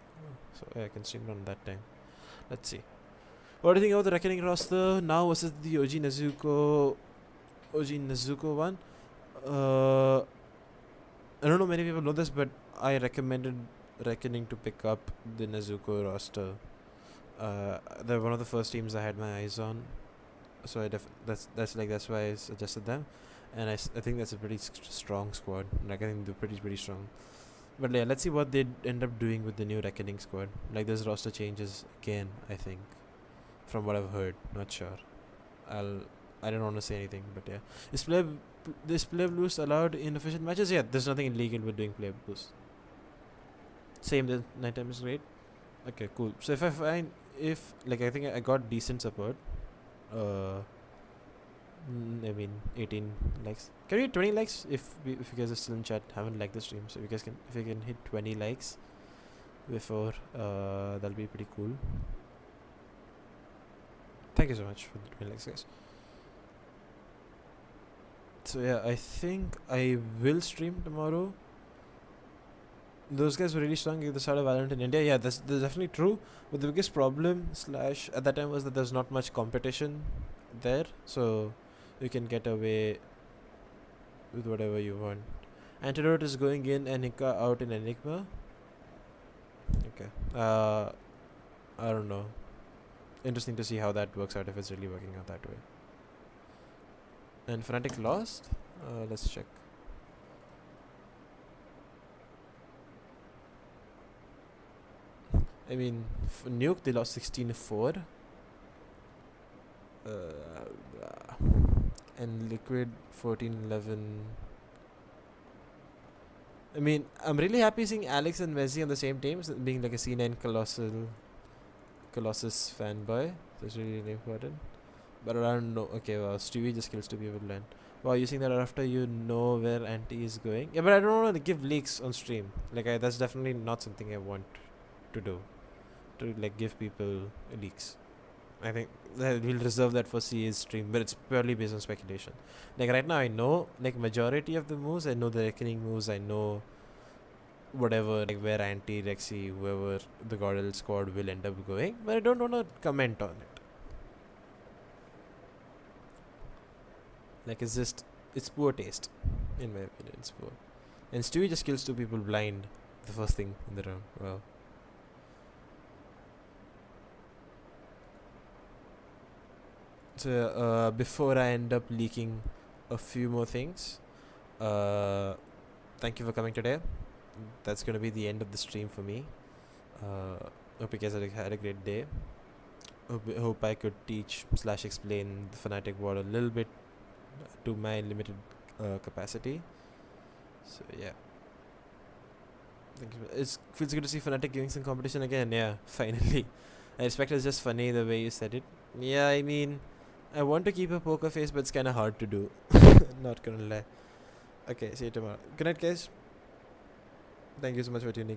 So I can stream on that time. Let's see. What do you think about the Reckoning roster now versus the OG Nezuko one? I don't know many people know this, but I recommended Reckoning to pick up the Nezuko roster. They're one of the first teams I had my eyes on. So that's why I suggested them. And I think that's a pretty strong squad. Like I think they're pretty strong. But yeah, let's see what they end up doing with the new Reckoning squad. Like there's roster changes again, I think, from what I've heard. Not sure. I don't want to say anything, but yeah. Is play boost allowed in official matches? Yeah, there's nothing illegal with doing play boost. Same, the nighttime is great. Okay, cool. So if I find I think I got decent support. I mean 18 likes. Can we hit 20 likes if you guys are still in chat, haven't liked the stream? So if you can hit 20 likes before that'll be pretty cool. Thank you so much for the 20 likes, guys. So yeah, I think I will stream tomorrow. Those guys were really strong at the start of Valorant in India. Yeah, that's definitely true. But the biggest problem at that time was that there's not much competition there. So you can get away with whatever you want. Antidote is going in and Hika out in Enigma. Okay. I don't know. Interesting to see how that works out, if it's really working out that way. And Fnatic lost? Let's check. I mean, Nuke, they lost 16-4. and Liquid 14-11. I mean, I'm really happy seeing Alex and Messi on the same teams, being like a C9 Colossus fanboy. That's really important. But I don't know. Okay, wow, Stewie just kills 2 people land. Wow, using that after you know where Anti is going. Yeah, but I don't want to give leaks on stream. Like, that's definitely not something I want to do. To like give people leaks. I think that we'll reserve that for CA's stream, but it's purely based on speculation. Like right now, I know like majority of the moves. I know the Reckoning moves. I know whatever like where Anti, Rexy, whoever the Godel squad will end up going, but I don't want to comment on it. Like it's poor taste, in my opinion. It's poor. And Stewie just kills 2 people blind, the first thing in the round. Wow. So before I end up leaking a few more things, thank you for coming today. That's gonna be the end of the stream for me. Hope you guys had a great day. Hope I could teach / explain the Fnatic WOD a little bit to my limited capacity. So yeah, thank you. It feels good to see Fnatic giving some competition again. Yeah, finally. I expect it's just funny the way you said it. Yeah, I mean, I want to keep a poker face, but it's kind of hard to do. Not gonna lie. Okay, see you tomorrow. Good night, guys. Thank you so much for tuning in.